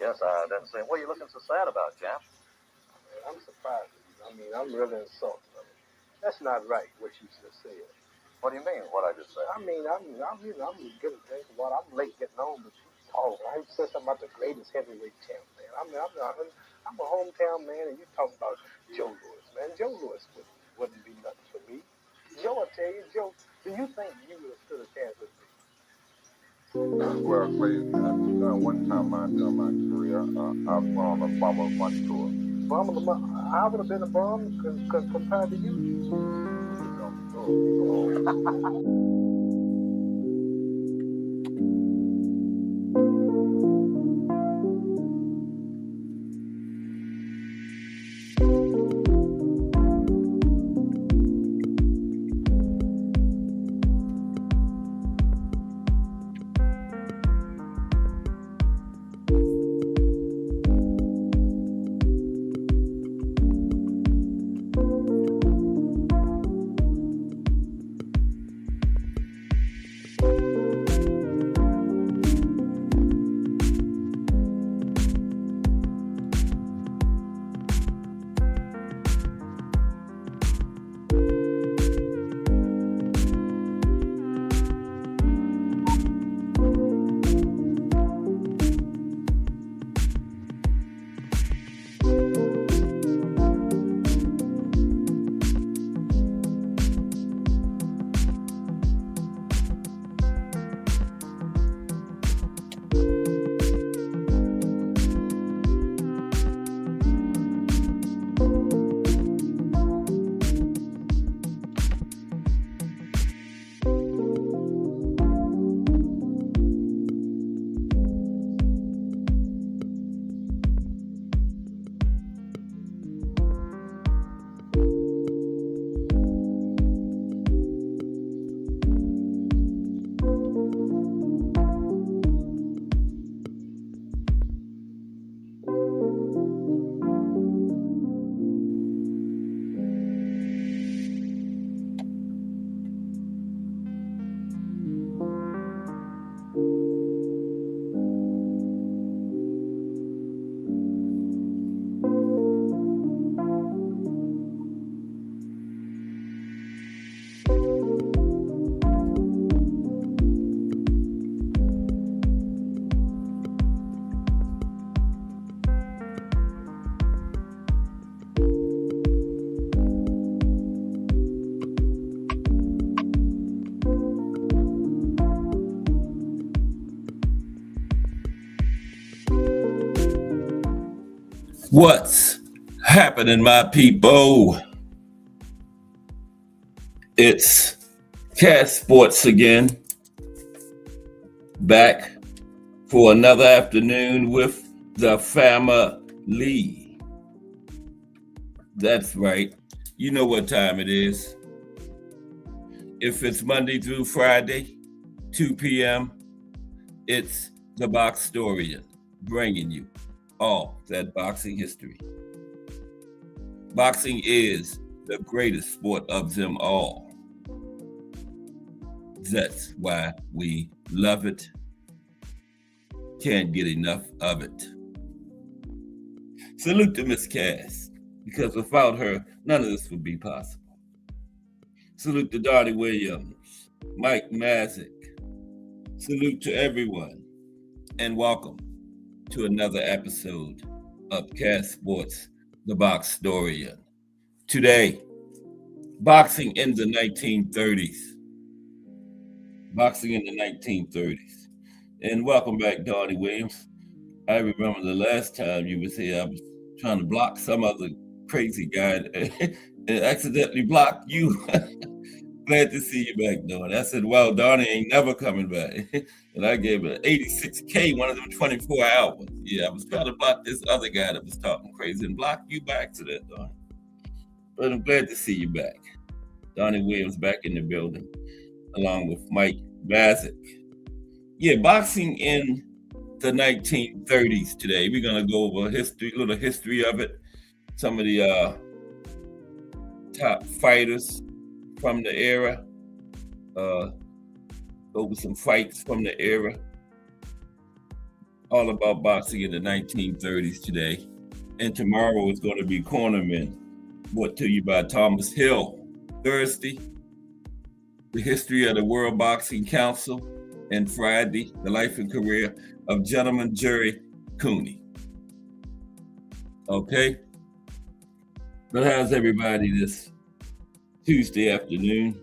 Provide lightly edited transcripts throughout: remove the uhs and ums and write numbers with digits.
Yes, I didn't say. What are you looking so sad about, Jap? I'm surprised. I mean, I'm really insulted. That's not right, what you just said. What do you mean, what I just said? I mean, I'm getting a drink of water. I'm late getting home, but you talk. I said something about the greatest heavyweight champ, man. I'm a hometown man, and you talking about Joe Louis, man. Joe Louis wouldn't be nothing for me. Joe, I tell you, Joe, do you think you would have stood a chance with me? Well, Clay, one time during my career, I was on a Formula One tour. I would have been a bum compared to you. What's happening, my people? It's Cass Sports again, back for another afternoon with the family. That's right. You know what time it is. If it's Monday through Friday, 2 p.m., it's the Boxtorian bringing you all that boxing history. Boxing is the greatest sport of them all. That's why we love it. Can't get enough of it. Salute to Miss Cass, because without her, none of this would be possible. Salute to Donnie Williams, Mike Mazik. Salute to everyone, and welcome to another episode of Cass Sports, the Boxtorian. Today, boxing in the 1930s. Boxing in the 1930s. And welcome back, Donnie Williams. I remember the last time you was here, I was trying to block some other crazy guy and accidentally blocked you. Glad to see you back, Donnie. I said, well, Donnie ain't never coming back. And I gave it 86K, one of them 24 hours. Yeah, I was trying to block this other guy that was talking crazy and block you back to that, Donnie. But I'm glad to see you back. Donnie Williams back in the building, along with Mike Mazik. Yeah, boxing in the 1930s today. We're going to go over a little history of it. Some of the top fighters from the era, over some fights from the era. all about boxing in the 1930s today. And tomorrow is going to be Cornermen, brought to you by Thomas Hill. Thursday, the history of the World Boxing Council. And Friday, the life and career of Gentleman Jerry Cooney. Okay? But how's everybody this Tuesday afternoon?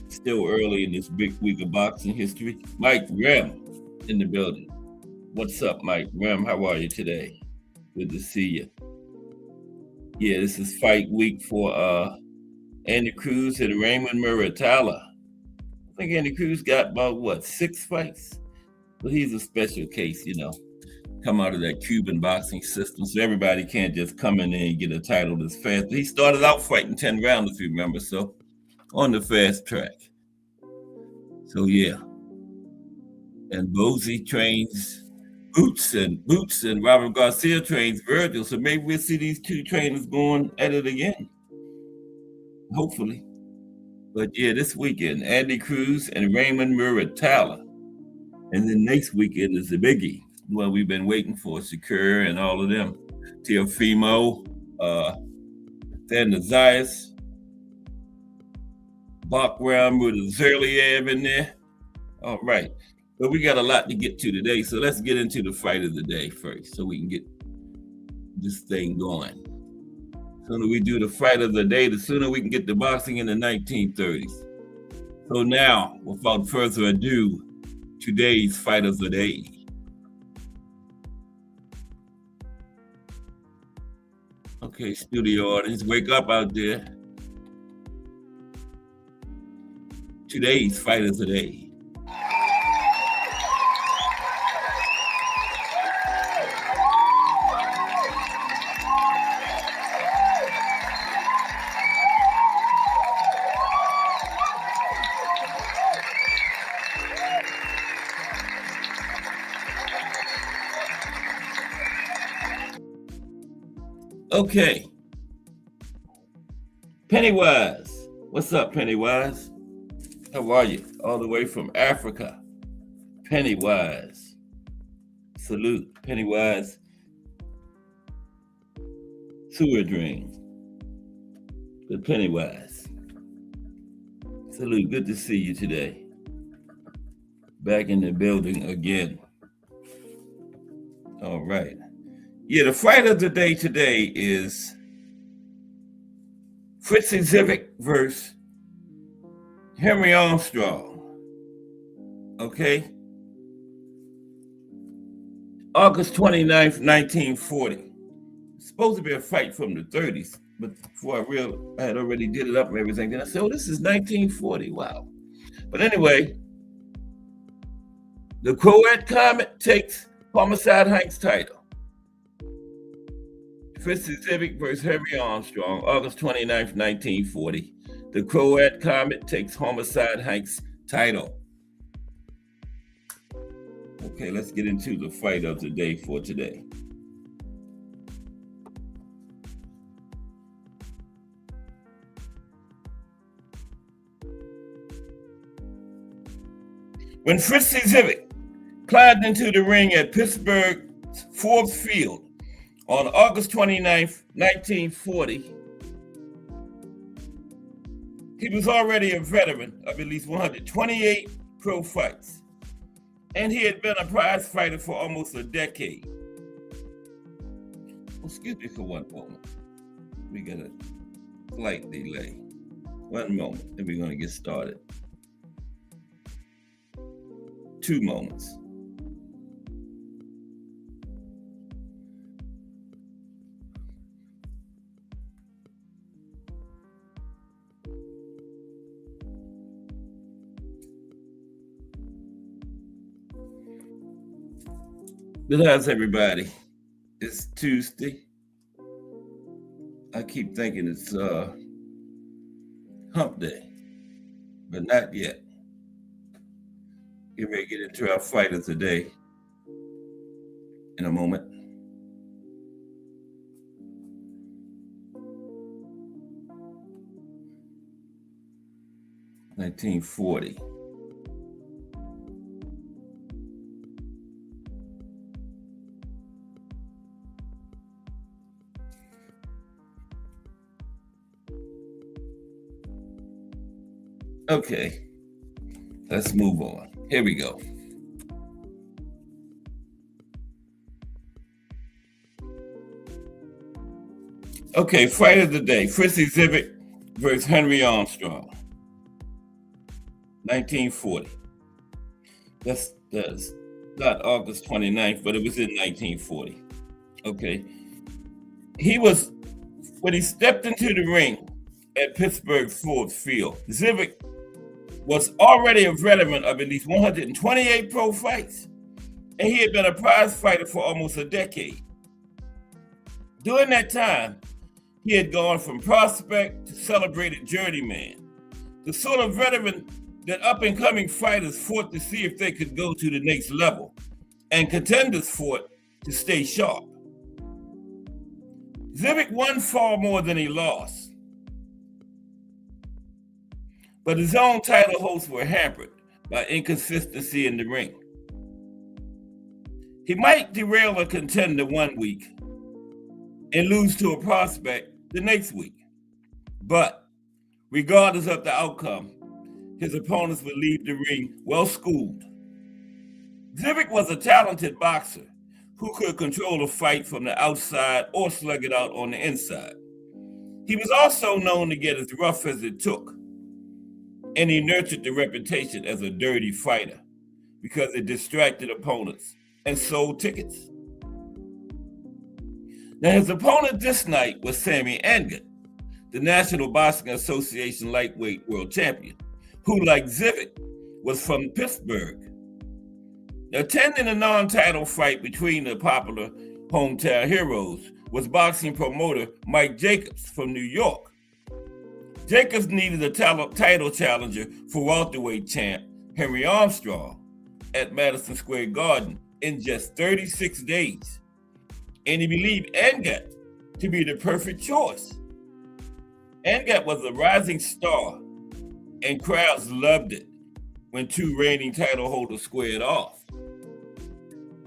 Still early in this big week of boxing history. Mike Rem in the building. What's up, Mike Rem? How are you today? Good to see you. Yeah, this is fight week for Andy Cruz and Raymond Muratalla. I think Andy Cruz got about, 6 fights? But he's a special case, come out of that Cuban boxing system. So everybody can't just come in there and get a title this fast. But he started out fighting 10 rounds, if you remember. So on the fast track. So yeah. And Bozy trains Boots and Robert Garcia trains Virgil. So maybe we'll see these two trainers going at it again. Hopefully. But yeah, this weekend, Andy Cruz and Raymond Muratalla. And then next weekend is the biggie. Well, we've been waiting for Shakur and all of them. Teofimo, then Zayas, Bakram with Zerliev in there. All right. But we got a lot to get to today. So let's get into the fight of the day first so we can get this thing going. The sooner we do the fight of the day, the sooner we can get the boxing in the 1930s. So now, without further ado, today's fight of the day. Okay, studio audience, wake up out there. Today's fight of the day. Okay. Pennywise. What's up, Pennywise? How are you? All the way from Africa. Pennywise. Salute, Pennywise. Sewer drain. Good Pennywise. Salute, good to see you today. Back in the building again. All right. Yeah, the fight of the day today is Fritzy Zivic versus Henry Armstrong. Okay? August 29th, 1940. It's supposed to be a fight from the 30s, but before I had already did it up and everything. Then I said, this is 1940. Wow. But anyway, the Croat Comet takes Homicide Hank's title. Fritzy Zivic versus Henry Armstrong, August 29th, 1940. The Croat Comet takes Homicide Hank's title. Okay, let's get into the fight of the day for today. When Fritzy Zivic climbed into the ring at Pittsburgh's Forbes Field on August 29th, 1940, he was already a veteran of at least 128 pro fights, and he had been a prize fighter for almost a decade. Excuse me for one moment. We got a slight delay. One moment, and we're going to get started. 2 moments. Good how's everybody? It's Tuesday. I keep thinking it's hump day, but not yet. Get ready to get into our fight of the day in a moment. $1940. Okay, let's move on. Here we go. Okay, fight of the day, Fritzy Zivit versus Henry Armstrong, 1940. That's not August 29th, but it was in 1940. Okay. When he stepped into the ring at Pittsburgh Ford Field, Zivit was already a veteran of at least 128 pro fights, and he had been a prize fighter for almost a decade. During that time, he had gone from prospect to celebrated journeyman, the sort of veteran that up-and-coming fighters fought to see if they could go to the next level, and contenders fought to stay sharp. Zivit won far more than he lost, but his own title hopes were hampered by inconsistency in the ring. He might derail a contender one week and lose to a prospect the next week. But regardless of the outcome, his opponents would leave the ring well schooled. Zivit was a talented boxer who could control a fight from the outside or slug it out on the inside. He was also known to get as rough as it took, and he nurtured the reputation as a dirty fighter because it distracted opponents and sold tickets. Now, his opponent this night was Sammy Angut, the National Boxing Association lightweight world champion, who, like Zivit, was from Pittsburgh. Now, attending a non-title fight between the popular hometown heroes was boxing promoter Mike Jacobs from New York. Jacobs needed a title challenger for welterweight champ Henry Armstrong at Madison Square Garden in just 36 days. And he believed Angut to be the perfect choice. Angut was a rising star, and crowds loved it when two reigning title holders squared off.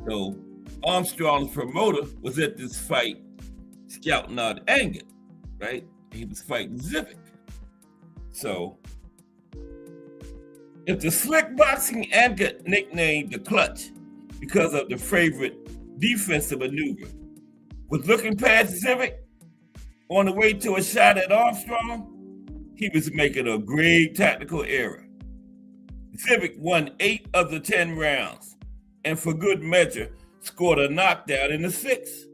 So Armstrong's promoter was at this fight scouting out Angut, right? He was fighting Zivit. So if the slick boxing Angut nicknamed the Clutch because of the favorite defensive maneuver, was looking past Zivit on the way to a shot at Armstrong, he was making a grave tactical error. Zivit won 8 of the 10 rounds, and for good measure, scored a knockdown in the 6th.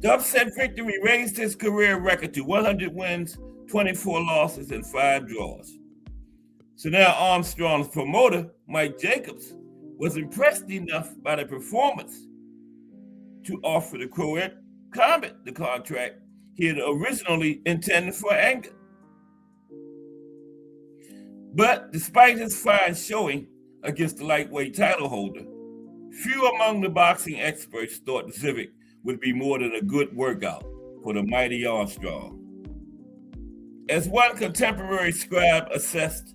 The upset victory raised his career record to 100 wins, 24 losses, and 5 draws. So now Armstrong's promoter, Mike Jacobs, was impressed enough by the performance to offer the Croat Combat the contract he had originally intended for Angut. But despite his fine showing against the lightweight title holder, few among the boxing experts thought Zivit would be more than a good workout for the mighty Armstrong. As one contemporary scribe assessed,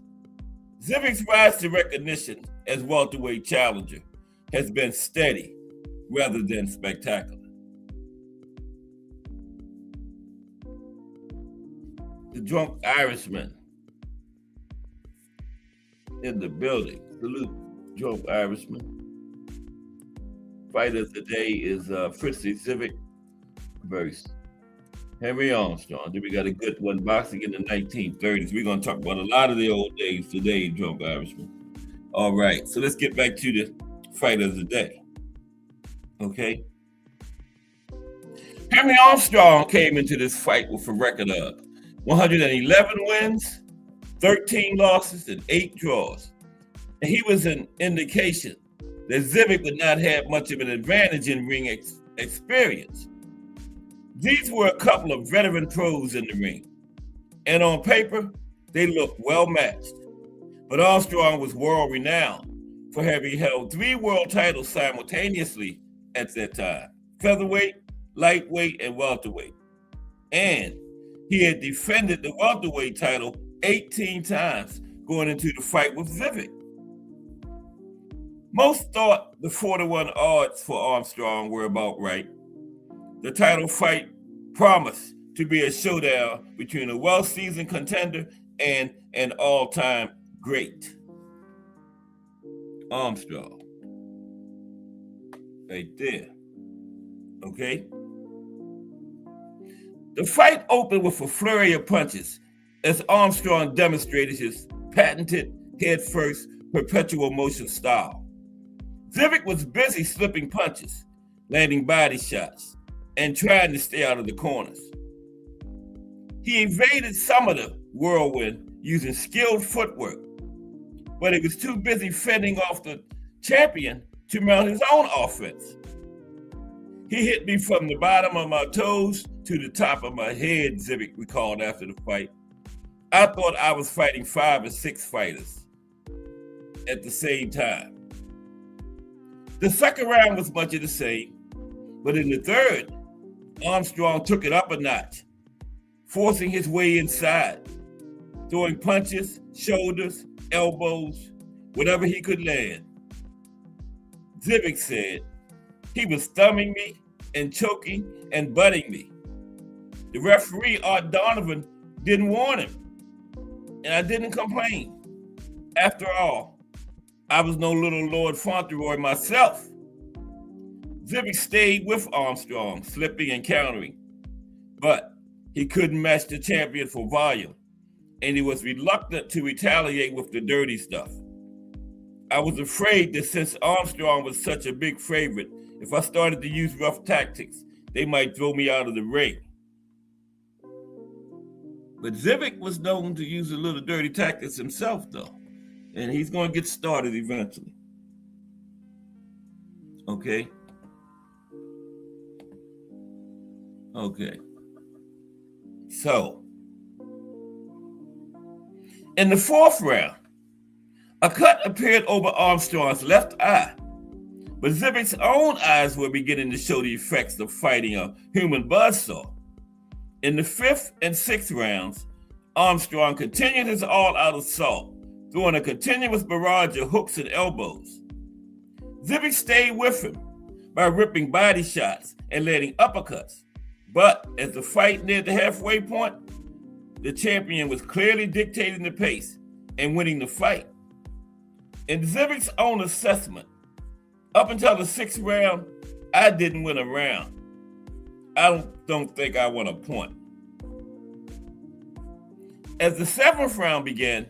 Zivit's rise to recognition as welterweight challenger has been steady rather than spectacular. The drunk Irishman in the building. Salute, drunk Irishman. Fight of the day is Fritzy Zivit versus Henry Armstrong. Then we got a good one, boxing in the 1930s. We're going to talk about a lot of the old days today, drunk Irishman. All right, so let's get back to the fight of the day. Okay. Henry Armstrong came into this fight with a record of 111 wins, 13 losses, and 8 draws. And he was an indication that Zivit would not have much of an advantage in ring experience. These were a couple of veteran pros in the ring, and on paper, they looked well matched. But Armstrong was world renowned for having held 3 world titles simultaneously at that time: featherweight, lightweight, and welterweight. And he had defended the welterweight title 18 times going into the fight with Zivit. Most thought the 4-1 odds for Armstrong were about right. The title fight promised to be a showdown between a well-seasoned contender and an all-time great. Armstrong. Right there. Okay? The fight opened with a flurry of punches as Armstrong demonstrated his patented head-first perpetual motion style. Zivic was busy slipping punches, landing body shots, and trying to stay out of the corners. He evaded some of the whirlwind using skilled footwork, but he was too busy fending off the champion to mount his own offense. He hit me from the bottom of my toes to the top of my head, Zivic recalled after the fight. I thought I was fighting 5 or 6 fighters at the same time. The second round was much of the same, but in the third, Armstrong took it up a notch, forcing his way inside, throwing punches, shoulders, elbows, whatever he could land. Zivic said he was thumbing me and choking and butting me. The referee, Art Donovan, didn't warn him, and I didn't complain. After all, I was no little Lord Fauntleroy myself. Zivic stayed with Armstrong, slipping and countering, but he couldn't match the champion for volume, and he was reluctant to retaliate with the dirty stuff. I was afraid that since Armstrong was such a big favorite, if I started to use rough tactics, they might throw me out of the ring. But Zivic was known to use a little dirty tactics himself, though, and he's going to get started eventually. Okay. So, in the fourth round, a cut appeared over Armstrong's left eye, but Zivic's own eyes were beginning to show the effects of fighting a human buzzsaw. In the fifth and sixth rounds, Armstrong continued his all-out assault, throwing a continuous barrage of hooks and elbows. Zivic stayed with him by ripping body shots and landing uppercuts, but as the fight neared the halfway point, the champion was clearly dictating the pace and winning the fight. In Zivic's own assessment, up until the sixth round, I didn't win a round. I don't think I won a point. As the seventh round began,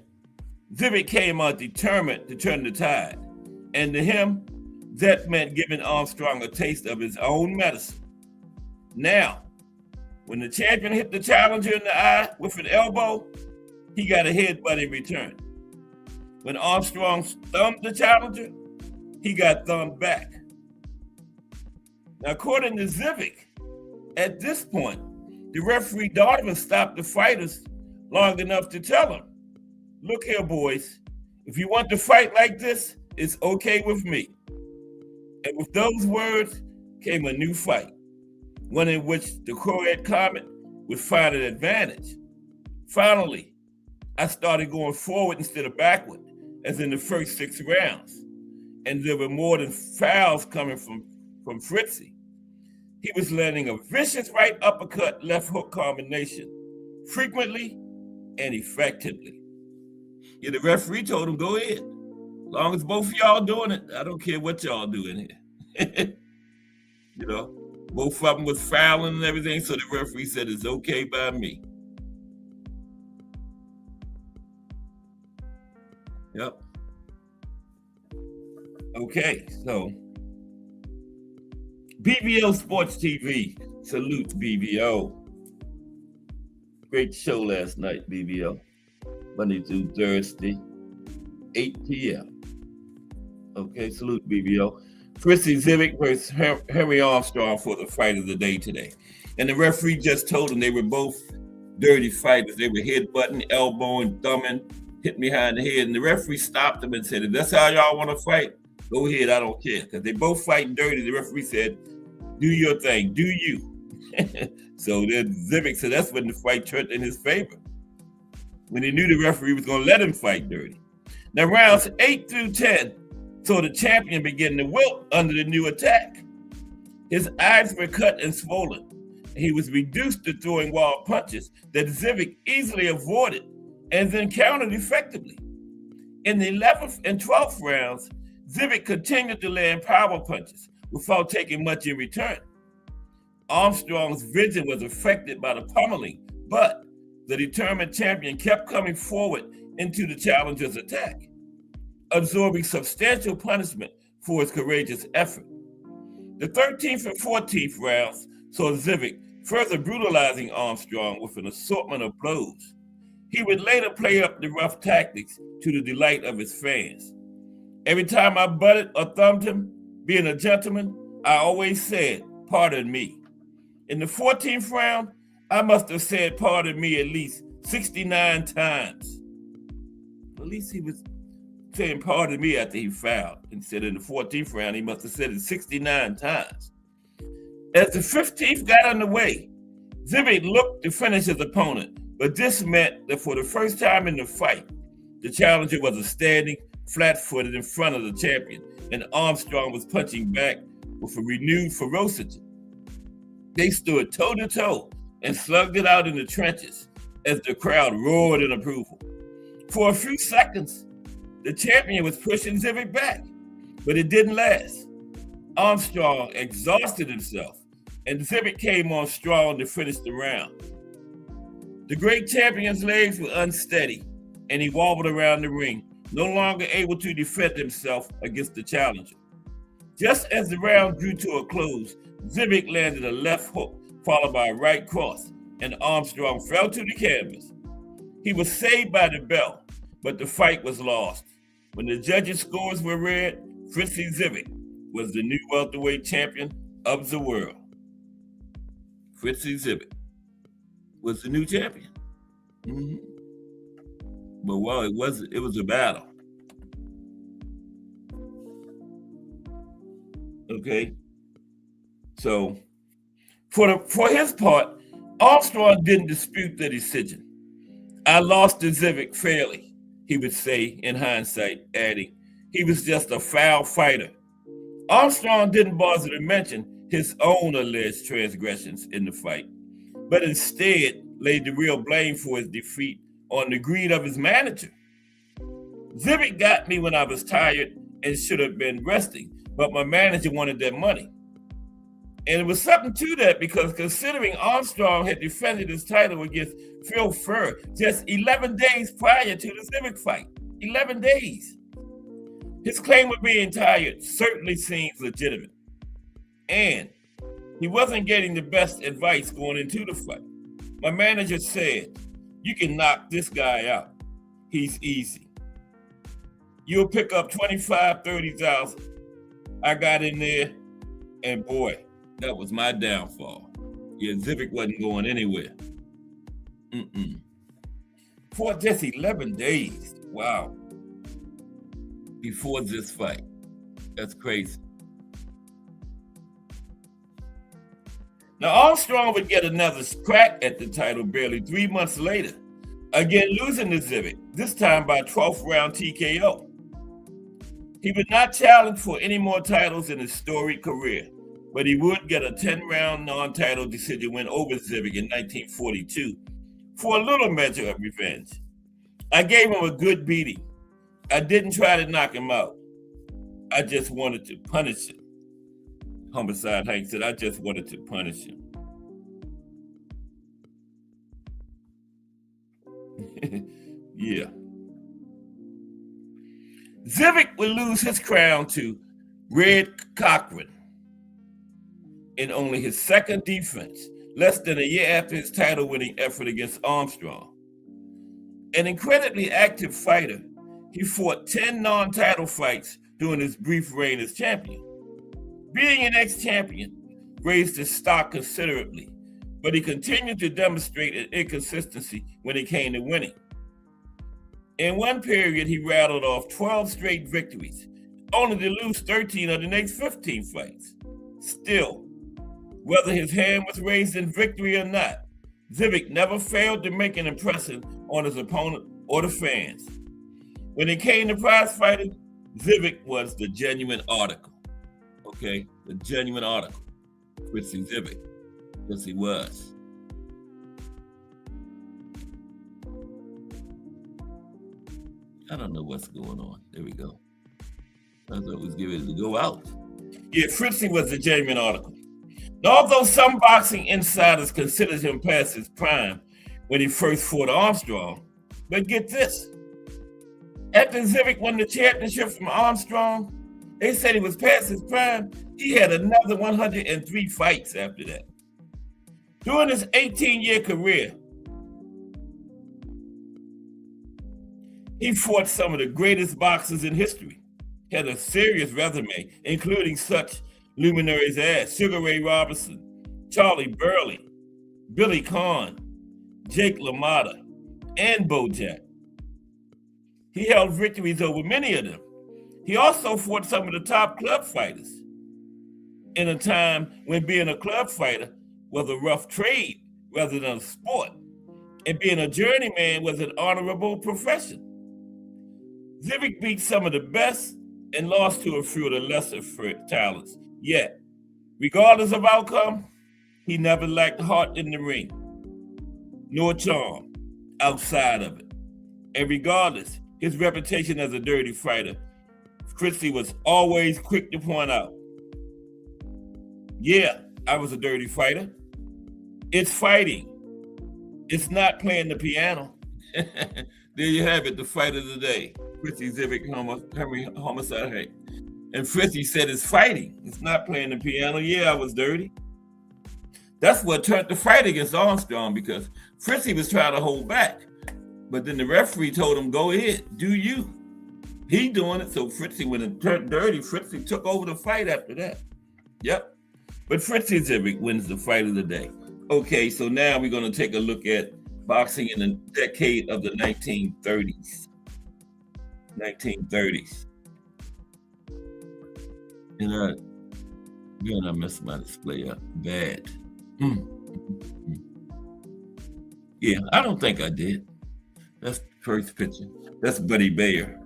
Zivic came out determined to turn the tide, and to him, that meant giving Armstrong a taste of his own medicine. Now, when the champion hit the challenger in the eye with an elbow, he got a headbutt in return. When Armstrong thumbed the challenger, he got thumbed back. Now, according to Zivic, at this point, the referee Donovan stopped the fighters long enough to tell him, look here, boys, if you want to fight like this, it's okay with me. And with those words came a new fight, one in which the Croat Comet would find an advantage. Finally, I started going forward instead of backward, as in the first 6 rounds, and there were more than fouls coming from Fritzy. He was landing a vicious right uppercut left hook combination, frequently and effectively. Yeah, the referee told him, go ahead. As long as both of y'all doing it, I don't care what y'all doing here. You know, both of them was fouling and everything, so the referee said it's okay by me. Yep. Okay, so BBO Sports TV. Salute BBO. Great show last night, BBO. Monday through Thursday, 8 p.m. Okay, salute BBO. Fritzy Zivic versus Henry Armstrong for the fight of the day today. And the referee just told them they were both dirty fighters. They were headbutting, elbowing, thumbing, hitting behind the head. And the referee stopped them and said, if that's how y'all want to fight, go ahead, I don't care. Because they both fighting dirty. The referee said, do your thing, do you. So then Zivic said that's when the fight turned in his favor, when he knew the referee was going to let him fight dirty. Now rounds 8 through 10 saw the champion begin to wilt under the new attack. His eyes were cut and swollen. He was reduced to throwing wild punches that Zivic easily avoided and then countered effectively. In the 11th and 12th rounds, Zivit continued to land power punches without taking much in return. Armstrong's vision was affected by the pummeling, but the determined champion kept coming forward into the challenger's attack, absorbing substantial punishment for his courageous effort. The 13th and 14th rounds saw Zivit further brutalizing Armstrong with an assortment of blows. He would later play up the rough tactics to the delight of his fans. Every time I butted or thumbed him, being a gentleman, I always said, "Pardon me." In the 14th round, I must have said "pardon me" at least 69 times. At least he was saying "pardon me" after he fouled. Instead, in the 14th round, he must have said it 69 times. As the 15th got underway, Zivit looked to finish his opponent, but this meant that for the first time in the fight, the challenger was standing flat-footed in front of the champion, and Armstrong was punching back with a renewed ferocity. They stood toe-to-toe and slugged it out in the trenches as the crowd roared in approval. For a few seconds, the champion was pushing Zivit back, but it didn't last. Armstrong exhausted himself, and Zivit came on strong to finish the round. The great champion's legs were unsteady, and he wobbled around the ring, no longer able to defend himself against the challenger. Just as the round drew to a close, Zivit landed a left hook followed by a right cross, and Armstrong fell to the canvas. He was saved by the bell, but the fight was lost. When the judges' scores were read, Fritzy Zivit was the new welterweight champion of the world. Fritzy Zivit was the new champion. But well, it was a battle. Okay. So for his part, Armstrong didn't dispute the decision. "I lost to Zivit fairly," he would say in hindsight, adding, "He was just a foul fighter." Armstrong didn't bother to mention his own alleged transgressions in the fight, but instead laid the real blame for his defeat on the greed of his manager. "Zivit got me when I was tired and should have been resting, but my manager wanted that money." And it was something to that, because considering Armstrong had defended his title against Phil Furr just 11 days prior to the Zivit fight. 11 days. His claim of being tired certainly seems legitimate. And he wasn't getting the best advice going into the fight. My manager said, "You can knock this guy out. He's easy. You'll pick up 25, 30,000. I got in there, and boy, that was my downfall. Yeah, Zivit wasn't going anywhere. For just 11 days. Wow. Before this fight. That's crazy. Now, Armstrong would get another crack at the title barely 3 months later, again losing to Zivit, this time by 12th round TKO. He would not challenge for any more titles in his storied career, but he would get a 10-round non-title decision win over Zivit in 1942 for a little measure of revenge. "I gave him a good beating. I didn't try to knock him out. I just wanted to punish him." Homicide Hank said, "I just wanted to punish him." Yeah. Zivit would lose his crown to Red Cochran in only his second defense, less than a year after his title-winning effort against Armstrong. An incredibly active fighter, he fought 10 non-title fights during his brief reign as champion. Being an ex-champion raised his stock considerably, but he continued to demonstrate an inconsistency when it came to winning. In one period, he rattled off 12 straight victories, only to lose 13 of the next 15 fights. Still, whether his hand was raised in victory or not, Zivit never failed to make an impression on his opponent or the fans. When it came to prize fighting, Zivit was the genuine article. Okay, the genuine article. Fritzy Zivit, yes he was. I don't know what's going on. There we go. I thought it was getting ready to go out. Yeah, Fritzy was a genuine article. Now, although some boxing insiders considered him past his prime when he first fought Armstrong, but get this. After Zivic won the championship from Armstrong, they said he was past his prime. He had another 103 fights after that. During his 18-year career, he fought some of the greatest boxers in history, had a serious resume, including such luminaries as Sugar Ray Robinson, Charlie Burley, Billy Conn, Jake LaMotta, and Bo Jack. He held victories over many of them. He also fought some of the top club fighters in a time when being a club fighter was a rough trade rather than a sport, and being a journeyman was an honorable profession. Zivic beat some of the best and lost to a few of the lesser talents. Yet, regardless of outcome, he never lacked heart in the ring, nor charm outside of it. And regardless, his reputation as a dirty fighter, Fritzy was always quick to point out, yeah, I was a dirty fighter. It's fighting. It's not playing the piano. There you have it, the fight of the day. Fritzy Zivic, Henry Homicide. And Fritzy said it's fighting. It's not playing the piano. Yeah, I was dirty. That's what turned the fight against Armstrong, because Fritzy was trying to hold back. But then the referee told him, go ahead, do you. He doing it, so Fritzy, when it turned dirty, Fritzy took over the fight after that. Yep. But Fritzy Zivic wins the fight of the day. Okay, so now we're going to take a look at boxing in the decade of the 1930s. 1930s. And I messed my display up bad. Yeah, I don't think I did. That's the first picture. That's Buddy Bayer.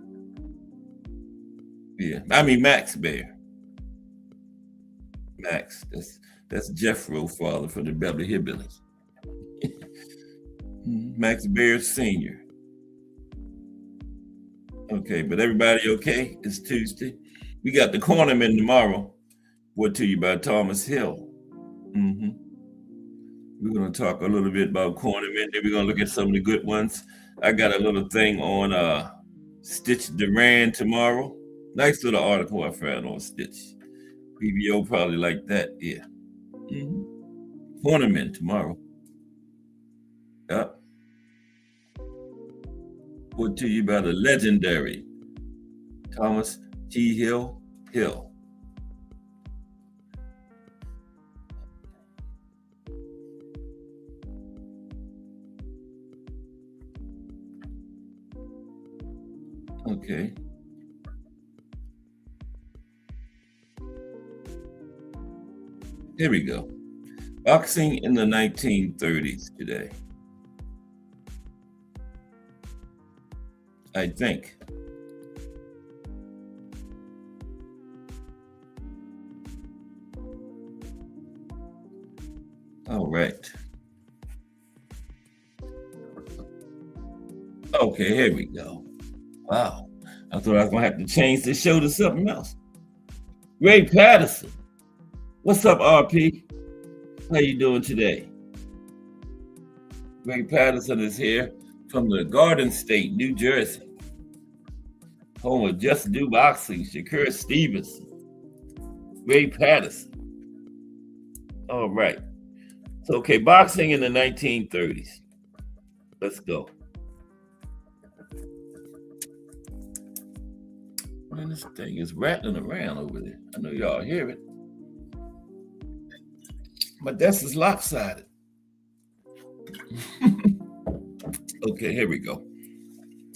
Yeah, I mean Max Bayer. Max, that's Jeffro father from the Beverly Hillbillies. Max Bayer Sr. Okay, but everybody okay? It's Tuesday. We got the Cornerman tomorrow, brought to you by Thomas Hill. We're going to talk a little bit about Cornerman, then we're going to look at some of the good ones. I got a little thing on Stitch Duran tomorrow. Nice little article I found on Stitch. PBO probably like that, yeah. Cornerman tomorrow. Yep. Brought to you by the legendary Thomas T. Hill. Okay. Here we go. Boxing in the 1930s today. I think. All right. Okay, here we go. Wow. I thought I was going to have to change this show to something else. Ray Patterson. What's up, RP? How you doing today? Ray Patterson is here from the Garden State, New Jersey. Home of Just Do Boxing, Shakur Stevenson. Ray Patterson. All right. So, okay, boxing in the 1930s. Let's go. Man, this thing is rattling around over there. I know y'all hear it. My desk is lopsided. Okay, here we go.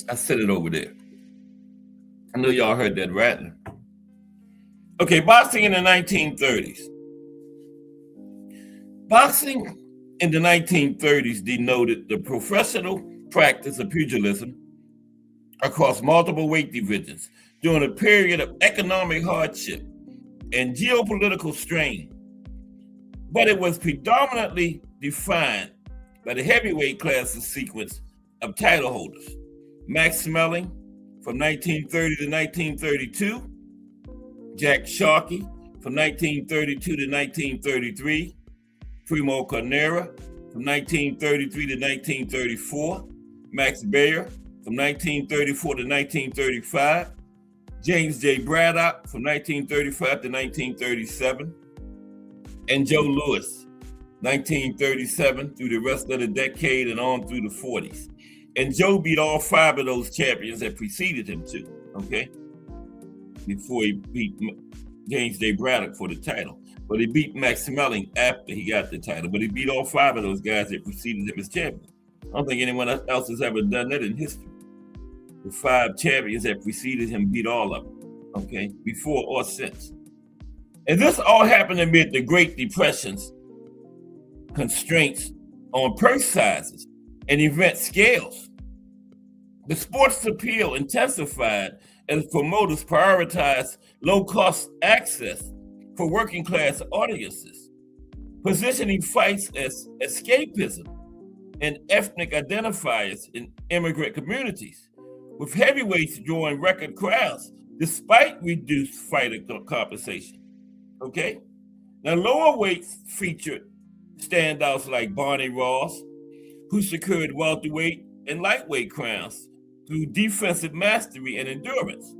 I set it over there. I know y'all heard that rattling. Okay, boxing in the 1930s. Boxing in the 1930s denoted the professional practice of pugilism across multiple weight divisions during a period of economic hardship and geopolitical strain. But it was predominantly defined by the heavyweight classes sequence of title holders: Max Schmeling, from 1930 to 1932. Jack Sharkey from 1932 to 1933. Primo Carnera from 1933 to 1934. Max Baer from 1934 to 1935. James J. Braddock from 1935 to 1937. And Joe Louis, 1937 through the rest of the decade and on through the 40s. And Joe beat all 5 of those champions that preceded him too, okay? Before he beat James J. Braddock for the title. But he beat Max Schmeling after he got the title. But he beat all 5 of those guys that preceded him as champion. I don't think anyone else has ever done that in history. The 5 champions that preceded him beat all of them, okay, before or since. And this all happened amid the Great Depression's constraints on purse sizes and event scales. The sport's appeal intensified as promoters prioritized low-cost access for working-class audiences, positioning fights as escapism and ethnic identifiers in immigrant communities, with heavyweights drawing record crowds despite reduced fighter compensation. Okay? Now, lower weights featured standouts like Barney Ross, who secured welterweight and lightweight crowns through defensive mastery and endurance.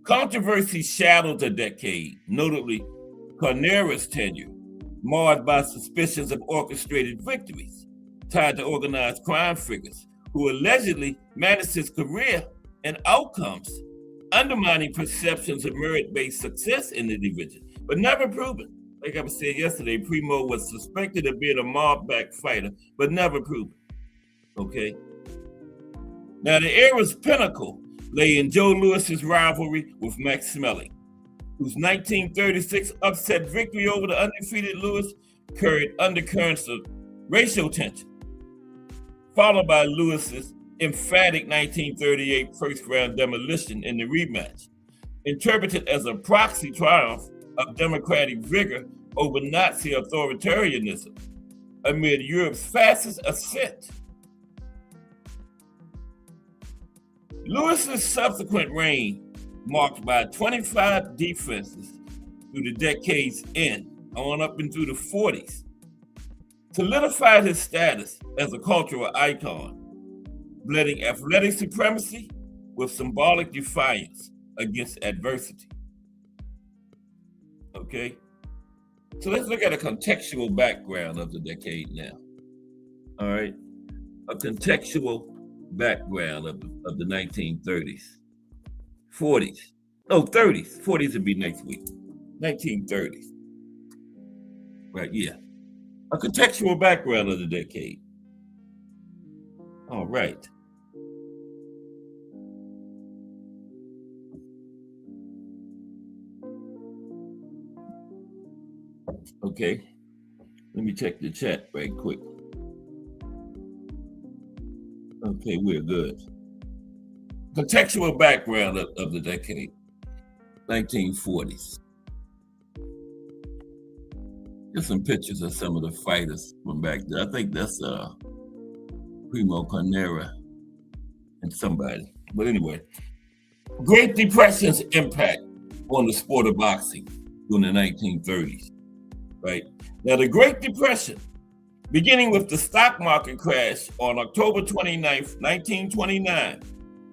Controversy shadowed the decade, notably Carnera's tenure, marred by suspicions of orchestrated victories tied to organized crime figures who allegedly managed his career and outcomes, undermining perceptions of merit-based success in the division, but never proven. Like I said yesterday, Primo was suspected of being a mob-back fighter, but never proven, okay? Now, the era's pinnacle lay in Joe Louis's rivalry with Max Schmeling, whose 1936 upset victory over the undefeated Louis carried undercurrents of racial tension, followed by Louis's emphatic 1938 first-round demolition in the rematch, interpreted as a proxy triumph of democratic vigor over Nazi authoritarianism amid Europe's fastest ascent. Louis's subsequent reign, marked by 25 defenses through the decade's end, on up into the 40s, solidified his status as a cultural icon, blending athletic supremacy with symbolic defiance against adversity. Okay? So let's look at a contextual background of the decade now. All right? A contextual background of the 1930s. 40s. No, 30s. 40s would be next week. 1930s. Right, yeah. A contextual background of the decade. All right. Okay. Let me check the chat right quick. Okay, we're good. Contextual background of the decade. 1940s. Here's some pictures of some of the fighters from back there. I think that's Primo Carnera and somebody. But anyway, Great Depression's impact on the sport of boxing during the 1930s, right? Now, the Great Depression, beginning with the stock market crash on October 29th, 1929,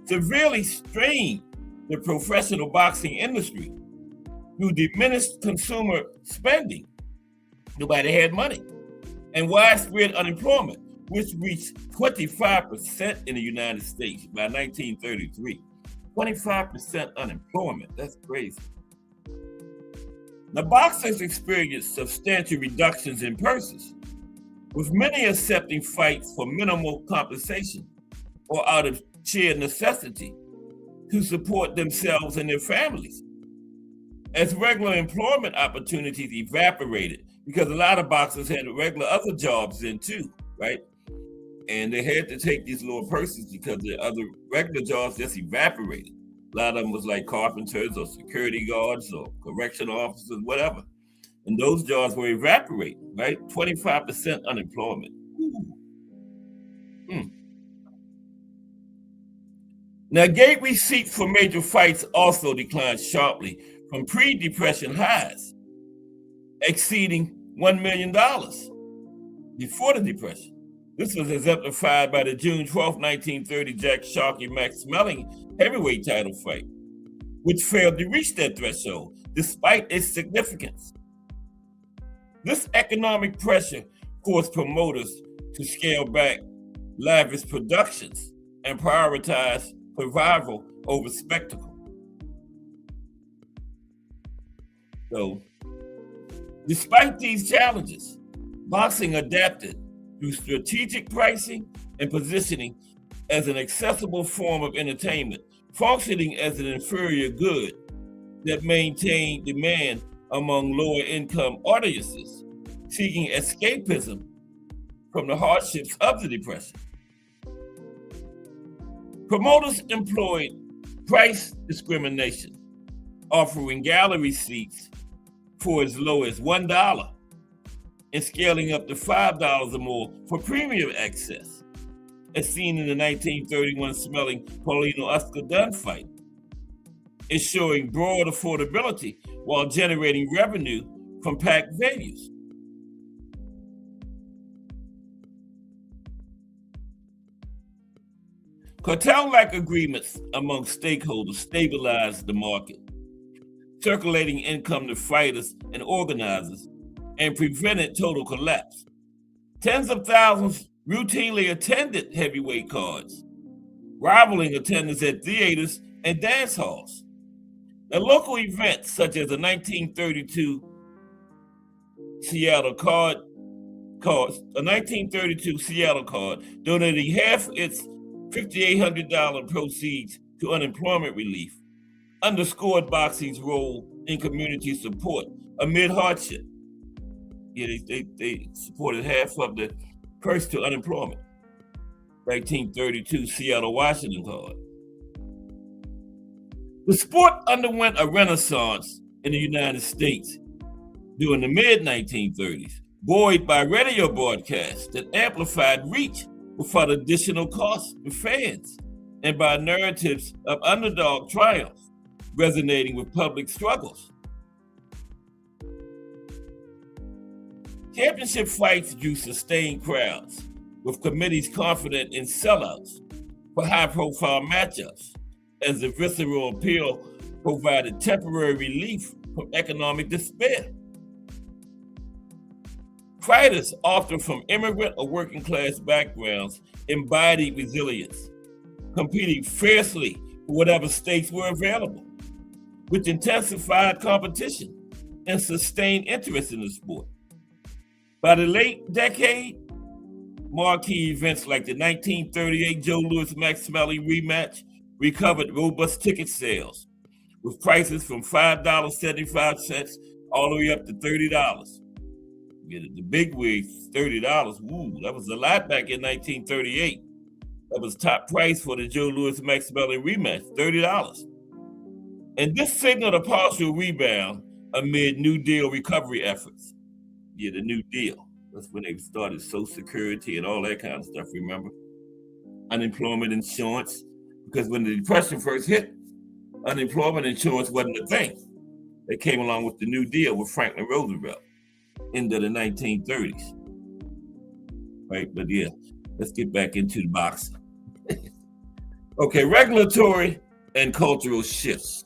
severely strained the professional boxing industry through diminished consumer spending. Nobody had money. And widespread unemployment, which reached 25% in the United States by 1933. 25% unemployment, that's crazy. Now, boxers experienced substantial reductions in purses, with many accepting fights for minimal compensation or out of sheer necessity to support themselves and their families. As regular employment opportunities evaporated, because a lot of boxers had regular other jobs then too, right? And they had to take these lower purses because the other regular jobs just evaporated. A lot of them was like carpenters or security guards or correctional officers, whatever. And those jobs were evaporating, right? 25% unemployment. Now, gate receipts for major fights also declined sharply from pre-depression highs, exceeding $1 million before the depression. This was exemplified by the June 12, 1930 Jack Sharkey Max Schmeling heavyweight title fight, which failed to reach that threshold despite its significance. This economic pressure forced promoters to scale back lavish productions and prioritize survival over spectacle. So, despite these challenges, boxing adapted through strategic pricing and positioning as an accessible form of entertainment, functioning as an inferior good that maintained demand among lower income audiences seeking escapism from the hardships of the depression. Promoters employed price discrimination, offering gallery seats for as low as $1 and scaling up to $5 or more for premium access, as seen in the 1931 Schmeling Paulino Oscar Dunn fight, ensuring broad affordability while generating revenue from packed venues. Cartel-like agreements among stakeholders stabilized the market, circulating income to fighters and organizers, and prevented total collapse. Tens of thousands routinely attended heavyweight cards, rivaling attendance at theaters and dance halls. Now, local events such as the 1932 Seattle card, donating half its $5,800 proceeds to unemployment relief, underscored boxing's role in community support amid hardship. Yeah, they supported half of the purse to unemployment. 1932 Seattle Washington card. The sport underwent a renaissance in the United States during the mid-1930s, buoyed by radio broadcasts that amplified reach without additional costs for fans, and by narratives of underdog triumphs resonating with public struggles. Championship fights drew sustained crowds, with committees confident in sellouts for high-profile matchups, as the visceral appeal provided temporary relief from economic despair. Fighters, often from immigrant or working-class backgrounds, embodied resilience, competing fiercely for whatever stakes were available, which intensified competition and sustained interest in the sport. By the late decade, marquee events like the 1938 Joe Louis-Max Schmeling rematch recovered robust ticket sales, with prices from $5.75 all the way up to $30. The big wigs, $30. Woo, that was a lot back in 1938. That was top price for the Joe Louis-Max Schmeling rematch, $30. And this signaled a partial rebound amid New Deal recovery efforts. Yeah, the New Deal. That's when they started Social Security and all that kind of stuff, remember? Unemployment insurance. Because when the Depression first hit, unemployment insurance wasn't a thing. They came along with the New Deal with Franklin Roosevelt into the 1930s. Right, but yeah, let's get back into the boxing. Okay, regulatory and cultural shifts.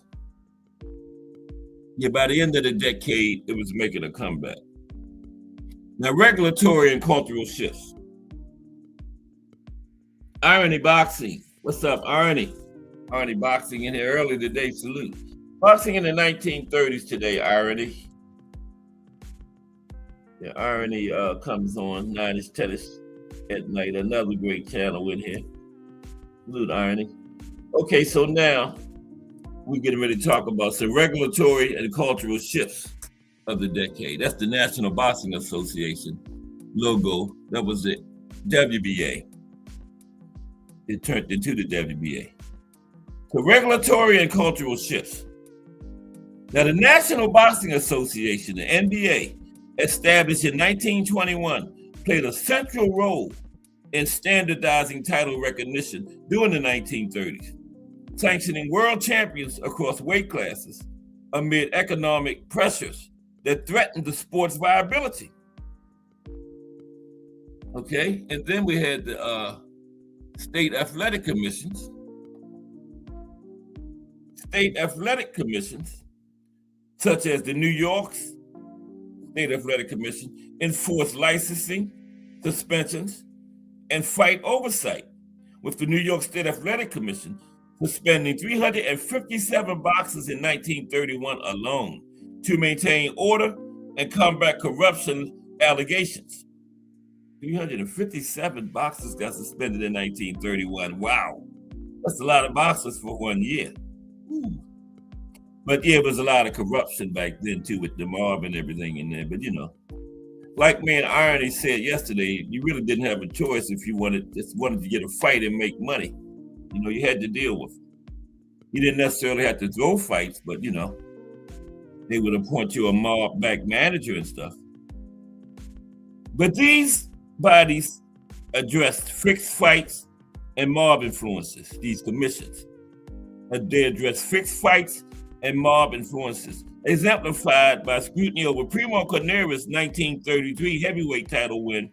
Yeah, by the end of the decade, it was making a comeback. Now, regulatory and cultural shifts. Irony Boxing. What's up, Irony? Irony Boxing in here early today, salute. Boxing in the 1930s today, Irony. Yeah, Irony comes on 9-ish, 10-ish at night. Another great channel in here. Salute, Irony. Okay, so now we're getting ready to talk about some regulatory and cultural shifts of the decade. That's the National Boxing Association logo. That was the WBA. It turned into the WBA. So regulatory and cultural shifts. Now, the National Boxing Association, the NBA, established in 1921, played a central role in standardizing title recognition during the 1930s, sanctioning world champions across weight classes amid economic pressures that threatened the sport's viability. Okay, and then we had the state athletic commissions. State athletic commissions, such as the New York's State Athletic Commission, enforce licensing, suspensions, and fight oversight, with the New York State Athletic Commission suspending 357 boxers in 1931 alone to maintain order and combat corruption allegations. 357 boxers got suspended in 1931. Wow, that's a lot of boxers for 1 year. Ooh. But yeah, it was a lot of corruption back then too, with the mob and everything in there. But like me and Irony said yesterday, you really didn't have a choice if you wanted to get a fight and make money. You had to deal with it. You didn't necessarily have to throw fights, but they would appoint you a mob-backed manager and stuff. But these bodies addressed fixed fights and mob influences, these commissions. They address fixed fights and mob influences, exemplified by scrutiny over Primo Carnera's 1933 heavyweight title win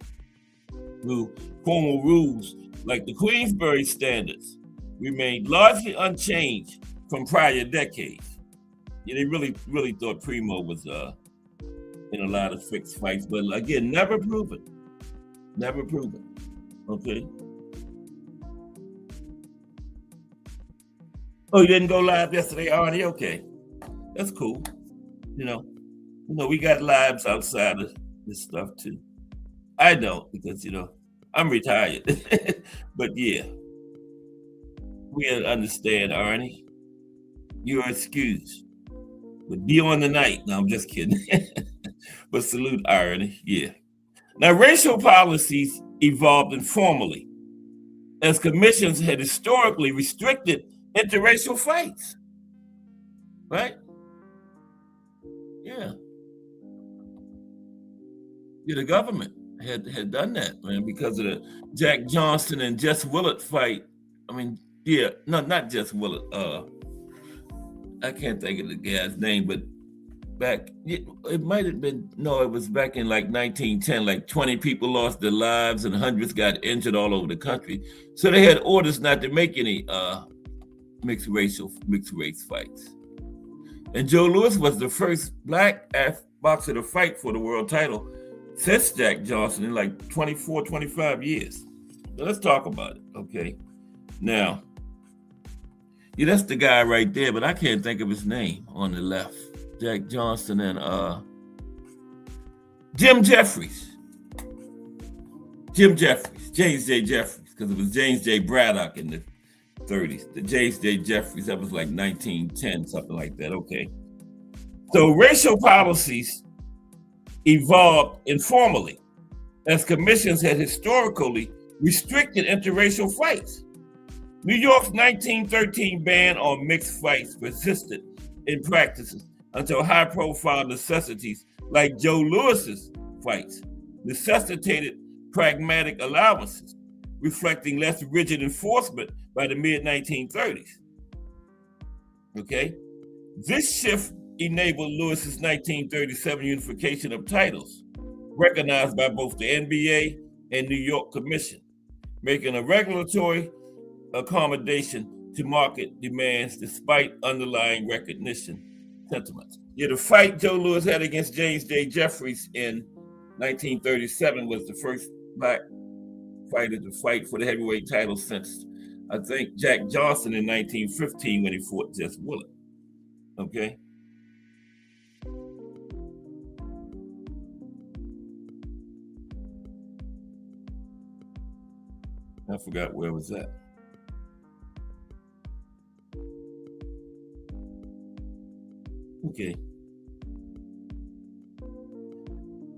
through formal rules like the Queensberry standards remained largely unchanged from prior decades. They really thought Primo was in a lot of fixed fights, but again, never proven. Never proven. Okay. Oh, you didn't go live yesterday, Arnie? Okay. That's cool. We got lives outside of this stuff too. I don't, because I'm retired. But yeah. We understand, Arnie. You're excused. But be on the night. No, I'm just kidding. But salute Irony. Yeah. Now, racial policies evolved informally as commissions had historically restricted interracial fights. Right? Yeah. The government had done that, man, because of the Jack Johnson and Jess Willett fight. Not Jess Willett. I can't think of the guy's name, but it might have been, it was back in like 1910, like 20 people lost their lives and hundreds got injured all over the country. So they had orders not to make any mixed race fights. And Joe Louis was the first black boxer to fight for the world title since Jack Johnson in like 24, 25 years. So let's talk about it, okay? Now, that's the guy right there, but I can't think of his name on the left. Jack Johnson and Jim Jeffries. James J. Jeffries, because it was James J. Braddock in the 30s. The James J. Jeffries, that was like 1910, something like that. Okay. So racial policies evolved informally as commissions had historically restricted interracial fights. New York's 1913 ban on mixed fights persisted in practices until high-profile necessities like Joe Louis's fights necessitated pragmatic allowances, reflecting less rigid enforcement by the mid-1930s. Okay? This shift enabled Louis's 1937 unification of titles, recognized by both the NBA and New York Commission, making a regulatory accommodation to market demands despite underlying recognition sentiments. The fight Joe Louis had against James J. Jeffries in 1937 was the first black fighter to fight for the heavyweight title since, I think, Jack Johnson in 1915 when he fought Jess Willett. Okay? I forgot where it was at. Okay.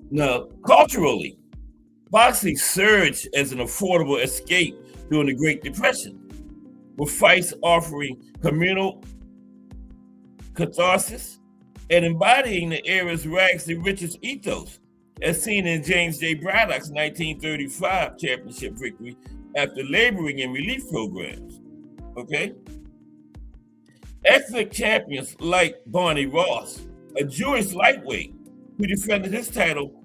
Now, culturally, boxing surged as an affordable escape during the Great Depression, with fights offering communal catharsis and embodying the era's rags to riches ethos, as seen in James J. Braddock's 1935 championship victory after laboring in relief programs. Okay? ethnic champions like Barney Ross, a Jewish lightweight who defended his title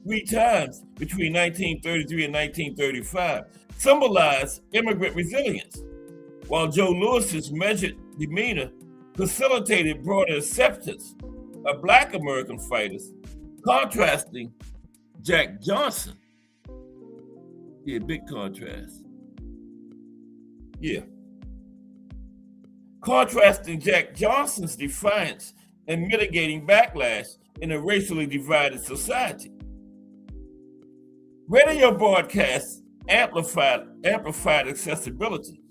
3 times between 1933 and 1935, symbolized immigrant resilience, while Joe Louis's measured demeanor facilitated broader acceptance of Black American fighters, contrasting Jack Johnson. Yeah, big contrast. Yeah. Contrasting Jack Johnson's defiance and mitigating backlash in a racially divided society. Radio broadcasts amplified accessibility,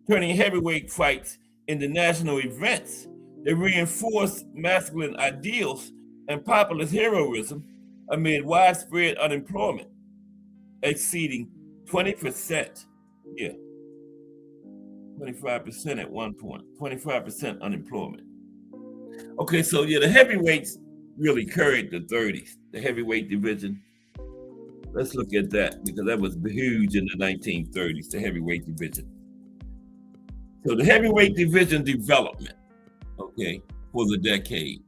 turning heavyweight fights into national events that reinforced masculine ideals and populist heroism amid widespread unemployment exceeding 20%. Yeah, 25% at one point, 25% unemployment. Okay, so yeah, the heavyweights really carried the 30s, the heavyweight division. Let's look at that because that was huge in the 1930s, the heavyweight division. So the heavyweight division development, okay, for the decade.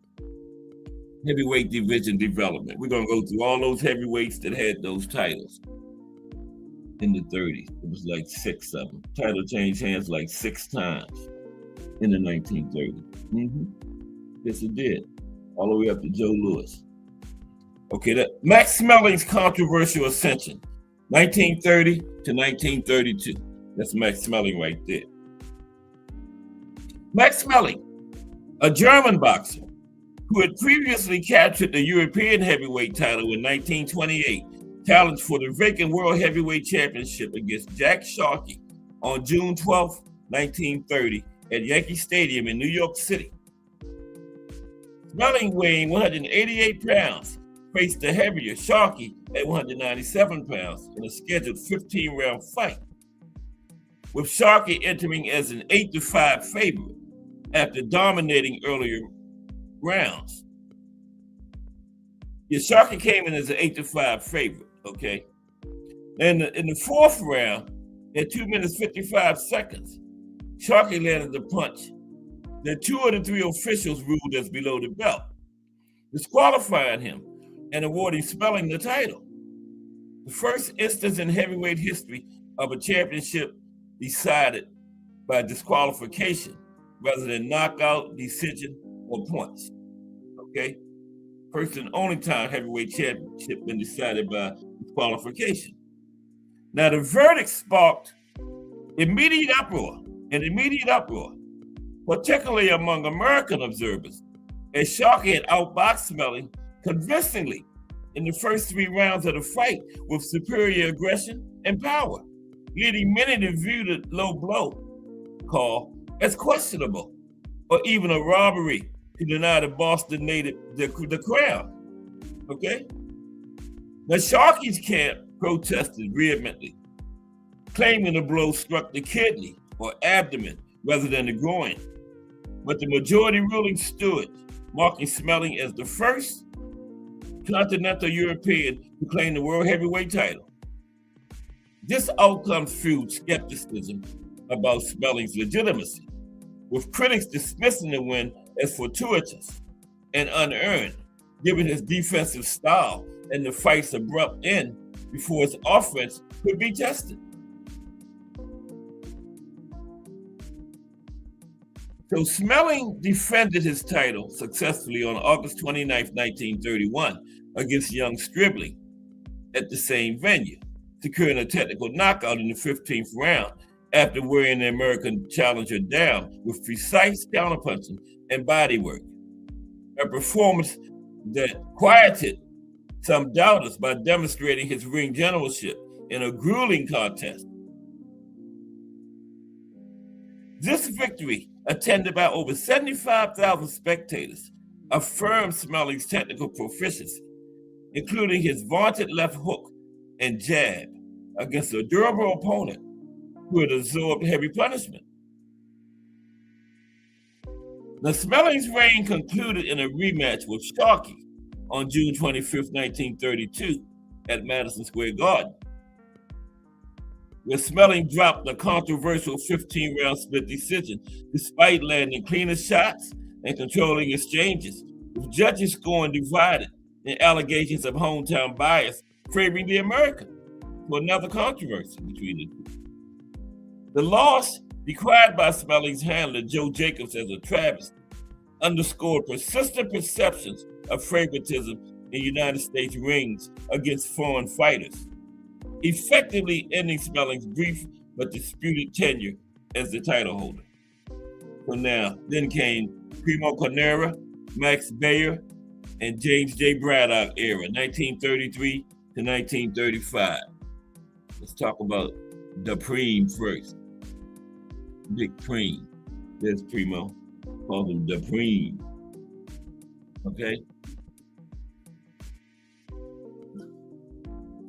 Heavyweight division development. We're going to go through all those heavyweights that had those titles in the 30s. It was like 6 of them. Title changed hands like 6 times in the 1930s. Yes, it did. All the way up to Joe Louis. Okay, Max Schmeling's controversial ascension, 1930 to 1932. That's Max Schmeling right there. Max Schmeling, a German boxer who had previously captured the European heavyweight title in 1928, challenged for the vacant World Heavyweight Championship against Jack Sharkey on June 12, 1930 at Yankee Stadium in New York City. Schmeling, weighing 188 pounds, faced the heavier Sharkey at 197 pounds in a scheduled 15-round fight, with Sharkey entering as an 8-5 favorite after dominating earlier rounds. Yeah, Sharkey came in as an 8-5 favorite, okay? And in the 4th round, at 2 minutes 55 seconds, Sharkey landed a punch that 2 of the 3 officials ruled as below the belt, disqualifying him and awarding Schmeling the title. The first instance in heavyweight history of a championship decided by disqualification rather than knockout, decision, or points. Okay? First and only time heavyweight championship been decided by disqualification. Now the verdict sparked immediate uproar, particularly among American observers, as Sharkey had outboxed Schmeling convincingly in the first 3 rounds of the fight with superior aggression and power, leading many to view the low blow call as questionable or even a robbery to deny the Boston native the crown. Okay? Now Sharkey's camp protested vehemently, claiming the blow struck the kidney or abdomen rather than the groin. But the majority ruling stood, marking Schmeling as the first continental European to claim the world heavyweight title. This outcome fueled skepticism about Schmeling's legitimacy, with critics dismissing the win as fortuitous and unearned, given his defensive style and the fight's abrupt end before his offense could be tested. So Schmeling defended his title successfully on August 29, 1931 against young Stribling at the same venue, securing a technical knockout in the 15th round after wearing the American challenger down with precise counterpunching and bodywork, a performance that quieted some doubters by demonstrating his ring generalship in a grueling contest. This victory, attended by over 75,000 spectators, affirmed Schmeling's technical proficiency, including his vaunted left hook and jab against a durable opponent who had absorbed heavy punishment. Now, Schmeling's reign concluded in a rematch with Sharkey on June 25, 1932 at Madison Square Garden. where Smelling dropped a controversial 15-round split decision, despite landing cleaner shots and controlling exchanges, with judges scoring divided and allegations of hometown bias favoring the American, for another controversy between the two. The loss, decried by Smelling's handler Joe Jacobs as a travesty, underscored persistent perceptions of favoritism in United States rings against foreign fighters, effectively ending Smelling's brief but disputed tenure as the title holder. So now, then came Primo Carnera, Max Baer, and James J. Braddock era, 1933 to 1935. Let's talk about the Preem first. Big Preem. There's Primo. Called him the Preem. Okay?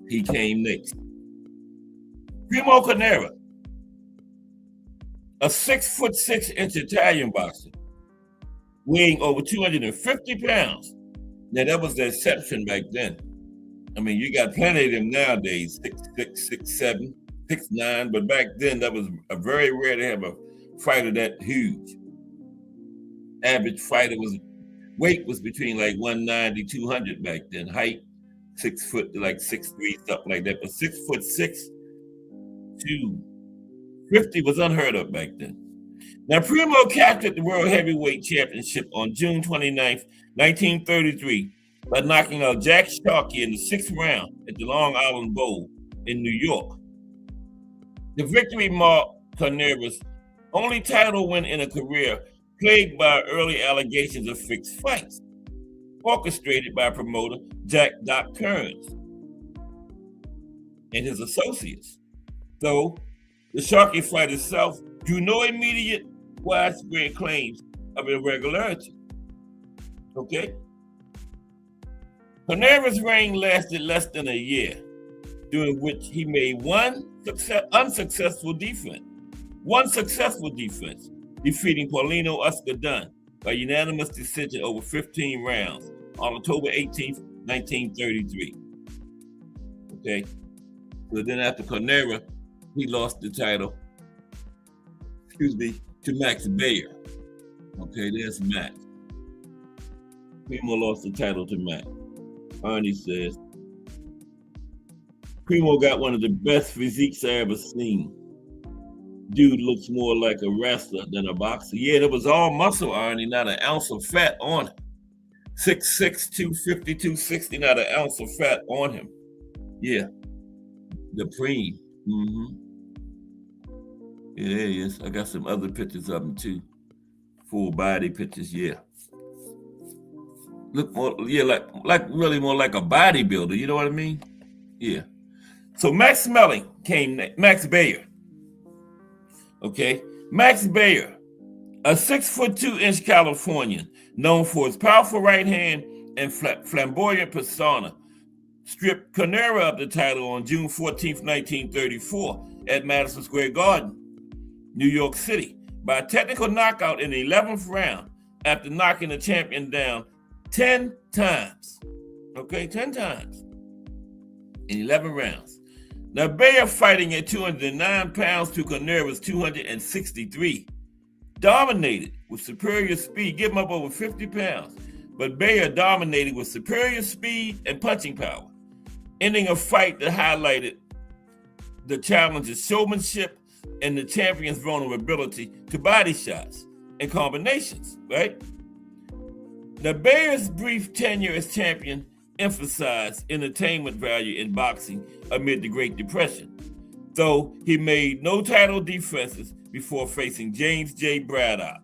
He came next. Primo Carnera, a 6'6" Italian boxer, weighing over 250 pounds. Now, that was the exception back then. I mean, you got plenty of them nowadays, 6'6", 6'7", 6'9", but back then that was a very rare to have a fighter that huge. Average fighter weight was between like 190, 200 back then. Height, 6 foot to like 6'3", something like that. But 6'6" to 50 was unheard of back then. Now, Primo captured the World Heavyweight Championship on June 29th, 1933, by knocking out Jack Sharkey in the 6th round at the Long Island Bowl in New York. The victory marked Carnera's only title win in a career plagued by early allegations of fixed fights, orchestrated by promoter Jack Doc Kearns and his associates. Though the Sharkey fight itself drew no immediate widespread claims of irregularity. Okay? Carnera's reign lasted less than a year, during which he made one successful defense, defeating Paulino Escandón by unanimous decision over 15 rounds on October 18th, 1933. Okay? So then after Carnera, he lost the title, to Max Baer. Okay, there's Max. Primo lost the title to Max. Arnie says, Primo got one of the best physiques I ever seen. Dude looks more like a wrestler than a boxer. Yeah, there was all muscle, Arnie, not an ounce of fat on him. 6'6", 250, 260, not an ounce of fat on him. Yeah, the Preem. Mm-hmm. Yeah, there he is. I got some other pictures of him too. Full body pictures, yeah. Look more, yeah, like really more like a bodybuilder, you know what I mean? Yeah. So Max Smelling came next, Max Baer. Okay. Max Baer, a 6'2" Californian, known for his powerful right hand and flamboyant persona, stripped Carnera of the title on June 14th, 1934 at Madison Square Garden, New York City, by a technical knockout in the 11th round after knocking the champion down 10 times. Okay, 10 times in 11 rounds. Now, Baer, fighting at 209 pounds to Carnera's 263, dominated with superior speed, giving up over 50 pounds. But Baer dominated with superior speed and punching power, ending a fight that highlighted the challenger's showmanship and the champion's vulnerability to body shots and combinations, right? Now, Baer's brief tenure as champion emphasized entertainment value in boxing amid the Great Depression, though he made no title defenses before facing James J. Braddock.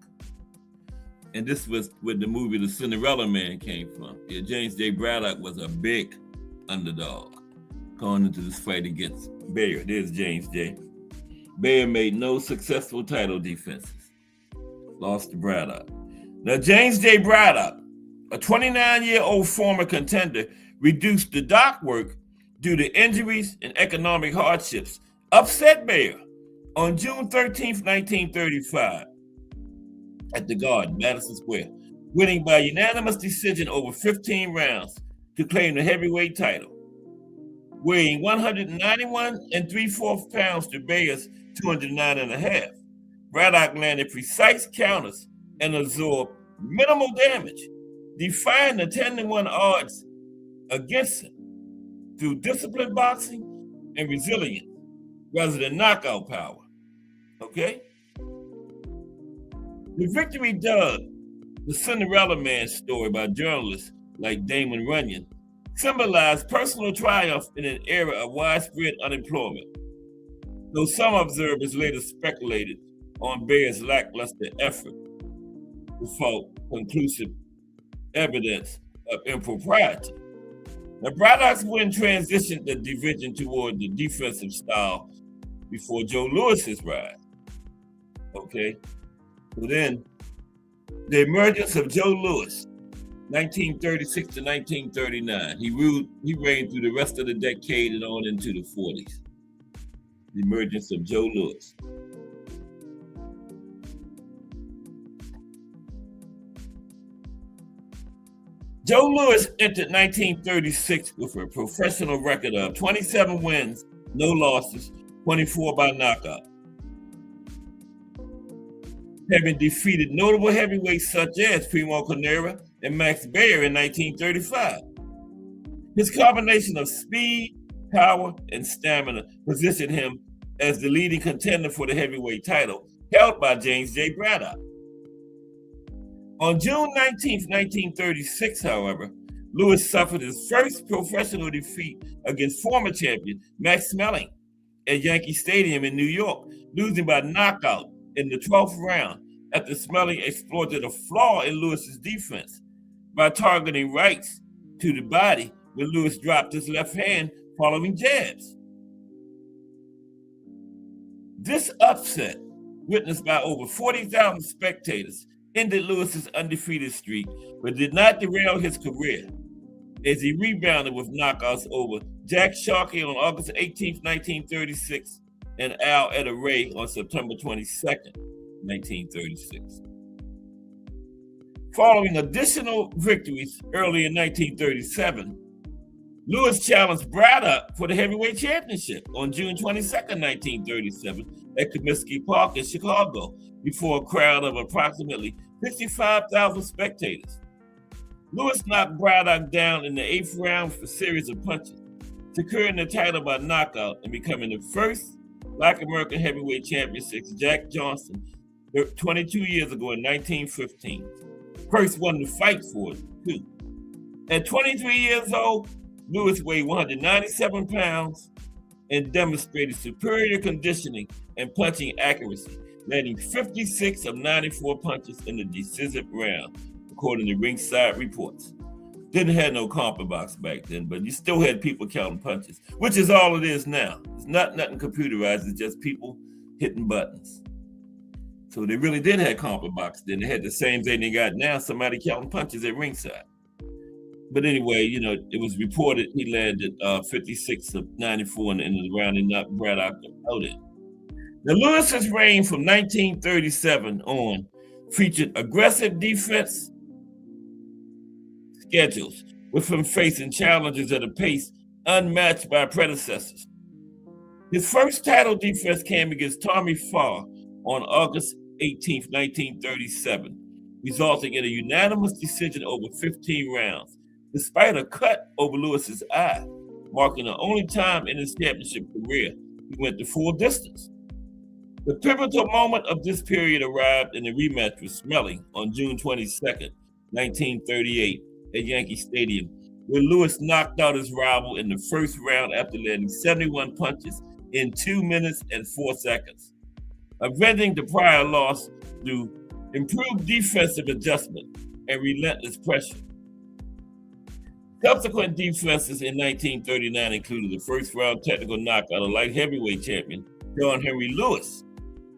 And this was where the movie The Cinderella Man came from. Yeah, James J. Braddock was a big underdog going into this fight against Baer. There's James J. Baer made no successful title defenses. Lost to Braddock. Now, James J. Braddock, a 29-year-old former contender, reduced to dock work due to injuries and economic hardships, upset Baer on June 13th, 1935 at the Garden, Madison Square, winning by unanimous decision over 15 rounds to claim the heavyweight title. weighing 191 3/4 pounds to Bayer's 209.5. Braddock landed precise counters and absorbed minimal damage, defying the 10-1 odds against him through disciplined boxing and resilience rather than knockout power. Okay? The victory dubbed the Cinderella Man story by journalists like Damon Runyon symbolized personal triumph in an era of widespread unemployment, though some observers later speculated on Bayer's lackluster effort without conclusive evidence of impropriety. Now, Braddock's win transitioned the division toward the defensive style before Joe Louis's rise. Okay, so then the emergence of Joe Louis, 1936 to 1939. He reigned through the rest of the decade and on into the 40s. The emergence of Joe Louis. Joe Louis entered 1936 with a professional record of 27 wins, no losses, 24 by knockout, having defeated notable heavyweights such as Primo Carnera and Max Baer in 1935. His combination of speed, power, and stamina positioned him as the leading contender for the heavyweight title, held by James J. Braddock. On June 19, 1936, however, Louis suffered his first professional defeat against former champion Max Schmeling at Yankee Stadium in New York, losing by knockout in the 12th round after Schmeling exploited a flaw in Louis's defense by targeting rights to the body when Louis dropped his left hand following jabs. This upset, witnessed by over 40,000 spectators, ended Louis's undefeated streak, but did not derail his career, as he rebounded with knockouts over Jack Sharkey on August 18, 1936, and Al Etta Ray on September 22, 1936. Following additional victories early in 1937, Louis challenged Braddock for the heavyweight championship on June 22, 1937, at Comiskey Park in Chicago, before a crowd of approximately 55,000 spectators. Louis knocked Braddock down in the 8th round for a series of punches, securing the title by knockout and becoming the first Black American heavyweight champion since Jack Johnson 22 years ago in 1915. First won the fight for it, too. At 23 years old, Louis weighed 197 pounds and demonstrated superior conditioning and punching accuracy, landing 56 of 94 punches in the decisive round, according to ringside reports. Didn't have no comp box back then, but you still had people counting punches, which is all it is now. It's nothing computerized, it's just people hitting buttons. So they really did have comp box then. They had the same thing they got now, somebody counting punches at ringside. But anyway, it was reported he landed 56 of 94 in the round and knocked Braddock out in. Now, Louis's reign from 1937 on featured aggressive defense schedules, with him facing challenges at a pace unmatched by predecessors. His first title defense came against Tommy Farr on August 18, 1937, resulting in a unanimous decision over 15 rounds, despite a cut over Louis's eye, marking the only time in his championship career he went the full distance. The pivotal moment of this period arrived in the rematch with Schmeling on June 22, 1938 at Yankee Stadium, where Louis knocked out his rival in the first round after landing 71 punches in 2 minutes and 4 seconds, avenging the prior loss through improved defensive adjustment and relentless pressure. Subsequent defenses in 1939 included the first round technical knockout of light heavyweight champion John Henry Louis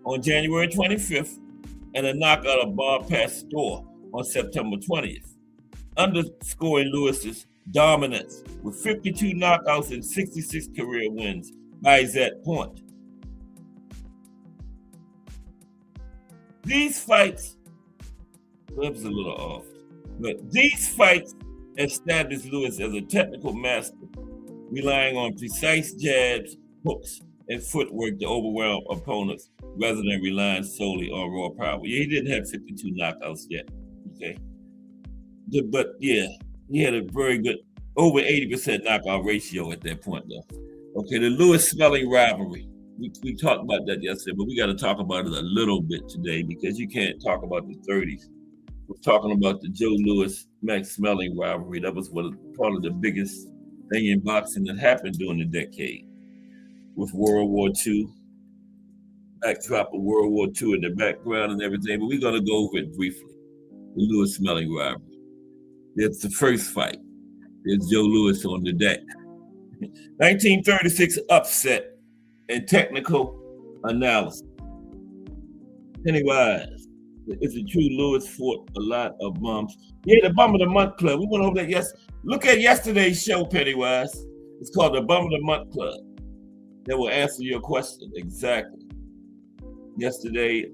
on January 25th, and a knockout of Bob Pastor on September 20th, underscoring Louis's dominance with 52 knockouts and 66 career wins by that point. These fights, that was a little off, but these fights established Louis as a technical master relying on precise jabs, hooks, and footwork to overwhelm opponents rather than relying solely on raw power. Yeah, he didn't have 52 knockouts yet. Okay. But yeah, he had a very good, over 80% knockout ratio at that point, though. Okay, the Lewis-Smelling rivalry. We talked about that yesterday, but we got to talk about it a little bit today because you can't talk about the 30s. We're talking about the Joe Louis-Max Smelling rivalry. That was part of the biggest thing in boxing that happened during the decade with World War II, backdrop of World War II in the background and everything. But we're going to go over it briefly. The Lewis-Smelling rivalry. It's the first fight. There's Joe Louis on the deck. 1936 upset and technical analysis. Pennywise, is it true Lewis fought a lot of bums? Yeah, the Bum of the Month Club. We went over that. Yes, look at yesterday's show, Pennywise. It's called the Bum of the Month Club. That will answer your question exactly. Yesterday,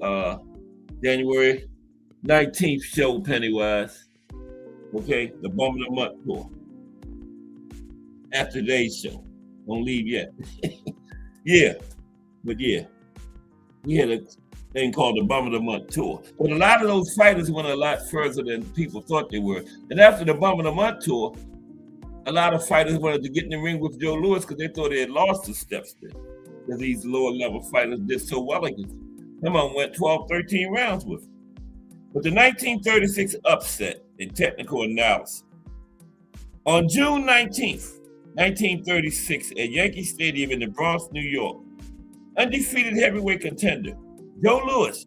January 19th show, Pennywise. Okay, the Bum of the Month tour. After today's show. Don't leave yet. Yeah, but yeah, we had a thing called the Bum of the Month tour. But a lot of those fighters went a lot further than people thought they were. And after the Bum of the Month tour, a lot of fighters wanted to get in the ring with Joe Louis because they thought they had lost the steps there. Because these lower level fighters did so well against him. Some of them went 12, 13 rounds with him. But the 1936 upset in technical analysis. On June 19th, 1936 at Yankee Stadium in the Bronx, New York, undefeated heavyweight contender Joe Louis,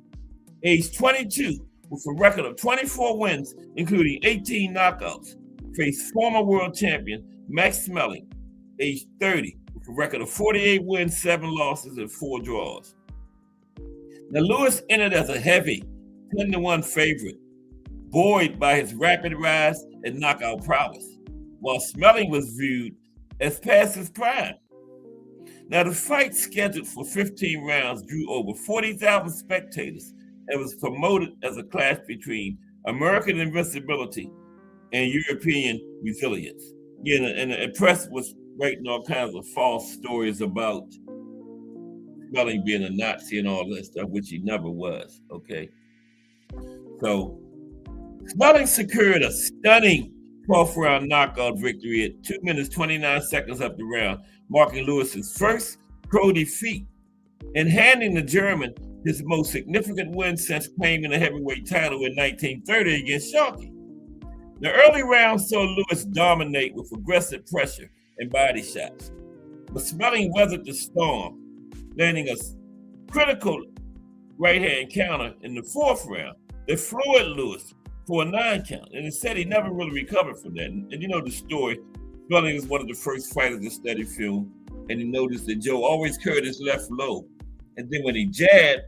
age 22, with a record of 24 wins, including 18 knockouts, faced former world champion Max Smelling, age 30, with a record of 48 wins, 7 losses, and 4 draws. Now, Louis entered as a heavy 10-1 favorite, buoyed by his rapid rise and knockout prowess, while Smelling was viewed as past his prime. Now, the fight, scheduled for 15 rounds, drew over 40,000 spectators and was promoted as a clash between American invincibility and European resilience. Yeah, and the press was writing all kinds of false stories about Smelling being a Nazi and all that stuff, which he never was, okay? So, Smelling secured a stunning 12th round knockout victory at 2 minutes, 29 seconds up the round, marking Lewis's first pro defeat and handing the German his most significant win since claiming the heavyweight title in 1930 against Sharkey. The early rounds saw Louis dominate with aggressive pressure and body shots, but Smelling weathered the storm, landing a critical right-hand counter in the 4th round that floored Louis for a 9 count. And it said he never really recovered from that. And you know the story, Smelling is one of the first fighters to study film, and he noticed that Joe always carried his left low. And then when he jabbed,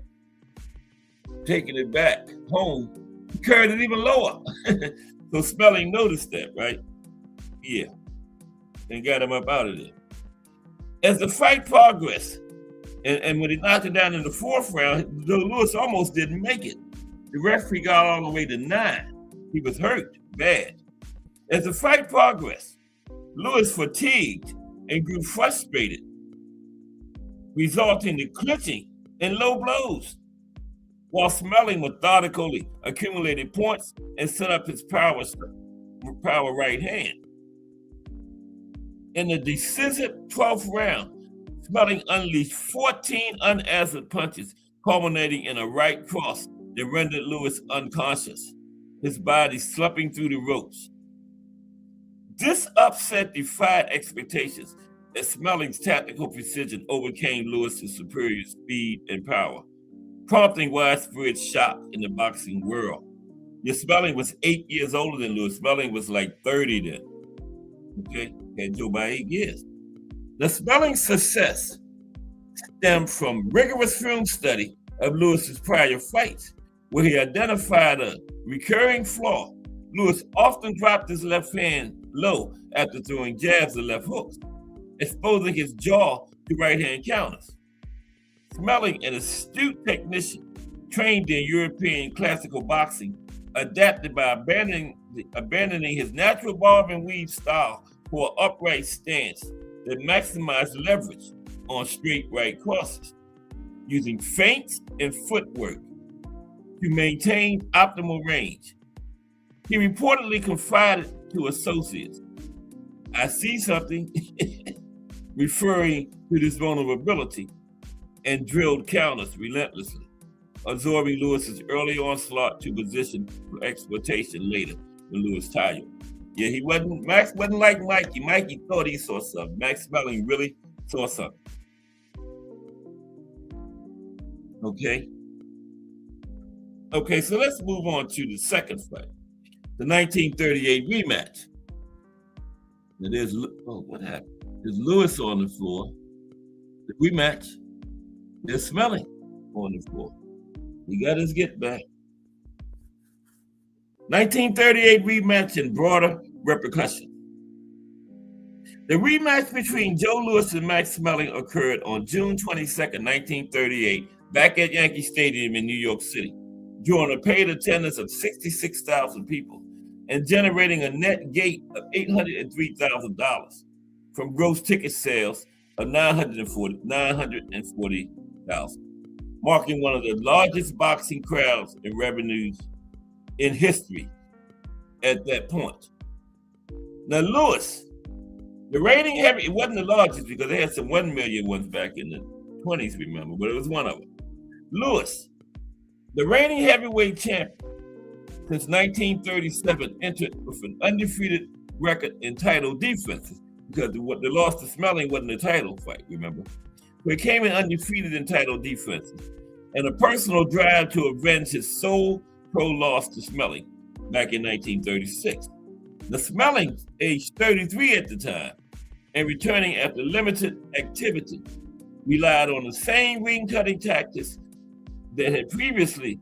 taking it back home, he carried it even lower. So Smelling noticed that, right? Yeah. And got him up out of there. As the fight progressed, and when he knocked it down in the 4th round, Joe Louis almost didn't make it. The referee got all the way to 9. He was hurt bad. As the fight progressed, Louis fatigued and grew frustrated, resulting in clinching and low blows, while Smelling methodically accumulated points and set up his power right hand. In the decisive 12th round, Smelling unleashed 14 unanswered punches, culminating in a right cross that rendered Louis unconscious, his body slumping through the ropes. This upset defied expectations as Smelling's tactical precision overcame Louis's superior speed and power, prompting widespread shock in the boxing world. Yet Smelling was 8 years older than Louis. Smelling was like 30 then. Okay, had Joe by 8 years. The Smelling's success stemmed from rigorous film study of Louis's prior fights, where he identified a recurring flaw. Louis often dropped his left hand low after throwing jabs or left hooks, exposing his jaw to right-hand counters. Smelling, an astute technician trained in European classical boxing, adapted by abandoning his natural bob and weave style for an upright stance that maximize leverage on straight right crosses, using feints and footwork to maintain optimal range. He reportedly confided to associates, "I see something," referring to this vulnerability, and drilled counters relentlessly, absorbing Lewis's early onslaught to position for exploitation later with Louis Tayo. Yeah, Max wasn't like Mikey. Mikey thought he saw something. Max Smelling really saw something. Okay, so let's move on to the second fight, the 1938 rematch. Now what happened? There's Lewis on the floor. The rematch, there's Smelling on the floor. He got his get back. 1938 rematch and broader repercussions. The rematch between Joe Louis and Max Smelling occurred on June 22nd, 1938, back at Yankee Stadium in New York City, drawing a paid attendance of 66,000 people and generating a net gate of $803,000 from gross ticket sales of 940,000, marking one of the largest boxing crowds and revenues in history at that point. Now, Lewis, the rating it wasn't the largest because they had some 1 million ones back in the 20s, remember, but it was one of them. Lewis, the reigning heavyweight champion since 1937, entered with an undefeated record in title defenses because the loss to Smelling wasn't a title fight, remember? So he came in undefeated in title defenses and a personal drive to avenge his sole pro loss to Smelling back in 1936. The Smelling, aged 33 at the time, and returning after limited activity, relied on the same ring cutting tactics that had previously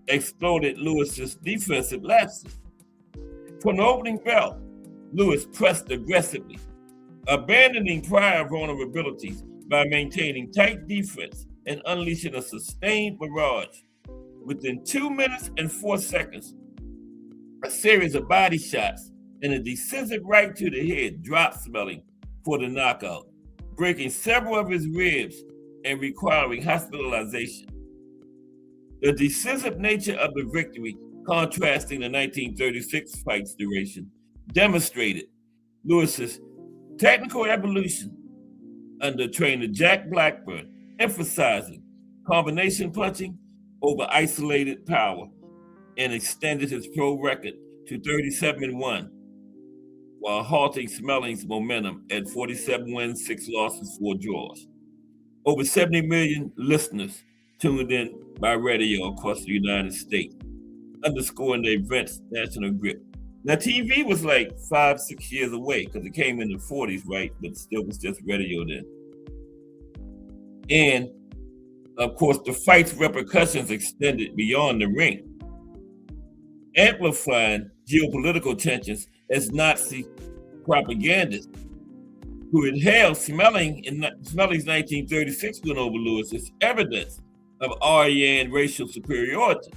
exploited Lewis's defensive lapses. From the opening bell, Lewis pressed aggressively, abandoning prior vulnerabilities by maintaining tight defense and unleashing a sustained barrage. Within 2 minutes and 4 seconds, a series of body shots and a decisive right to the head dropped Smelling for the knockout, breaking several of his ribs and requiring hospitalization. The decisive nature of the victory, contrasting the 1936 fight's duration, demonstrated Lewis's technical evolution under trainer Jack Blackburn, emphasizing combination punching over isolated power, and extended his pro record to 37-1, while halting Smelling's momentum at 47 wins, 6 losses, 4 draws. Over 70 million listeners tuned in by radio across the United States, underscoring the event's national grip. Now, TV was like 5-6 years away because it came in the 40s, right? But it still was just radio then. And, of course, the fight's repercussions extended beyond the ring, amplifying geopolitical tensions as Nazi propagandists who had hailed Smelling's 1936 win over Lewis as evidence of Aryan racial superiority.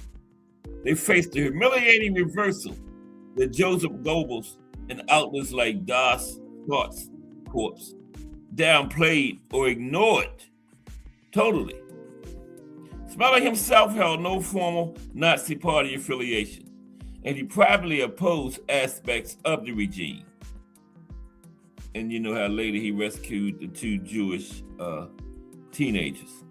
They faced the humiliating reversal that Joseph Goebbels and outlets like Das Korps downplayed or ignored totally. Smelling himself held no formal Nazi party affiliation, and he privately opposed aspects of the regime. And you know how later he rescued the 2 Jewish teenagers.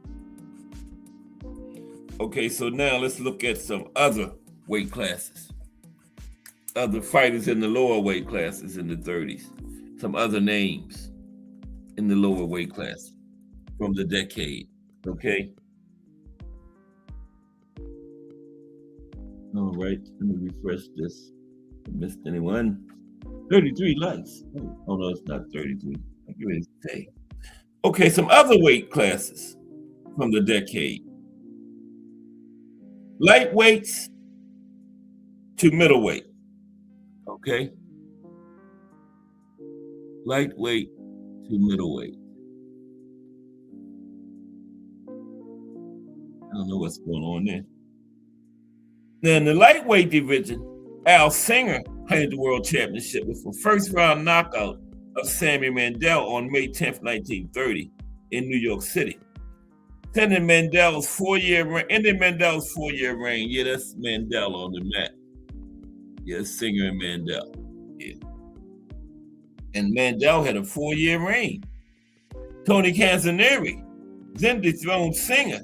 Okay, so now let's look at some other weight classes. Other fighters in the lower weight classes in the 30s. Some other names in the lower weight class from the decade, okay? All right, let me refresh this. I missed anyone? 33 likes. Oh no, it's not 33. I give it a say. Okay, some other weight classes from the decade. Lightweights to middleweight. Okay? Lightweight to middleweight. I don't know what's going on there. Now, in the lightweight division, Al Singer held the world championship with a first round knockout of Sammy Mandel on May 10th, 1930 in New York City. Ending Mandel's 4-year reign. Yeah, that's Mandel on the map. Yeah, singer and Mandel. Yeah. And Mandel had a 4-year reign. Tony Canzoneri, then dethroned singer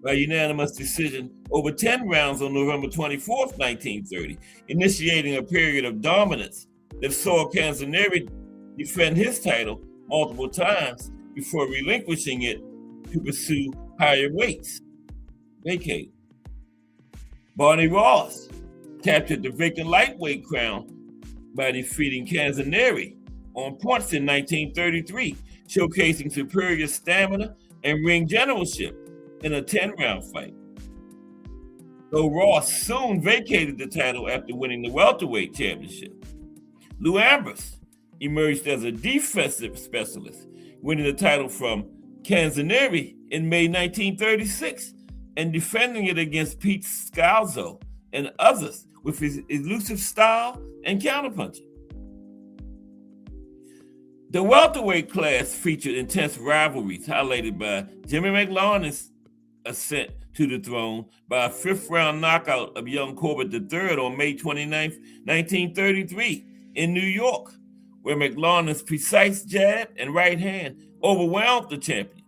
by unanimous decision over 10 rounds on November 24th, 1930, initiating a period of dominance that saw Canzoneri defend his title multiple times before relinquishing it to pursue higher weights. Vacated. Barney Ross captured the vacant lightweight crown by defeating Canzoneri on points in 1933, showcasing superior stamina and ring generalship in a 10-round fight. Though Ross soon vacated the title after winning the welterweight championship. Lou Ambrose emerged as a defensive specialist, winning the title from Canzoneri in May 1936 and defending it against Pete Scalzo and others with his elusive style and counterpunching. The welterweight class featured intense rivalries highlighted by Jimmy McLaughlin's ascent to the throne by a 5th-round knockout of young Corbett III on May 29, 1933 in New York, where McLaughlin's precise jab and right hand overwhelmed the champion.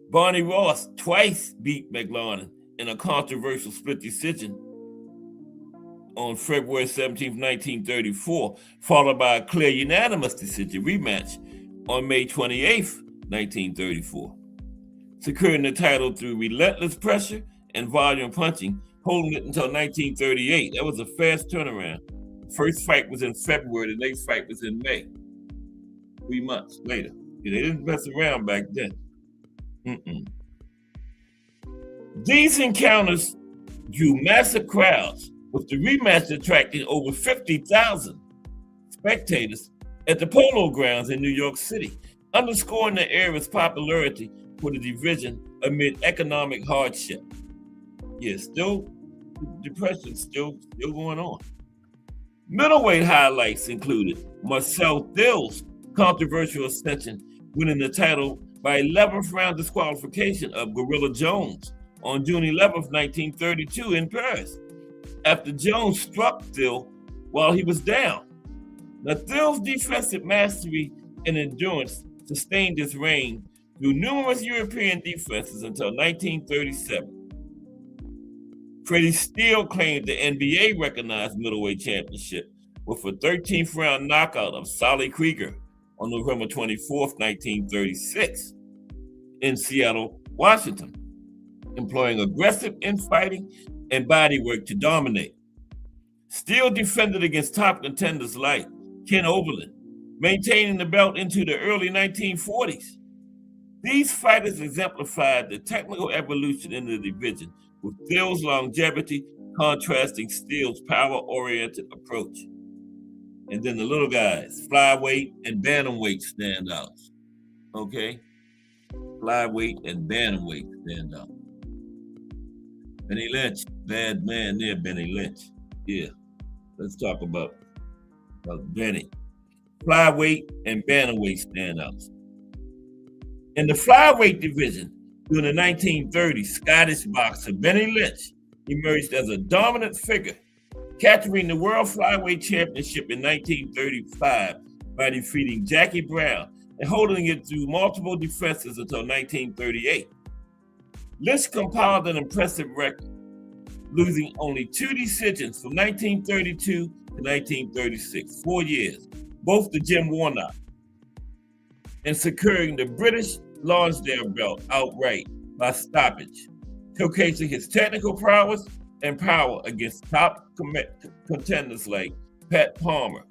Barney Ross twice beat McLaughlin in a controversial split decision on February 17, 1934, followed by a clear unanimous decision rematch on May 28, 1934. Securing the title through relentless pressure and volume punching, holding it until 1938. That was a fast turnaround. First fight was in February, the next fight was in May. 3 months later. They didn't mess around back then. These encounters drew massive crowds, with the rematch attracting over 50,000 spectators at the Polo Grounds in New York City, underscoring the era's popularity for the division amid economic hardship. Depression still going on. Middleweight highlights included Marcel Thill's controversial ascension, winning the title by 11th round disqualification of Gorilla Jones on June 11th, 1932 in Paris, after Jones struck Thill while he was down. Now, Thill's defensive mastery and endurance sustained his reign through numerous European defenses until 1937. Freddie Steele claimed the NBA recognized middleweight championship with a 13th round knockout of Solly Krieger on November 24th, 1936 in Seattle, Washington, employing aggressive infighting and bodywork to dominate. Steele defended against top contenders like Ken Oberlin, maintaining the belt into the early 1940s. These fighters exemplified the technical evolution in the division, with Thill's longevity contrasting Steele's power-oriented approach. And then the little guys, flyweight and bantamweight standouts. Okay? Flyweight and bantamweight standouts. Benny Lynch, bad man there, Benny Lynch. Yeah, let's talk about Benny. Flyweight and bantamweight standouts. In the flyweight division, during the 1930s, Scottish boxer Benny Lynch emerged as a dominant figure, capturing the World Flyweight Championship in 1935 by defeating Jackie Brown and holding it through multiple defenses until 1938. Lynch compiled an impressive record, losing only 2 decisions from 1932 to 1936, 4 years, both to Jim Warnock, and securing the British Lonsdale belt outright by stoppage, showcasing his technical prowess and power against top contenders like Pat Palmer,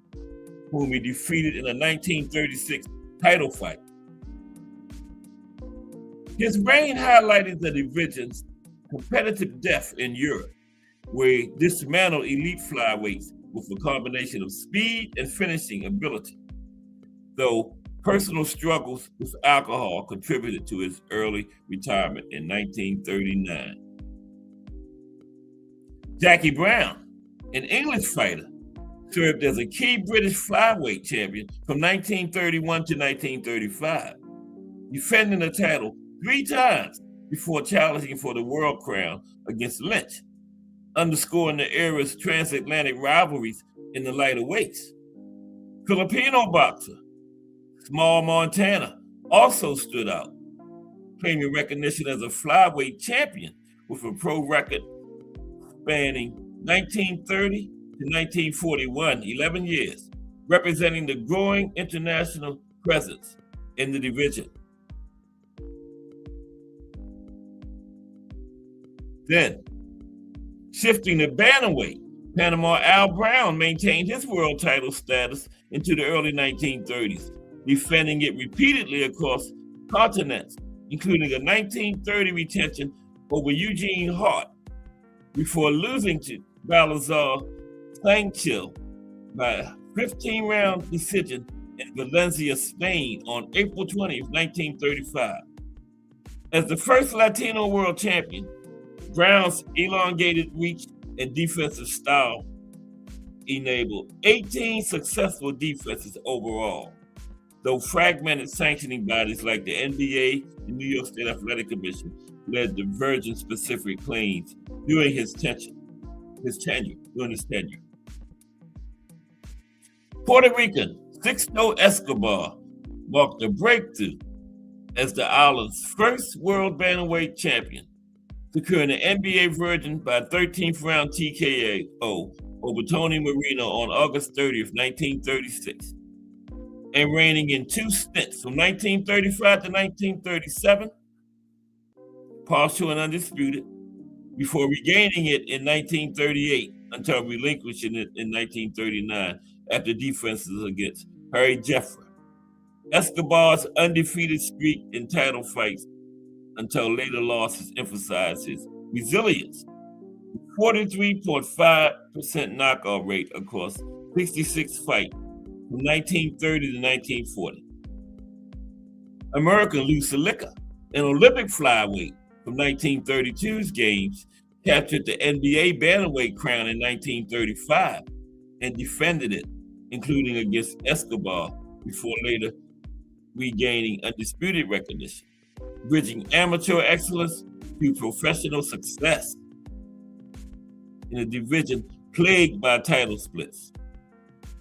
whom he defeated in a 1936 title fight. His reign highlighted the division's competitive depth in Europe, where he dismantled elite flyweights with a combination of speed and finishing ability, though personal struggles with alcohol contributed to his early retirement in 1939. Jackie Brown, an English fighter, served as a key British flyweight champion from 1931 to 1935, defending the title 3 times before challenging for the world crown against Lynch, underscoring the era's transatlantic rivalries in the lighter weights. Filipino boxer Small Montana also stood out, claiming recognition as a flyweight champion with a pro record spanning 1930 to 1941, 11 years, representing the growing international presence in the division. Then, shifting to bantamweight, Panama Al Brown maintained his world title status into the early 1930s, defending it repeatedly across continents, including a 1930 retention over Eugene Hart, before losing to Balazar Sanchez by a 15-round decision in Valencia, Spain on April 20, 1935. As the first Latino world champion, Brown's elongated reach and defensive style enabled 18 successful defenses overall, though fragmented sanctioning bodies like the NBA and New York State Athletic Commission led divergent-specific claims during his tenure. Puerto Rican Sixto Escobar marked a breakthrough as the island's first world bantamweight champion, securing the NBA version by 13th round TKO over Tony Marino on August 30th, 1936, and reigning in 2 stints from 1935 to 1937, partial and undisputed, before regaining it in 1938 until relinquishing it in 1939 after defenses against Harry Jeffrey. Escobar's undefeated streak in title fights until later losses emphasized his resilience. 43.5% knockout rate across 66 fights from 1930 to 1940. American Lou Salica, an Olympic flyweight from 1932's games, captured the NBA bantamweight crown in 1935 and defended it, including against Escobar, before later regaining undisputed recognition, bridging amateur excellence to professional success in a division plagued by title splits.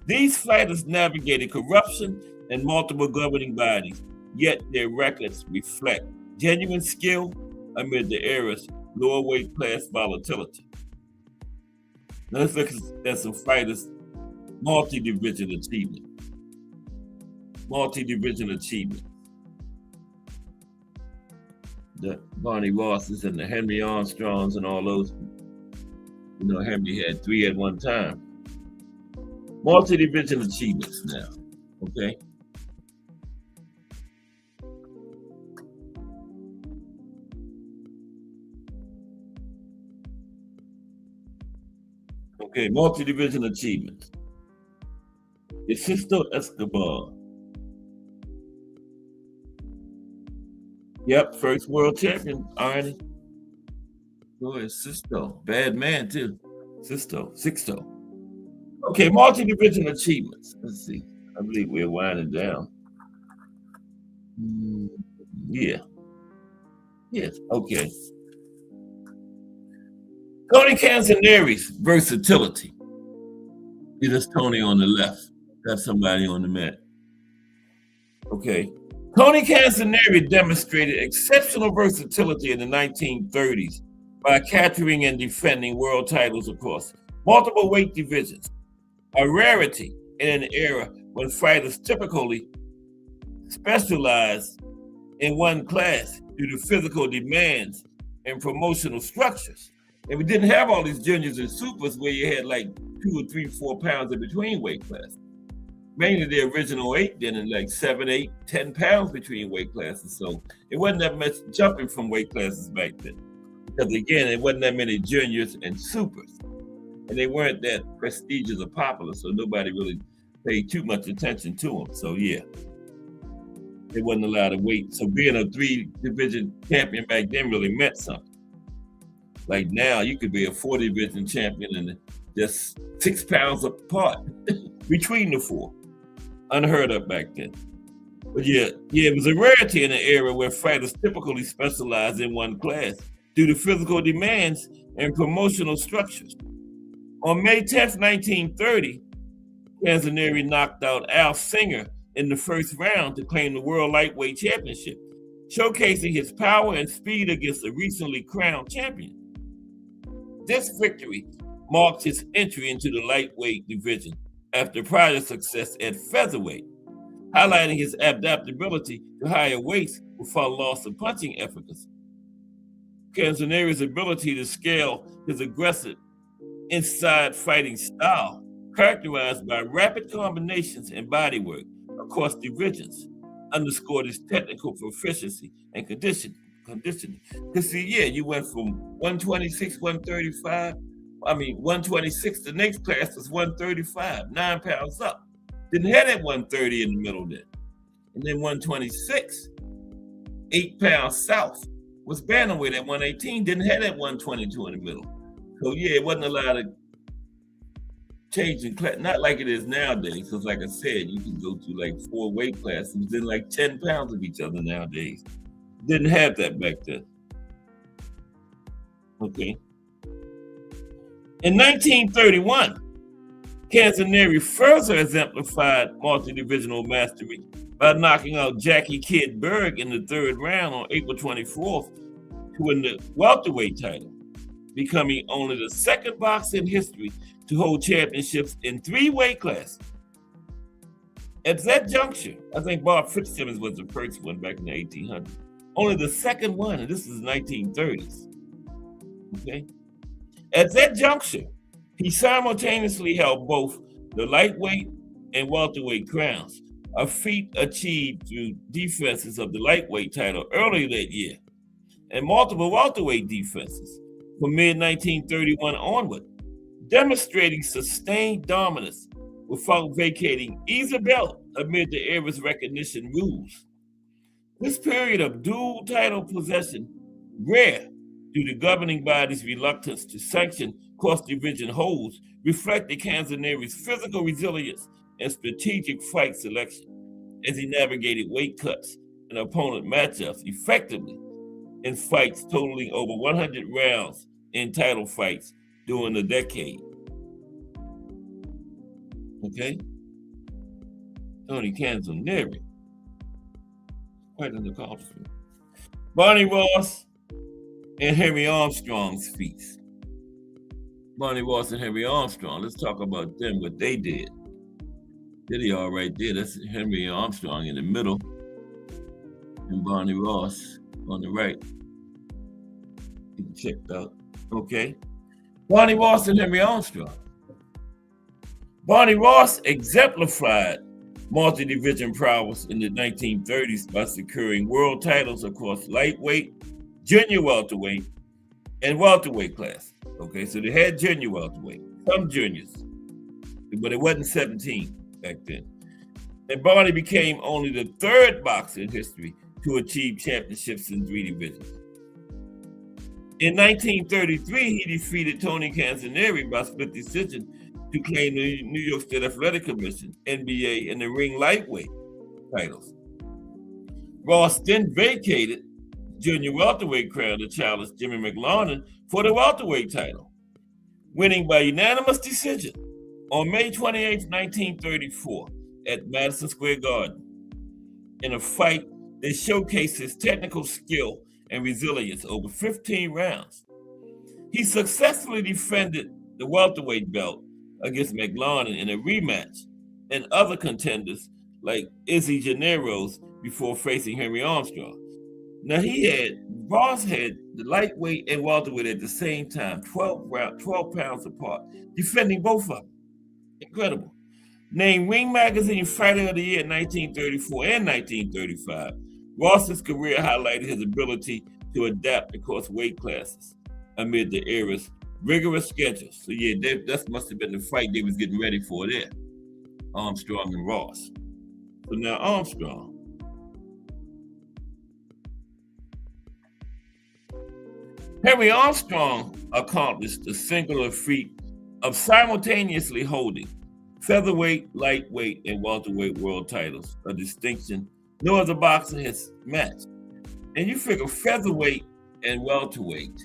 These fighters navigated corruption and multiple governing bodies, yet their records reflect genuine skill amid the era's lower weight class volatility. Now let's look at some fighters' multi-division achievement. The Barney Rosses and the Henry Armstrongs and all those. You know, Henry had 3 at one time. Multi-division achievements now, okay? Okay, multi-division achievements. Sixto Escobar. Yep, first world champion, Arnie. Oh, it's Sixto. Bad man, too. Sixto. Okay, multi-division achievements. Let's see. I believe we're winding down. Yeah. Yes, okay. Tony Canzoneri's versatility. It is Tony on the left. That's somebody on the mat. Okay. Tony Canzoneri demonstrated exceptional versatility in the 1930s by capturing and defending world titles across multiple weight divisions, a rarity in an era when fighters typically specialized in one class due to physical demands and promotional structures. And we didn't have all these juniors and supers where you had like 2 or 3, 4 pounds in between weight classes. Mainly the original 8, then in like 7, 8, 10 pounds between weight classes. So it wasn't that much jumping from weight classes back then. Because again, it wasn't that many juniors and supers. And they weren't that prestigious or popular, so nobody really paid too much attention to them. So yeah, they wasn't allowed to wait. So being a 3-division champion back then really meant something. Like now, you could be a 4-division champion and just 6 pounds apart between the four. Unheard of back then. But yeah, it was a rarity in an era where fighters typically specialized in one class due to physical demands and promotional structures. On May 10th, 1930, Canzoneri knocked out Al Singer in the first round to claim the World Lightweight Championship, showcasing his power and speed against a recently crowned champion. This victory marked his entry into the lightweight division after prior success at featherweight, highlighting his adaptability to higher weights without loss of punching efficacy. Canzoneri's ability to scale his aggressive inside fighting style, characterized by rapid combinations and bodywork across divisions, underscored his technical proficiency and conditioning. Because see, you went from 126, 135. 126, the next class was 135, 9 pounds up. Didn't have that 130 in the middle then. And then 126, 8 pounds south, was bantamweight at 118, didn't have that 122 in the middle. So it wasn't a lot of change in class, not like it is nowadays. Because like I said, you can go to like 4 weight classes within like 10 pounds of each other nowadays. Didn't have that back then. Okay. In 1931, Canzoneri further exemplified multi-divisional mastery by knocking out Jackie Kid Berg in the 3rd round on April 24th to win the welterweight title, becoming only the 2nd boxer in history to hold championships in 3 weight classes. At that juncture, I think Bob Fitzsimmons was the first one back in the 1800s. Only the 2nd one, and this is 1930s. Okay. At that juncture, he simultaneously held both the lightweight and welterweight crowns, a feat achieved through defenses of the lightweight title earlier that year, and multiple welterweight defenses from mid-1931 onward, demonstrating sustained dominance without vacating either belt amid the era's recognition rules. This period of dual title possession, rare due to governing body's reluctance to sanction cross-division holds, reflected Canzoneri's physical resilience and strategic fight selection as he navigated weight cuts and opponent matchups effectively in fights totaling over 100 rounds in title fights during the decade. Okay? Tony Canzoneri, quite an accomplishment. Barney Ross and Henry Armstrong's feats. Barney Ross and Henry Armstrong, let's talk about them, what they did. Did all right there. That's Henry Armstrong in the middle and Barney Ross on the right. You can check that out. Okay. Barney Ross and Henry Armstrong. Barney Ross exemplified multi-division prowess in the 1930s by securing world titles across lightweight, junior welterweight, and welterweight class. Okay, so they had junior welterweight, some juniors, but it wasn't 17 back then. And Barney became only the 3rd boxer in history to achieve championships in 3 divisions. In 1933, he defeated Tony Canzoneri by split decision to claim the New York State Athletic Commission, NBA, and the ring lightweight titles. Ross then vacated junior welterweight crown to challenge Jimmy McLaurin for the welterweight title, winning by unanimous decision on May 28, 1934 at Madison Square Garden in a fight that showcased his technical skill and resilience over 15 rounds. He successfully defended the welterweight belt against McLaurin in a rematch and other contenders like Izzy Janeros before facing Henry Armstrong. Now Ross had the lightweight and welterweight at the same time, 12 pounds apart, defending both of them. Incredible. Named Ring Magazine Fighter of the Year in 1934 and 1935, Ross's career highlighted his ability to adapt across weight classes amid the era's rigorous schedules. So that must have been the fight they was getting ready for there, Armstrong and Ross. So now Armstrong. Henry Armstrong accomplished a singular feat of simultaneously holding featherweight, lightweight, and welterweight world titles, a distinction no other boxer has matched. And you figure featherweight and welterweight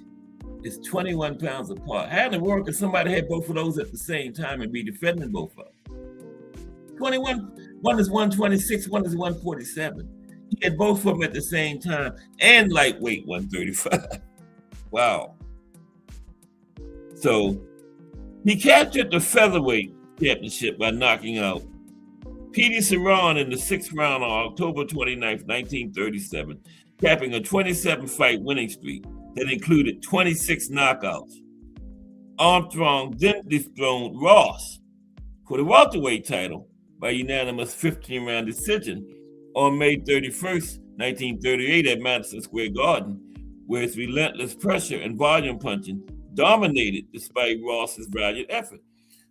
is 21 pounds apart. How in the world could somebody have both of those at the same time and be defending both of them? 21, one is 126, one is 147. He had both of them at the same time, and lightweight 135. Wow. So he captured the featherweight championship by knocking out Petey Saran in the 6th round on October 29th, 1937, capping a 27-fight winning streak that included 26 knockouts. Armstrong then dethroned Ross for the welterweight title by unanimous 15-round decision on May 31st, 1938 at Madison Square Garden, where his relentless pressure and volume punching dominated despite Ross's valiant effort.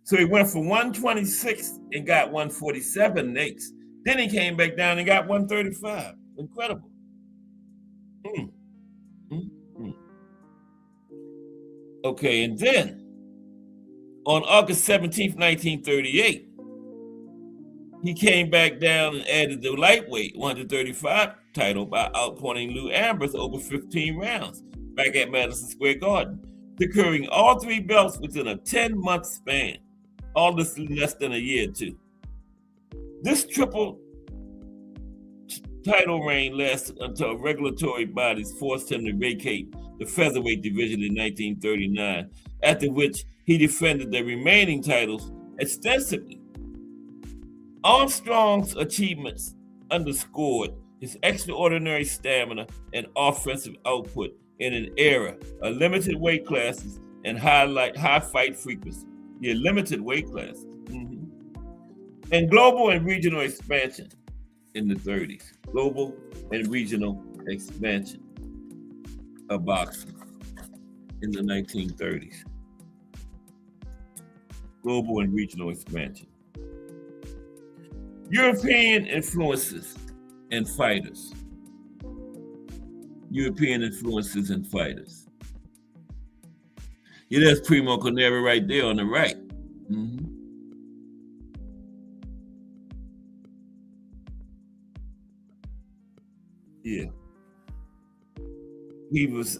So he went for 126 and got 147 next. Then he came back down and got 135. Incredible. Okay, and then on August 17th, 1938, he came back down and added the lightweight 135 title by outpointing Lou Ambers over 15 rounds back at Madison Square Garden, securing all 3 belts within a 10-month span, all this in less than a year or two. This triple title reign lasted until regulatory bodies forced him to vacate the featherweight division in 1939, after which he defended the remaining titles extensively. Armstrong's achievements underscored his extraordinary stamina and offensive output in an era of limited weight classes and high fight frequency. Yeah, limited weight classes. And global and regional expansion in the 30s. Global and regional expansion of boxing in the 1930s. Global and regional expansion. European influences and fighters. European influences and fighters. Yeah, that's Primo Carnera right there on the right. Yeah. He was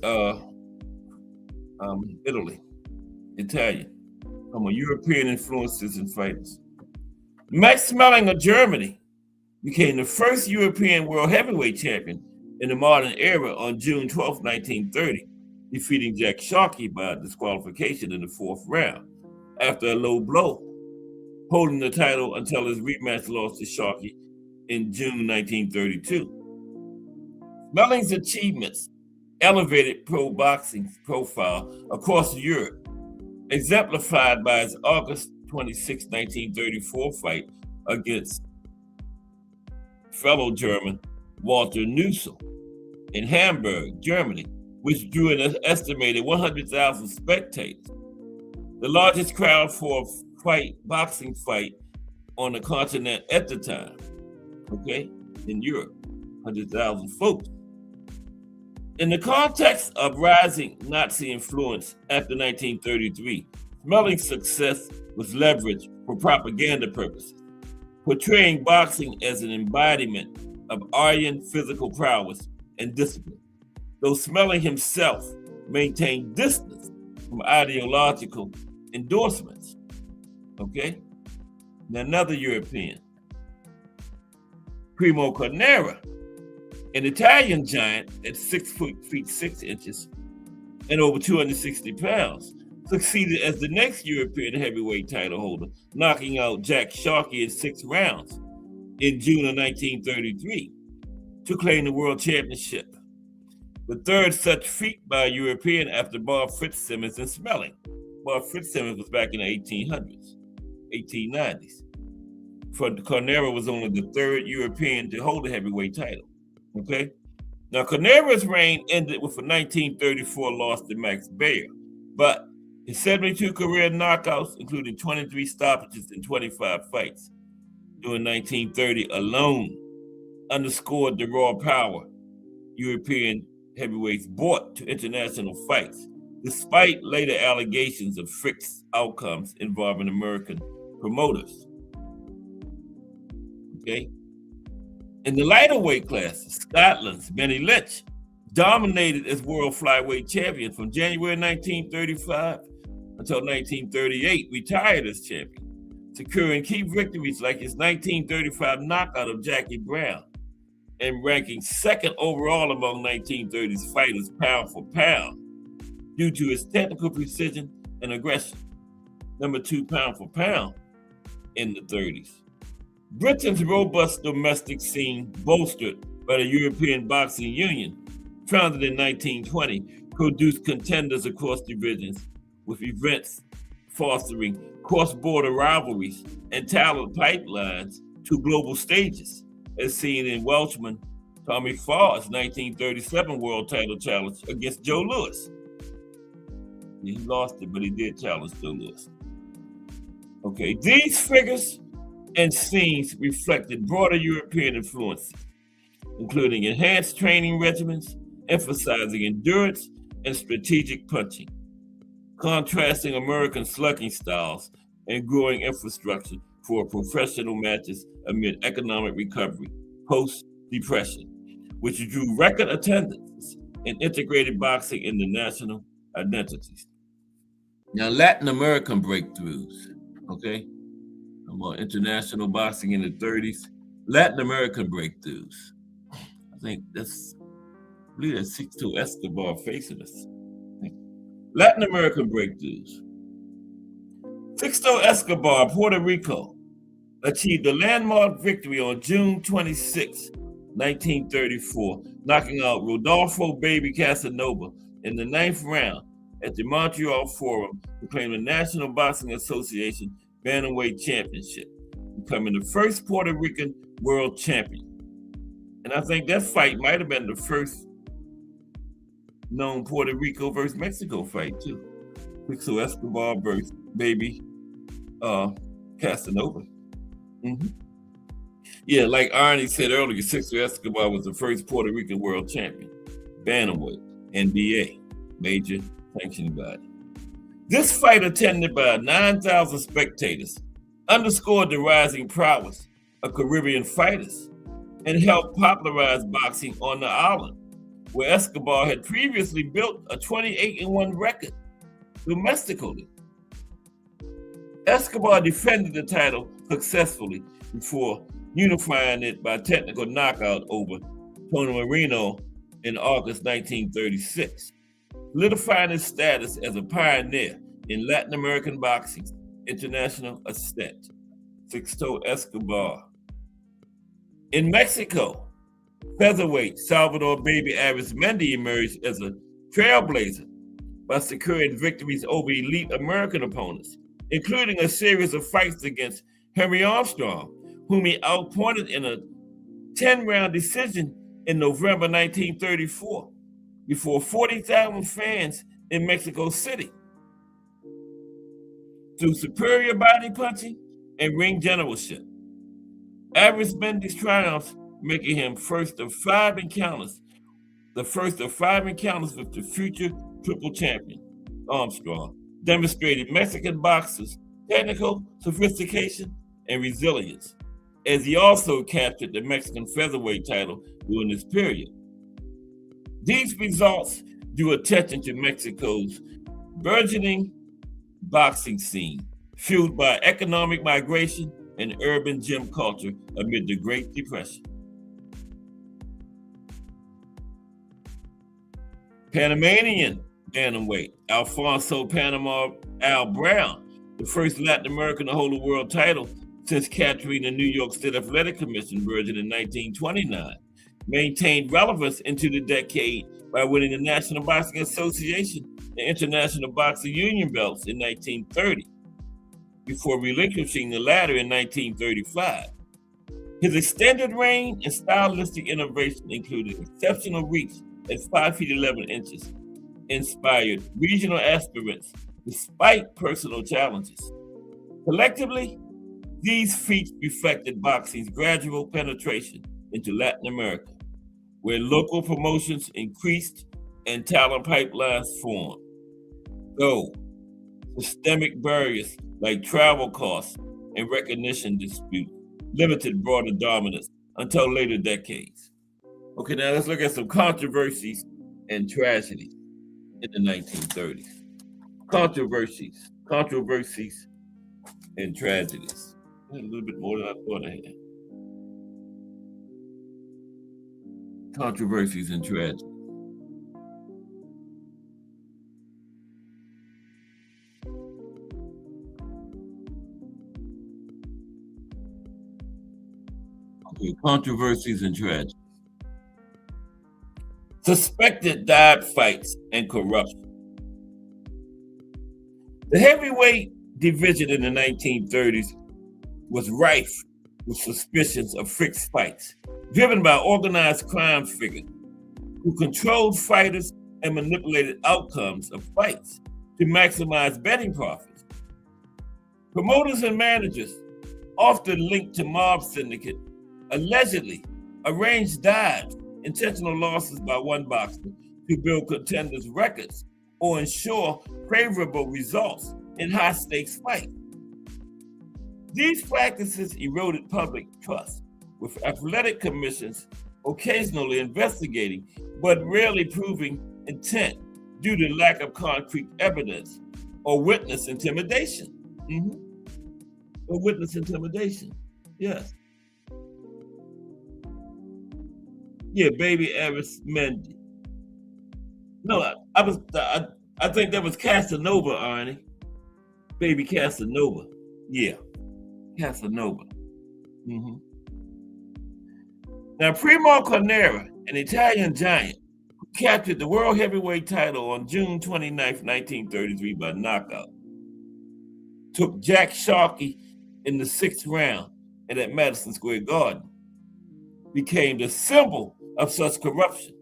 Italy, Italian. From a European influences and fighters. Max Schmeling of Germany became the first European world heavyweight champion in the modern era on June 12, 1930, defeating Jack Sharkey by disqualification in the 4th round after a low blow, holding the title until his rematch loss to Sharkey in June 1932. Schmeling's achievements elevated pro boxing profile across Europe, exemplified by his August 26, 1934 fight against fellow German Walter Neusel in Hamburg, Germany, which drew an estimated 100,000 spectators, the largest crowd for a boxing fight on the continent at the time, in Europe, 100,000 folks. In the context of rising Nazi influence after 1933, Schmeling's success was leveraged for propaganda purposes, portraying boxing as an embodiment of Aryan physical prowess and discipline, though Schmeling himself maintained distance from ideological endorsements. Now another European, Primo Carnera, an Italian giant at 6 feet 6 inches and over 260 pounds, succeeded as the next European heavyweight title holder, knocking out Jack Sharkey in 6 rounds in June of 1933 to claim the world championship. The third such feat by a European after Bob Fitzsimmons and Schmeling. Bob Fitzsimmons was back in the 1890s. Carnera was only the 3rd European to hold a heavyweight title. Now Carnera's reign ended with a 1934 loss to Max Baer, but his 72 career knockouts, including 23 stoppages and 25 fights during 1930 alone, underscored the raw power European heavyweights brought to international fights despite later allegations of fixed outcomes involving American promoters. Okay. In the lighter weight classes, Scotland's Benny Lynch dominated as world flyweight champion from January 1935 until 1938, retired as champion, securing key victories like his 1935 knockout of Jackie Brown and ranking second overall among 1930s fighters pound for pound due to his technical precision and aggression. Number 2 pound for pound in the 30s. Britain's robust domestic scene, bolstered by the European Boxing Union, founded in 1920, produced contenders across divisions, with events fostering cross-border rivalries and talent pipelines to global stages, as seen in Welshman Tommy Farr's 1937 world title challenge against Joe Louis. He lost it, but he did challenge Joe Louis. Okay, these figures and scenes reflected broader European influences, including enhanced training regimens, emphasizing endurance and strategic punching, contrasting American slugging styles and growing infrastructure for professional matches amid economic recovery post-depression, which drew record attendance and integrated boxing in the national identities. Now, Latin American breakthroughs, okay? I'm on international boxing in the 30s. Latin American breakthroughs. I believe that's Sixto Escobar facing us. Latin American breakthroughs. Sixto Escobar, Puerto Rico, achieved a landmark victory on June 26, 1934, knocking out Rodolfo Baby Casanova in the 9th round at the Montreal Forum to claim the National Boxing Association Bantamweight Championship, becoming the first Puerto Rican world champion. And I think that fight might have been the first known Puerto Rico versus Mexico fight too. Sixto Escobar versus Baby Casanova. Mm-hmm. Yeah, like Arnie said earlier, Sixto Escobar was the first Puerto Rican world champion, bantamweight, NBA, major sanctioning body. This fight, attended by 9,000 spectators, underscored the rising prowess of Caribbean fighters and helped popularize boxing on the island, where Escobar had previously built a 28-1 record domestically. Escobar defended the title successfully before unifying it by technical knockout over Tony Marino in August 1936, solidifying his status as a pioneer in Latin American boxing's international ascent. Sixto Escobar. In Mexico, featherweight Salvador Baby Arizmendi emerged as a trailblazer by securing victories over elite American opponents, including a series of fights against Henry Armstrong, whom he outpointed in a 10-round decision in November 1934 before 40,000 fans in Mexico City. Through superior body punching and ring generalship, Arizmendi's triumphs making him the first of five encounters with the future triple champion, Armstrong, demonstrated Mexican boxers' technical sophistication and resilience, as he also captured the Mexican featherweight title during this period. These results drew attention to Mexico's burgeoning boxing scene, fueled by economic migration and urban gym culture amid the Great Depression. Panamanian bantamweight Alfonso Panama Al Brown, the first Latin American to hold a world title since capturing the New York State Athletic Commission version in 1929, maintained relevance into the decade by winning the National Boxing Association and International Boxing Union belts in 1930, before relinquishing the latter in 1935. His extended reign and stylistic innovation included exceptional reach at 5 feet 11 inches, inspired regional aspirants despite personal challenges. Collectively, these feats reflected boxing's gradual penetration into Latin America, where local promotions increased and talent pipelines formed. So, systemic barriers like travel costs and recognition disputes limited broader dominance until later decades. Okay, now let's look at some controversies and tragedies in the 1930s. Controversies and tragedies. A little bit more than I thought I had. Controversies and tragedies. Okay, controversies and tragedies. Suspected dive fights and corruption. The heavyweight division in the 1930s was rife with suspicions of fixed fights, driven by organized crime figures who controlled fighters and manipulated outcomes of fights to maximize betting profits. Promoters and managers, often linked to mob syndicate, allegedly arranged dives, intentional losses by one boxer to build contenders' records or ensure favorable results in high-stakes fights. These practices eroded public trust, with athletic commissions occasionally investigating but rarely proving intent due to lack of concrete evidence or witness intimidation. Or witness intimidation, yes. Yeah, Baby Arismendi. No, I think that was Casanova, Arnie. Baby Casanova. Yeah, Casanova. Now, Primo Carnera, an Italian giant, who captured the world heavyweight title on June 29th, 1933 by knockout, took Jack Sharkey in the 6th round and at Madison Square Garden, became the symbol of such corruption.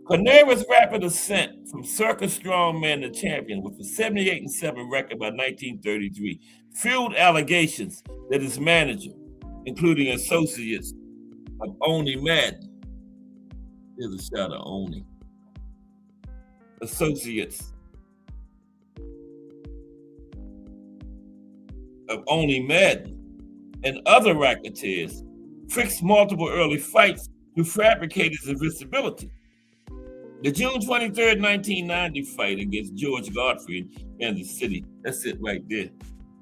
Carnera's rapid ascent from circus strongman to champion with a 78-7 record by 1933 fueled allegations that his manager, including associates of Oni Madden, here's a shot of Oni, associates of Oni Madden and other racketeers fixed multiple early fights to fabricate his invincibility. The June 23rd, 1990 fight against George Godfrey in Kansas City, that's it right there.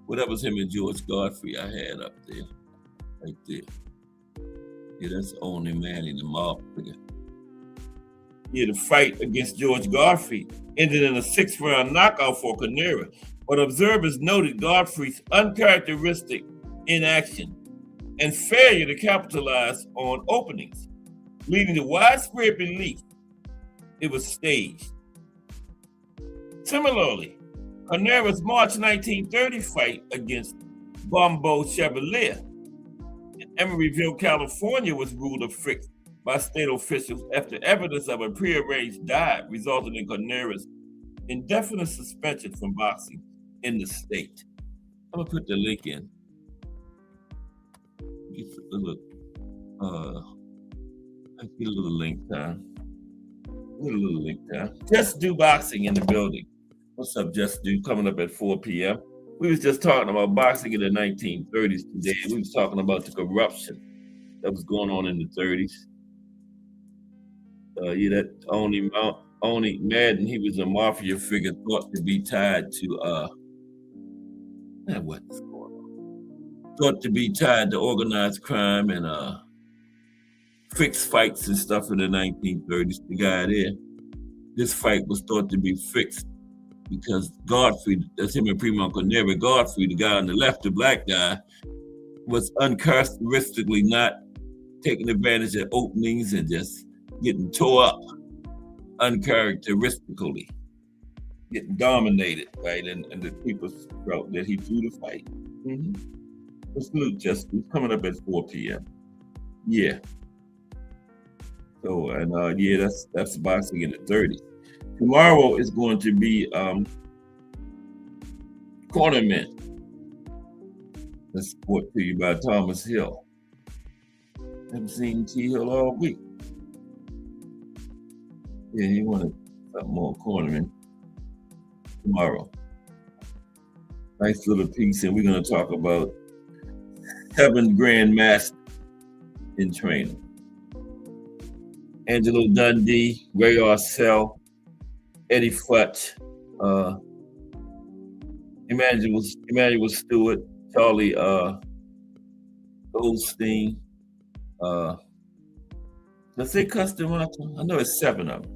Well, that was him and George Godfrey I had up there, right there. Yeah, that's Only Manny, the mob figure. Yeah, the fight against George Godfrey ended in a 6th round knockout for Carnera, but observers noted Godfrey's uncharacteristic inaction and failure to capitalize on openings, leading to widespread belief it was staged. Similarly, Carnera's March 1930 fight against Bombo Chevalier in Emeryville, California was ruled a fix by state officials after evidence of a prearranged dive resulted in Carnera's indefinite suspension from boxing in the state. I'm gonna put the link in. Get a little link time. Get a little link time. Just Do Boxing in the building. What's up, Just Do? Coming up at 4 p.m. We was just talking about boxing in the 1930s today. We was talking about the corruption that was going on in the 30s. That Oni Madden, he was a mafia figure thought to be tied to what's going on? Thought to be tied to organized crime and fixed fights and stuff in the 1930s. The guy there, this fight was thought to be fixed because Godfrey, that's him and Primo Carnera, Godfrey, the guy on the left, the black guy, was uncharacteristically not taking advantage of openings and just getting tore up uncharacteristically, getting dominated, right? And the people felt that he threw the fight. Let's look, just coming up at 4 p.m. Yeah. So, and that's boxing in the 30s. Tomorrow is going to be Cornermen. That's brought to you by Thomas Hill. Haven't seen T. Hill all week. Yeah, he wanted something more Cornermen. tomorrow. Nice little piece, and we're going to talk about 7 grandmasters in training. Angelo Dundee, Ray Arcel, Eddie Futch, Emmanuel Stewart, Charlie Goldstein. Let's say Castellaneta. I know it's 7 of them.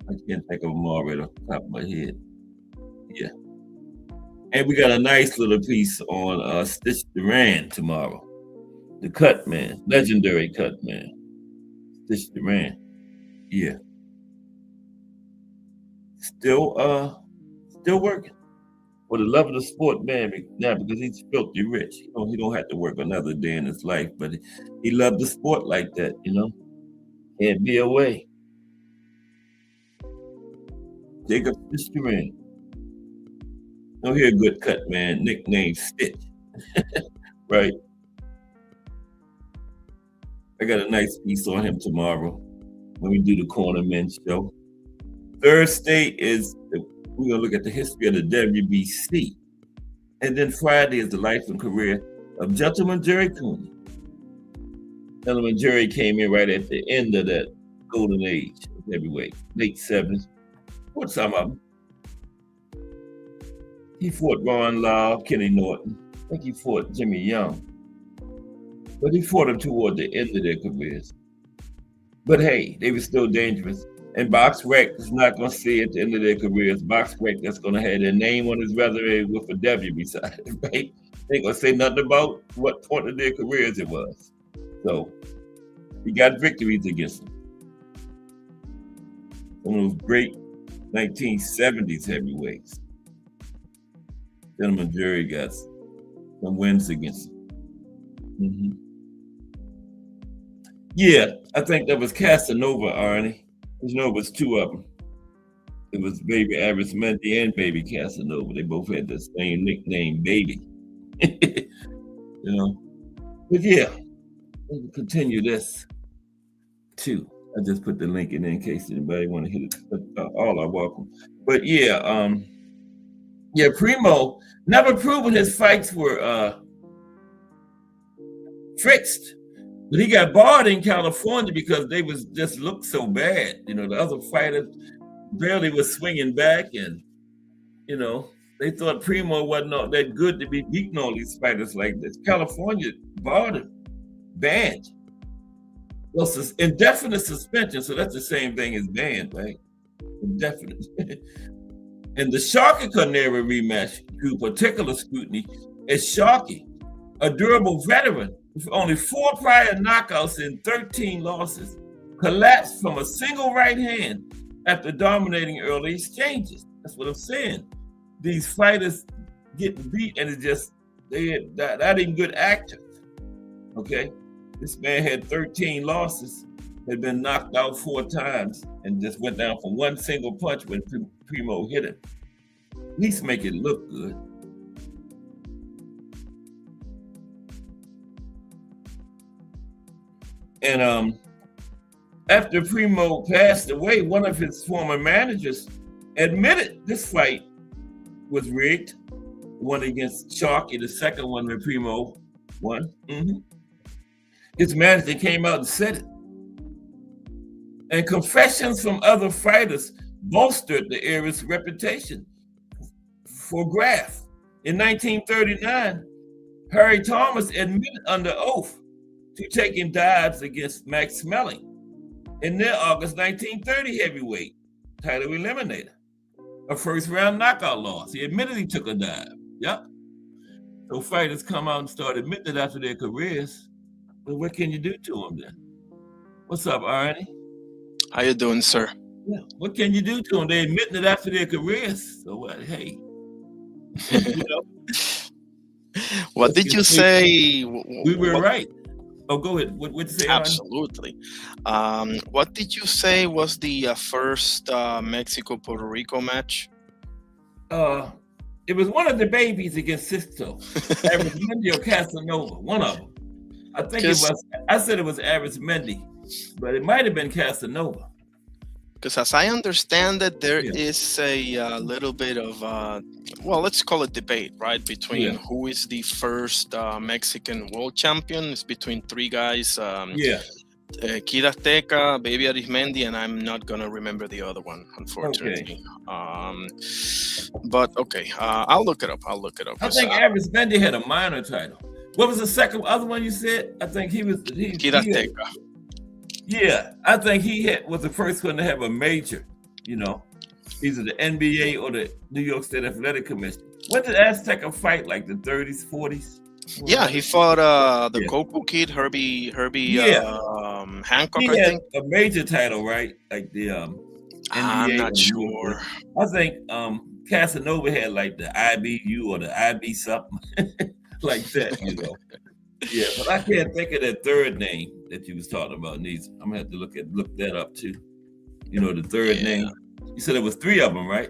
I can't think of them all right off the top of my head. Yeah. And we got a nice little piece on Stitch Duran tomorrow. The cut man, legendary cut man. Stitch Duran. Yeah. Still working. For the love of the sport, man, now because he's filthy rich. He don't have to work another day in his life, but he loved the sport like that, Can't be away. Jacob Stitch Duran. Don't hear a good cut, man. Nickname Stitch. Right. I got a nice piece on him tomorrow when we do the Corner Men show. Thursday is we're gonna look at the history of the WBC, and then Friday is the life and career of Gentleman Jerry Cooney. Gentleman Jerry came in right at the end of that golden age of heavyweight, late 70s. What some of them? He fought Ron Lyle, Kenny Norton. I think he fought Jimmy Young. But he fought them toward the end of their careers. But hey, they were still dangerous. And BoxRec is not going to see at the end of their careers. BoxRec that's going to have their name on his resume with a W beside it, right? They ain't going to say nothing about what point of their careers it was. So he got victories against them. Some of those great 1970s heavyweights. Gentleman Jerry got some wins against him. Mm-hmm. Yeah, I think that was Casanova, Arnie. It was 2 of them. It was Baby Arismendi and Baby Casanova. They both had the same nickname, Baby. But yeah, we'll continue this too. I just put the link in case anybody want to hit it. But all are welcome. But yeah, Primo never proven his fights were fixed. But he got barred in California because they just looked so bad. The other fighters barely was swinging back, and they thought Primo wasn't all that good to be beating all these fighters like this. California barred him, banned. Well, indefinite suspension, so that's the same thing as banned, right? Indefinite. And the Sharkey Carnera rematch drew particular scrutiny as Sharkey, a durable veteran with only 4 prior knockouts and 13 losses, collapsed from a single right hand after dominating early exchanges. That's what I'm saying. These fighters getting beat, and it's just, they're not even good actors. Okay? This man had 13 losses, had been knocked out 4 times, and just went down for 1 single punch when Primo hit him. At least make it look good. And after Primo passed away, one of his former managers admitted this fight was rigged. One against Sharkey, the second one where Primo won. Mm-hmm. His manager came out and said it. And confessions from other fighters bolstered the era's reputation for graft. In 1939, Harry Thomas admitted under oath to taking dives against Max Smelling in their August 1930 heavyweight title eliminator, a first-round knockout loss. He admitted he took a dive. Yep. So fighters come out and start admitting it after their careers. But what can you do to them then? What's up, Arnie? How you doing, sir? Yeah. What can you do to them? They admitting it after their careers. So what? Hey. What did you say? We were right. Oh, go ahead. What did you say? Absolutely. What did you say was the first Mexico-Puerto Rico match? It was one of the babies against Sisto. Arismendi or Casanova, one of them. I think it was. I said it was Arismendi, but it might have been Casanova. Because as I understand it, there Yeah. is a little bit of, well, let's call it debate, right? Between Yeah. who is the first Mexican world champion. It's between three guys, Yeah. Kid Azteca, Baby Arismendi, and I'm not going to remember the other one, unfortunately. But okay, I'll look it up. I 'cause, think Arismendi had a minor title. What was the second other one you said? I think he was. Kid Azteca. Yeah, I think he was the first one to have a major. You know, either the NBA or the New York State Athletic Commission. When did Azteca fight? Like the 30s, 40s? Yeah, he fought the Yeah. Coco Kid, Herbie Yeah. Hancock, He I had think. a major title, right? Like the I'm NBA not or New York. sure. I think Casanova had like the IBU or the IB something like that, you know. Yeah, but I can't think of that third name that you was talking about, neither. I'm gonna have to look that up too. You know, the third Yeah. name. You said it was 3 of them, right?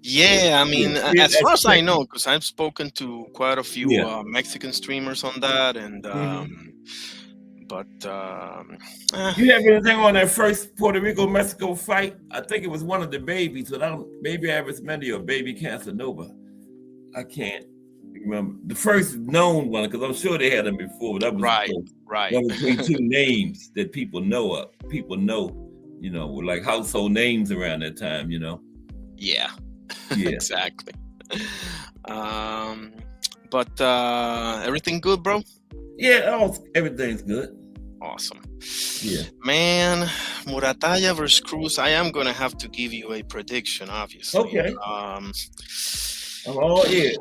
Yeah, I mean, Yeah, as far as I that's- know, because I've spoken to quite a few Yeah. Mexican streamers on that, and but You have anything on that first Puerto Rico Mexico fight? I think it was one of the babies, but I don't. Baby Arismendi or Baby Casanova. I can't remember the first known one because I'm sure they had them before. But that was right, the first right. one between 2 names that people know of. People know, you know, were like household names around that time. You know. Yeah, Yeah. exactly. But everything good, bro? Yeah. Everything's good. Awesome. Yeah. Man, Muratalla versus Cruz. I am gonna have to give you a prediction, obviously. Okay. I'm all ears.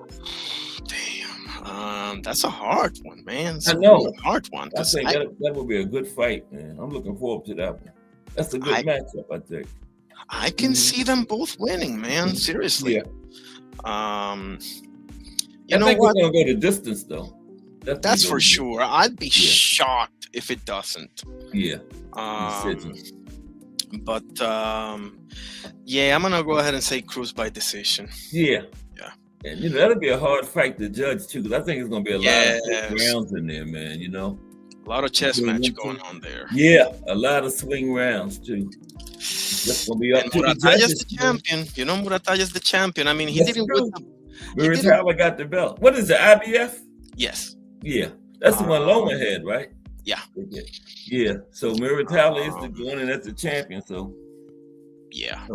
Damn. That's a hard one, man. It's I a know. really hard one. I 'cause think that would be a good fight, man. I'm looking forward to that one. That's a good matchup, I think. I can see them both winning, man. Seriously. Yeah. You I know think what? we're gonna go the distance though. That's for sure. I'd be shocked if it doesn't. Yeah. But yeah, I'm gonna go ahead and say Cruz by decision. Yeah. Yeah. And you know that'll be a hard fight to judge too, because I think it's gonna be a lot of rounds in there, man. You know, a lot of chess match going on there. Yeah, a lot of swing rounds too. That's gonna be up to the judges. The champion. You know, Muratalla's the champion. I mean, he didn't win. Muratalla got the belt. What is the IBF? Yes. Yeah, that's the one Loma had, right? Yeah. Yeah. So Muratalla is the one, and that's the champion. So. Yeah.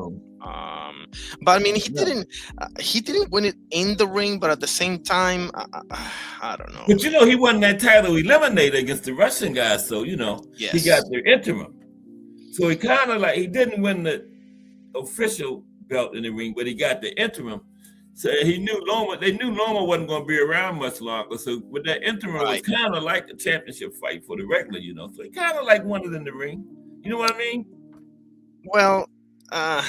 But I mean, he didn't win it in the ring, but at the same time, I don't know. But you know, he won that title eliminated against the Russian guy, so you know, he got the interim. So he kind of like he didn't win the official belt in the ring, but he got the interim. So he knew Loma. They knew Loma wasn't going to be around much longer. So with that interim, it was kind of like a championship fight for the regular, you know. So he kind of like won it in the ring. You know what I mean? Well, but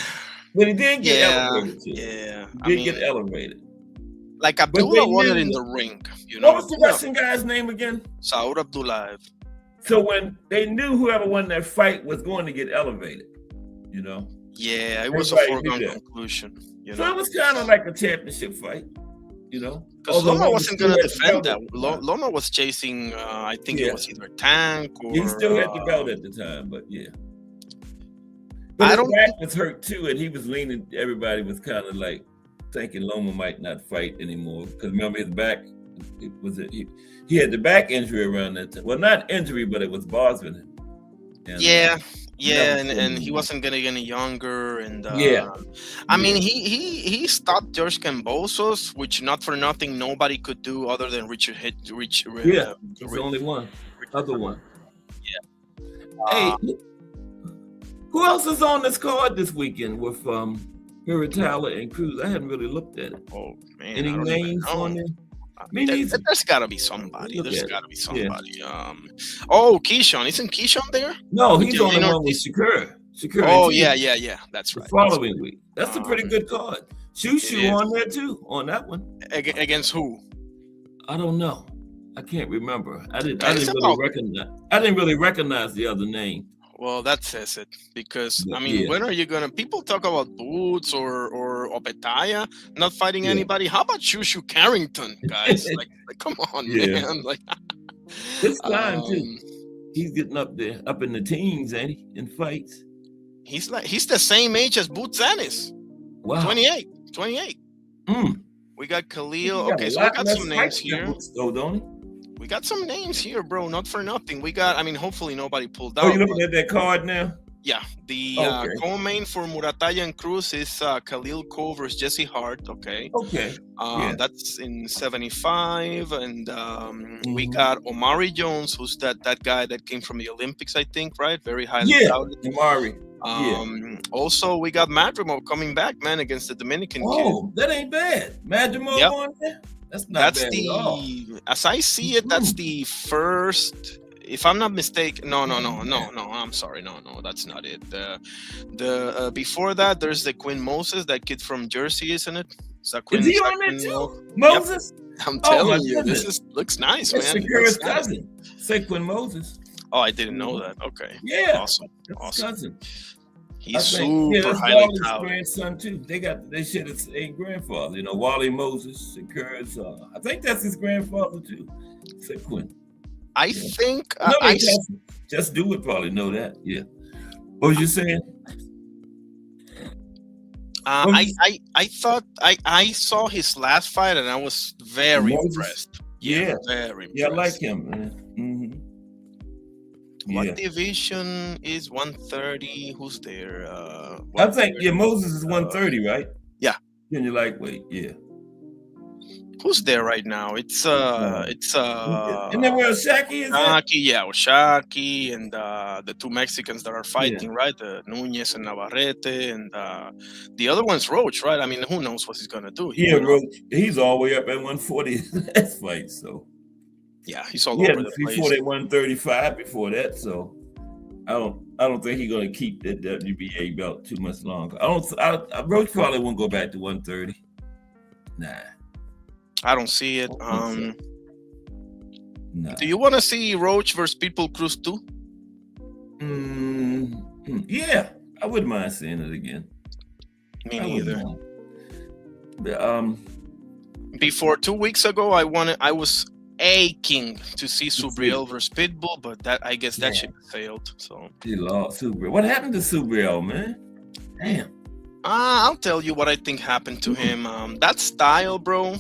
he did get elevated too. Yeah, he did get elevated. Like Abdullah won it in the ring. You know what was the Russian guy's name again? Saud Abdullaev. So when they knew whoever won that fight was going to get elevated, you know. Yeah, it was a foregone conclusion. You know? So it was kind of like a championship fight, you know. Because Loma wasn't going to defend that. Loma was chasing, I think it was either Tank or. He still had the belt at the time, but yeah. But his back was hurt too, and he was leaning. Everybody was kind of like thinking Loma might not fight anymore because remember his back. He had the back injury around that time. Well, not injury, but it was bothering him. And, and he wasn't getting any younger. And I mean, he stopped George Kambosos, which not for nothing nobody could do other than Richard. It's the only one, other one. Yeah. Hey, who else is on this card this weekend with Muratalla and Cruz? I hadn't really looked at it. Oh man, any names on there? There's got to be somebody. There's got to be somebody. Yeah. Keyshawn. Isn't Keyshawn there? No, he's on the one with Shakur. Oh, yeah. That's right. The following week. That's a pretty good card. Shushu on there too, on that one. Against who? I don't know. I can't remember. I didn't really recognize the other name. Well, that says it because I mean, when are you gonna? People talk about Boots or Opetaya not fighting anybody. How about Shushu Carrington, guys? like come on, man! Like this time too, he's getting up there, up in the teens, ain't he? In fights. he's the same age as Boots Ennis. Wow. 28. Mm. We got Khalil. He got Okay, a so we lot got less some names fights than here. Boots, though, don't he? We got some names here, bro. Not for nothing. We got. I mean, hopefully nobody pulled Oh, out. you looking at that card now? Yeah, the Okay. co-main for Murataya and Cruz is Khalil Cole versus Jesse Hart. Okay, Okay. Yeah. that's in 75, and we Mhm. got Omari Jones, who's that guy that came from the Olympics, I think, right? Very highly Yeah, touted. Amari. Also, we got Madrimov coming back, man, against the Dominican kid. Oh, that ain't bad. Madrimov Yep. on there? That's not That's bad at all. as I see it, that's the first. If I'm not mistaken, no. I'm sorry, no, that's not it. The before that, there's the Quinn Moses, that kid from Jersey, isn't it? Is he on there too? Moses? I'm Oh, telling my you, goodness. looks nice, That's man. Shakira's Looks nice. cousin, Saquon Moses. Oh, I didn't know that. Okay, Yeah, awesome. that's his Awesome. cousin. He's super that's highly Wally's touted. grandson too. They shit his grandfather. You know, Wally Moses, Shakira's. I think that's his grandfather too. Saquon. I think No, just do it. Probably know that. Yeah. What was you saying? I thought I saw his last fight and I was very Moses? impressed. Yeah. Very impressed. Yeah, I like him, man. Mm-hmm. What Yeah. division is 130? Who's there? I think Moses is 130, right? Yeah. Then you're like, wait, yeah. Who's there right now? It's Isn't that where Shaki is? At? Shaki, yeah, Shaki and the two Mexicans that are fighting, right? The Nunez and Navarrete, and the other one's Roach, right? I mean, who knows what he's gonna do? Yeah, Roach. He's all the way up at 140 last fight, so yeah, he's all over the place. He fought at 135 before that, so I don't think he's gonna keep that WBA belt too much longer. Roach probably won't go back to 130. Nah. I don't see it. Nah. Do you want to see Roach versus Pitbull Cruz too? Yeah, I wouldn't mind seeing it again. Me neither. Before 2 weeks ago, I was aching to see Subriel versus Pitbull, but I guess that shit failed. So he lost Subriel. What happened to Subriel, man? Damn. I'll tell you what I think happened to him. That style, bro.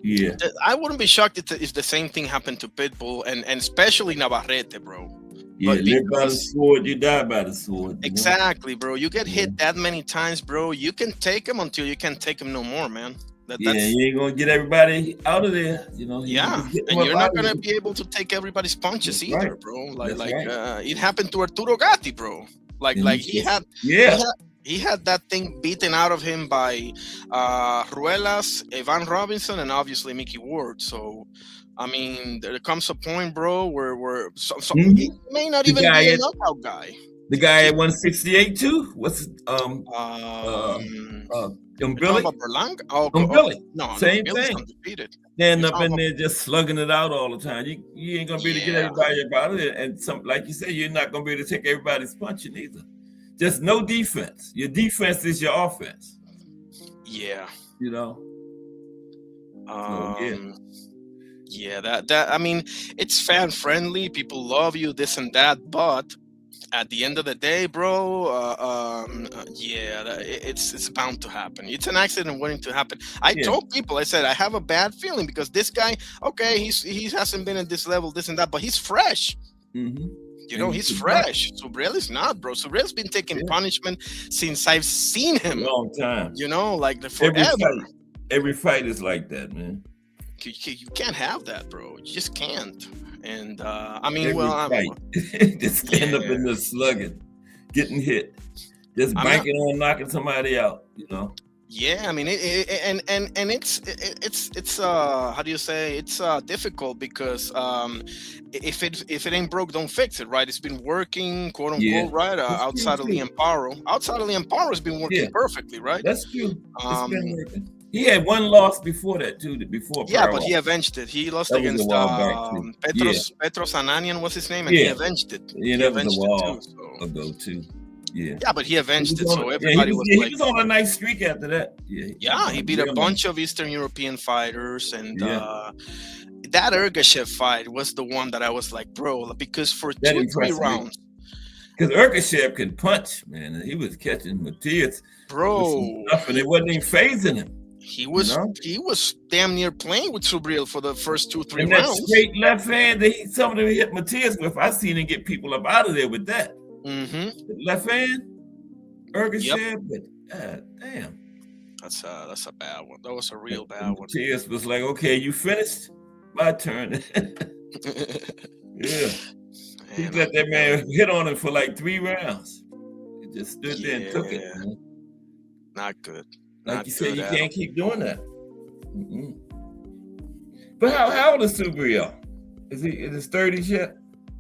Yeah. I wouldn't be shocked if the same thing happened to Pitbull and especially Navarrete, bro. Yeah, live by the sword, you die by the sword. Exactly, bro. You get hit that many times, bro. You can take him until you can't take him no more, man. You ain't gonna get everybody out of there, you know. Yeah, and you're not gonna be able to take everybody's punches either, bro. It happened to Arturo Gatti, bro. He had that thing beaten out of him by Ruelas, Evan Robinson, and obviously Mickey Ward. So, I mean, there comes a point, bro, where he may not even be a knockout guy. The guy at 168 too. What's Billy? Billy. No, same Billy's thing. Undefeated. Stand up in there just slugging it out all the time. You ain't gonna be able to get everybody about it, and like you said, you're not gonna be able to take everybody's punching either. Just no defense. Your defense is your offense. Yeah. You know. That I mean, it's fan friendly. People love you, this and that, but at the end of the day, bro, it's bound to happen. It's an accident waiting to happen. I told people, I said, I have a bad feeling because this guy, okay, he hasn't been at this level, this and that, but he's fresh. Mm-hmm. You know, he's fresh. Subriel is not, bro. Subriel's been taking punishment since I've seen him. A long time. You know, like forever. Every fight is like that, man. You can't have that, bro. You just can't. And I mean, just stand up in the slugging, getting hit, just banking on knocking somebody out. You know. Yeah, I mean, it's how do you say? It's difficult because if it ain't broke, don't fix it, right? It's been working, quote unquote, right? Outside of Liam Paro, it's been working perfectly, right? That's true. It's been working. He had one loss before that too. But he avenged it. He lost against Petros Ananian, what's his name, and he avenged it. Yeah, that was a while ago too. Yeah, but he avenged it, so everybody was he was on a nice streak after that. He beat a bunch of Eastern European fighters, and that Ergashev fight was the one that I was like, bro, because for 2-3 rounds, Because Urkashev can punch, man. And he was catching Matias with Bro, some stuff, and it wasn't even phasing him. he was You know? he was damn near playing with Subriel for the first 2-3 And that rounds. straight left hand that some of them hit Matias with, I seen him get people up out of there with that. Mm-hmm. The left hand, Urkashev, but damn. That's a bad one. That was a real bad one. Matias was like, okay, you finished? My turn. Yeah. He Man, let that man hit on him for like 3 rounds. He just stood there and took it. Yeah. Man. not good. Like Not you said, good you at can't keep doing that. Mm-mm. But how old is Subriel? Is he in his 30s yet?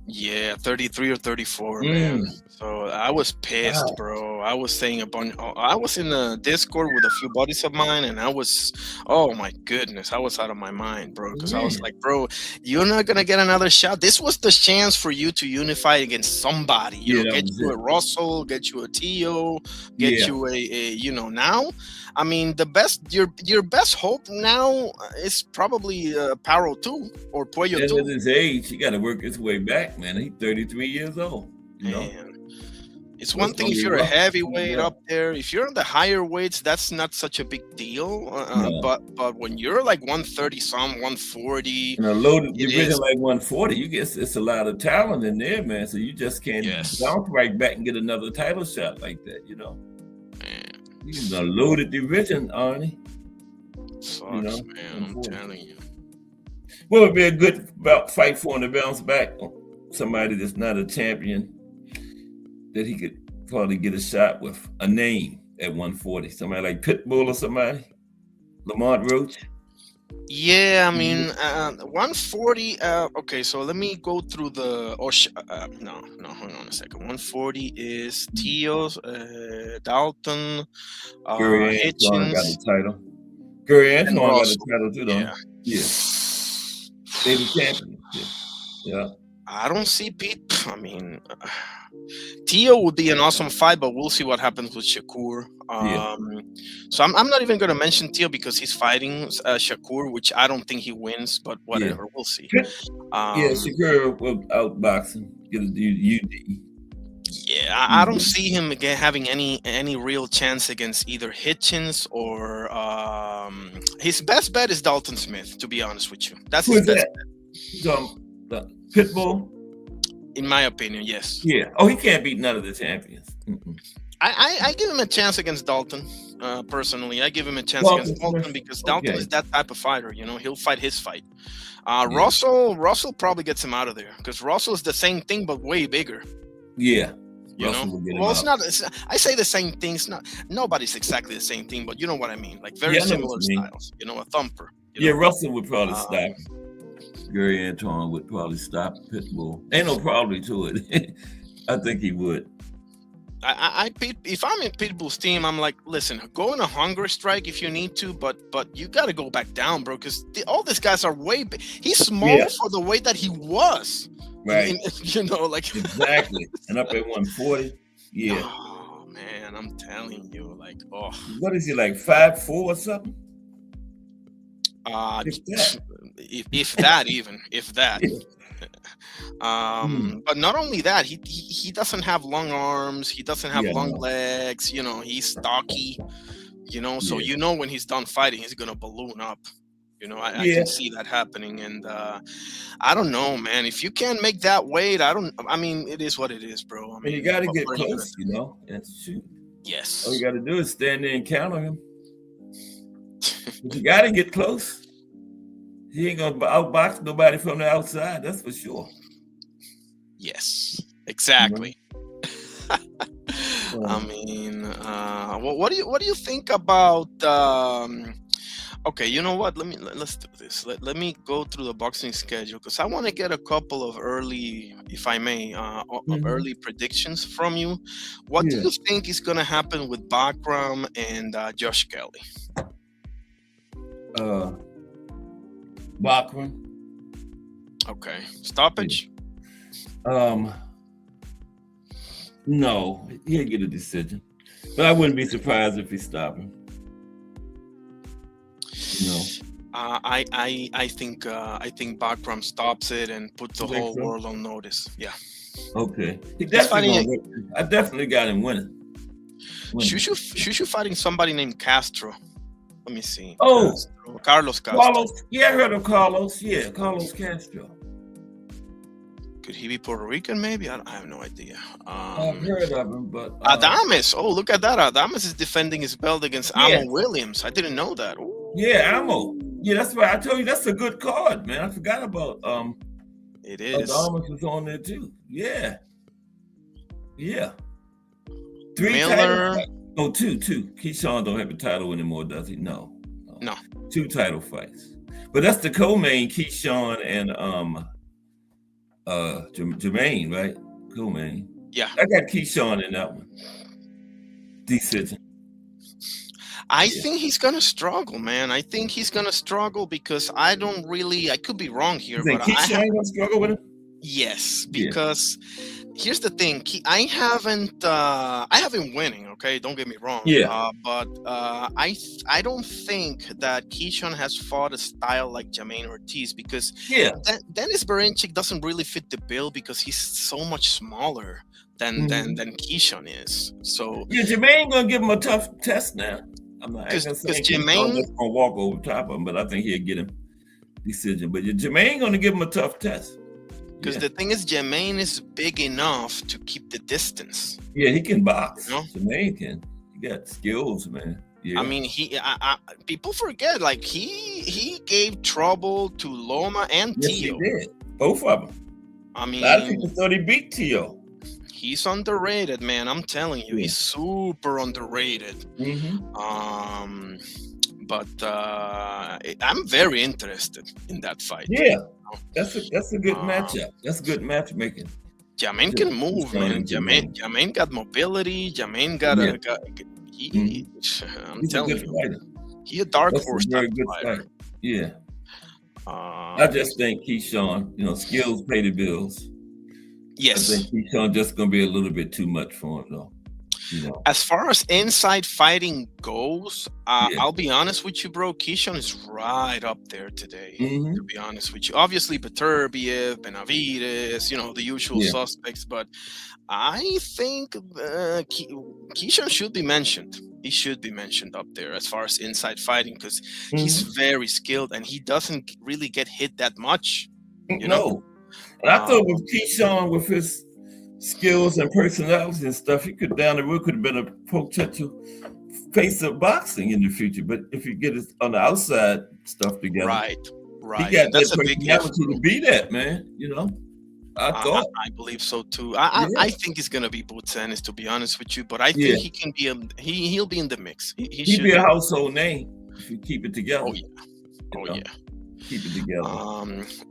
Yeah, 33 or 34, man. So I was pissed, Wow. bro. I was saying I was in the Discord with a few buddies of mine, and I was, oh my goodness, I was out of my mind, bro. Because I was Man. like, bro, you're not gonna get another shot. This was the chance for you to unify against somebody. You Yeah, know, that get was you it. a Russell, get you a Tio, get Yeah. you a now. I mean, your best hope now is probably Paro 2 or Puello And 2. at his age, he got to work his way back, man. He's 33 years old. You know? Man. It's So one it's thing gonna if be you're a rough. heavyweight Yeah. up there. If you're in the higher weights, that's not such a big deal. No. But when you're like 130 some, 140, In a loaded It division is. like 140, you get it's a lot of talent in there, man. So you just can't Yes. bounce right back and get another title shot like that, you know. man, He's in a loaded division, Arnie. sucks, You know, man. I'm unfortunately. telling you. What would be a good fight for him to bounce back? Somebody that's not a champion that he could probably get a shot with a name at 140. Somebody like Pitbull or somebody. Lamont Roach. Yeah, I mean, 140. Okay, so let me go through the. No, hang on a second. 140 is Tio's, Dalton, Gary Antoine got Hitchens, a title. Gary and Antoine got a Russell. title too, though. Yeah. Yeah. They the champion. Yeah. I don't see Pete. I mean, Tio would be an awesome fight, but we'll see what happens with Shakur. So I'm not even going to mention Tio because he's fighting Shakur, which I don't think he wins, but whatever, we'll see. Yeah, Shakur will outbox him, get a UD. Yeah, I don't see him again having any real chance against either Hitchens or his best bet is Dalton Smith. To be honest with you, that's his Who's best that? The Pitbull. in my opinion. Yes. Yeah. Oh, he can't beat none of the champions. Mm-mm. I give him a chance against Dalton. Personally, I give him a chance Dalton against Dalton Smith. because Dalton Okay. is that type of fighter. You know, he'll fight his fight. Yeah. Russell probably gets him out of there because Russell's the same thing but way bigger. Yeah. You Russell know, will get him well, it's out. not. I say the same thing. It's not. Nobody's exactly the same thing, but you know what I mean. Like very Yeah, I know similar what you mean. styles. You know, a thumper. Yeah, Russell would probably Uh, stop him. Gary Antoine would probably stop Pitbull. Ain't no probably to it. I think he would. If I'm in Pitbull's team, I'm like, listen, go on a hunger strike if you need to, but you got to go back down, bro, because all these guys are way big. He's small Yeah. for the weight that he was. Right. You know, like Exactly. And up at 140. Yeah. Oh man, I'm telling you, like, oh, What is he like 5'4" or something? If that. if that even, if that. Yeah. But not only that, he doesn't have long arms, he doesn't have Yeah, long no. legs, you know, he's stocky, you know, so Yeah. you know when he's done fighting, he's gonna balloon up. You know, I Yeah. can see that happening, and I don't know, man. If you can't make that weight, I mean, it is what it is, bro. I And mean, you got to what get are you gonna close, you know, and shoot. Yes. All you got to do is stand there and counter him. But you got to get close. He ain't going to outbox nobody from the outside, that's for sure. Yes. Exactly. So, I mean, what do you think about? Okay, you know what? Let's do this. Let me go through the boxing schedule because I want to get a couple of early, if I may, early predictions from you. What do Yeah. you think is going to happen with Bakram and Josh Kelly? Bachman. Okay, stoppage. No, he'll get a decision. But I wouldn't be surprised if he stopped him. No. I think Bakram stops it and puts the You think whole so? world on notice. Yeah. Okay. He He's fighting. I definitely got him winning. Shushu fighting somebody named Castro. Let me see. Oh, Carlos Castro. Carlos. Yeah, I heard of Carlos. Yeah, Carlos Castro. Could he be Puerto Rican? Maybe I have no idea. I've heard of him, but Adames. Oh, look at that. Adames is defending his belt against Amo Williams. I didn't know that. Ooh. Yeah, Amo. Yeah, that's why I told you that's a good card, man. I forgot about It is. Adames is on there too. Yeah. Yeah. 3 Miller. titles. Oh, two. Keyshawn don't have a title anymore, does he? No. 2 title fights. But that's the co-main, Keyshawn and Jermaine, right? Co-main. Yeah. I got Keyshawn in that one. Decision. I think he's gonna struggle, man. I think he's gonna struggle because I could be wrong here, You think but Keyshawn gonna struggle with him? yes, because here's the thing. I haven't winning. Okay, don't get me wrong. Yeah. But I don't think that Keyshawn has fought a style like Jermaine Ortiz because Dennis Berinchik doesn't really fit the bill because he's so much smaller than Keyshawn is. So yeah, Jermaine gonna give him a tough test now. I'm not because Jermaine gonna walk over top of him, but I think he'll get him decision. But Jermaine gonna give him a tough test. Because the thing is, Jermaine is big enough to keep the distance. Yeah, he can box. You know? Jermaine can. He got skills, man. Yeah. I mean, people forget, like he gave trouble to Loma and Yes, Tio. he did. Both of them. I mean, A lot of people thought he beat Tio. he's underrated, man. I'm telling you, he's super underrated. But I'm very interested in that fight. Yeah, that's a good matchup. That's good matchmaking. Jermaine can move, man. Jermaine got mobility. Jermaine got I'm He's telling a good fighter. he a dark That's horse. a very type good fighter. fighter. Yeah. I just think Keyshawn, skills pay the bills. Yes. I think Keyshawn just gonna be a little bit too much for him, though. As far as inside fighting goes, I'll be honest with you, bro. Keyshawn is right up there today. To be honest with you, obviously Beterbiev, Benavides, the usual suspects, but I think Keyshawn should be mentioned. He should be mentioned up there as far as inside fighting because he's very skilled and he doesn't really get hit that much. No, and I thought with Keyshawn, with his skills and personality and stuff, he could down the road could have been a potential face of boxing in the future. But if you get it on the outside stuff together, right, he got that personality to be that, man. I believe so too. I think he's gonna be Butsenis, to be honest with you. But I think he can be he'll be in the mix. He'll be a household name if you keep it together. Oh yeah. Keep it together.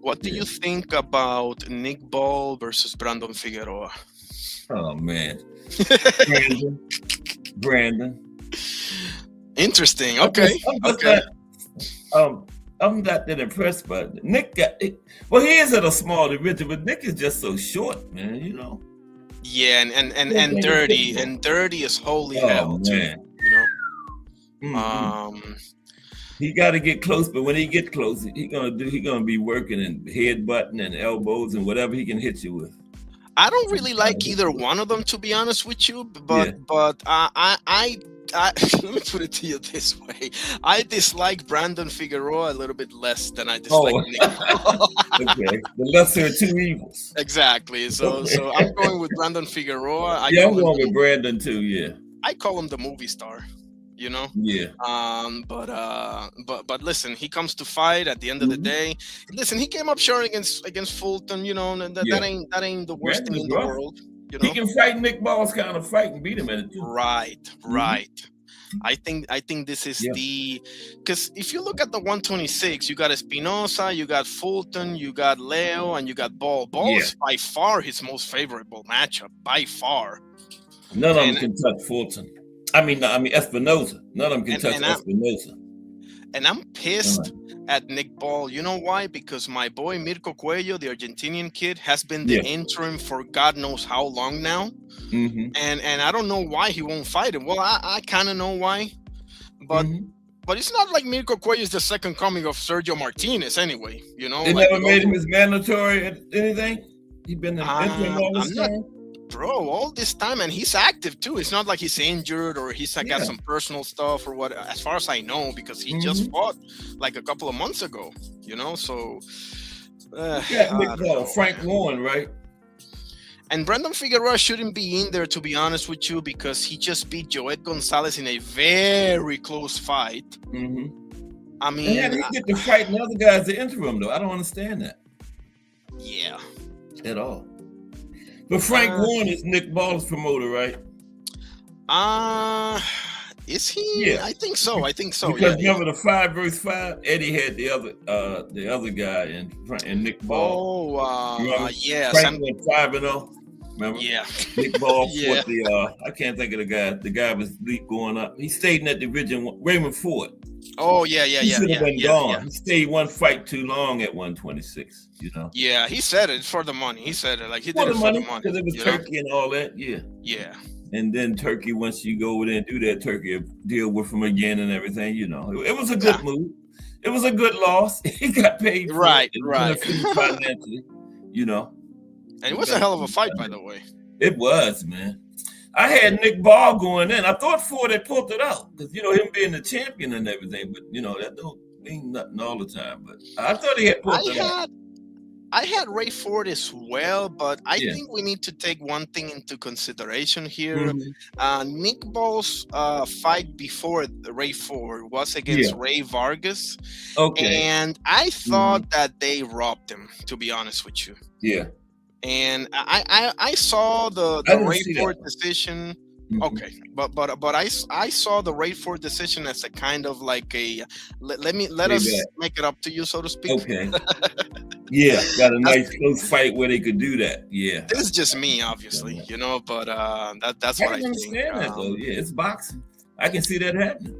What do you think about Nick Ball versus Brandon Figueroa? Oh man, Brandon. Interesting. Okay. I'm not that impressed, but Nick got it. Well, he is at a small division, but Nick is just so short, man. Yeah, and dirty is holy hell, man. too. He got to get close, but when he get close, he gonna be working and headbutting and elbows and whatever he can hit you with. I don't really like either one of them, to be honest with you. But I let me put it to you this way: I dislike Brandon Figueroa a little bit less than I dislike Nick. Okay, the lesser of two evils. Exactly. So I'm going with Brandon Figueroa. I'm going with Brandon too. Yeah. I call him the movie star. Yeah. But listen, he comes to fight at the end of the day. Listen, he came up short against Fulton. That ain't the worst thing in the world. He can fight Nick Ball's kind of fight and beat him at it too. Right. I think this is because if you look at the 126, you got Espinosa, you got Fulton, you got Leo, and you got Ball. Ball is by far his most favorable matchup, by far. None of them can touch Fulton. I mean Espinosa. None of them can touch Espinosa. And I'm pissed at Nick Ball. You know why? Because my boy Mirko Cuello, the Argentinian kid, has been the interim for God knows how long now. And I don't know why he won't fight him. Well, I kind of know why. But it's not like Mirko Cuello is the second coming of Sergio Martinez anyway. They never made him his mandatory anything? He been in interim all this I'm not, time. bro, all this time, and he's active too. It's not like he's injured or he's got Yeah. some personal stuff or what. As far as I know, because he Mhm. just fought like a couple of months ago. So. Yeah, I don't know, Frank man. Warren, right? And Brandon Figueroa shouldn't be in there, to be honest with you, because he just beat Joet Gonzalez in a very close fight. Mm-hmm. I And mean, how did he get to fight the other guys the interim though? I don't understand that yeah. at all. But Frank Warren is Nick Ball's promoter, right? Is he? Yeah. I think so. Because remember the 5 versus 5, Eddie had the other guy and Nick Ball. Oh, Remember? yeah. Frank went 5-0. Remember? Yeah. Nick Ball Yeah. fought the I can't think of the guy. The guy was going up. He stayed in that division. Raymond Ford. Oh, yeah. He should have been gone. Yeah. He stayed one fight too long at 126. Yeah, he said it for the money. He said it like he For did the it money, for the money. because it was Turkey and all that. Yeah. Yeah. And then Turkey, once you go over there and do that, Turkey will deal with him again and everything. It was a good move. It was a good loss. He got paid for Right. it financially. And it was a hell of a fight, by the way. It was, man. I had Nick Ball going in. I thought Ford had pulled it out because him being the champion and everything, but that don't mean nothing all the time. But I thought he had pulled it out. I had Ray Ford as well, but I Yeah. think we need to take one thing into consideration here. Mhm. Nick Ball's fight before Ray Ford was against Ray Vargas, Okay. and I thought that they robbed him, to be honest with you. Yeah. And I saw the I didn't Ray see Ford that. decision. Mhm. Okay, but I saw the Ray Ford decision as a kind of like a let us Payback. make it up to you, so to speak. Okay. Yeah, got a nice close fight where they could do that. Yeah. This is just me, obviously, but that's I what I can think. understand that though. Yeah, it's boxing. I can see that happening.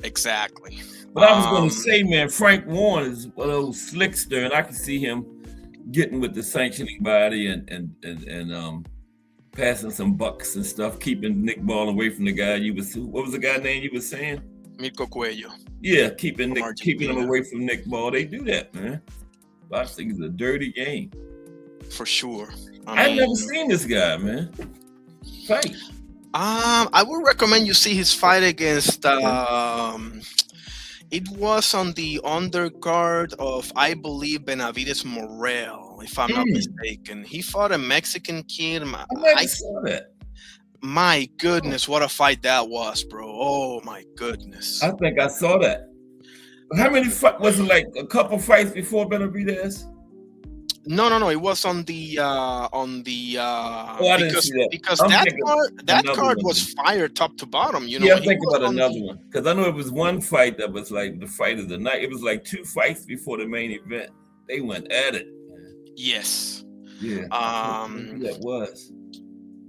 Exactly. But I was going to say, man, Frank Warren is one of those slickster, and I can see him getting with the sanctioning body and passing some bucks and stuff, keeping Nick Ball away from the guy what was the guy name you were saying? Mirko Cuello. Yeah, keeping him Argentina. away from Nick Ball. They do that, man. Boxing is a dirty game. For sure. I've never seen this guy, man. Fight. I would recommend you see his fight against it was on the undercard of, I believe, Benavides Morel, if I'm not mistaken. He fought a Mexican kid. I saw that. My goodness, what a fight that was, bro. Oh my goodness. I think I saw that. How many was it, like a couple fights before Benavides? No. It was on the I didn't see that. because I'm that thinking card another was fire top to bottom. Yeah, I'm He thinking was about on another the- one because I know it was one fight that was like the fight of the night. It was like 2 fights before the main event. They went at it. Yes. Yeah. Um, that was.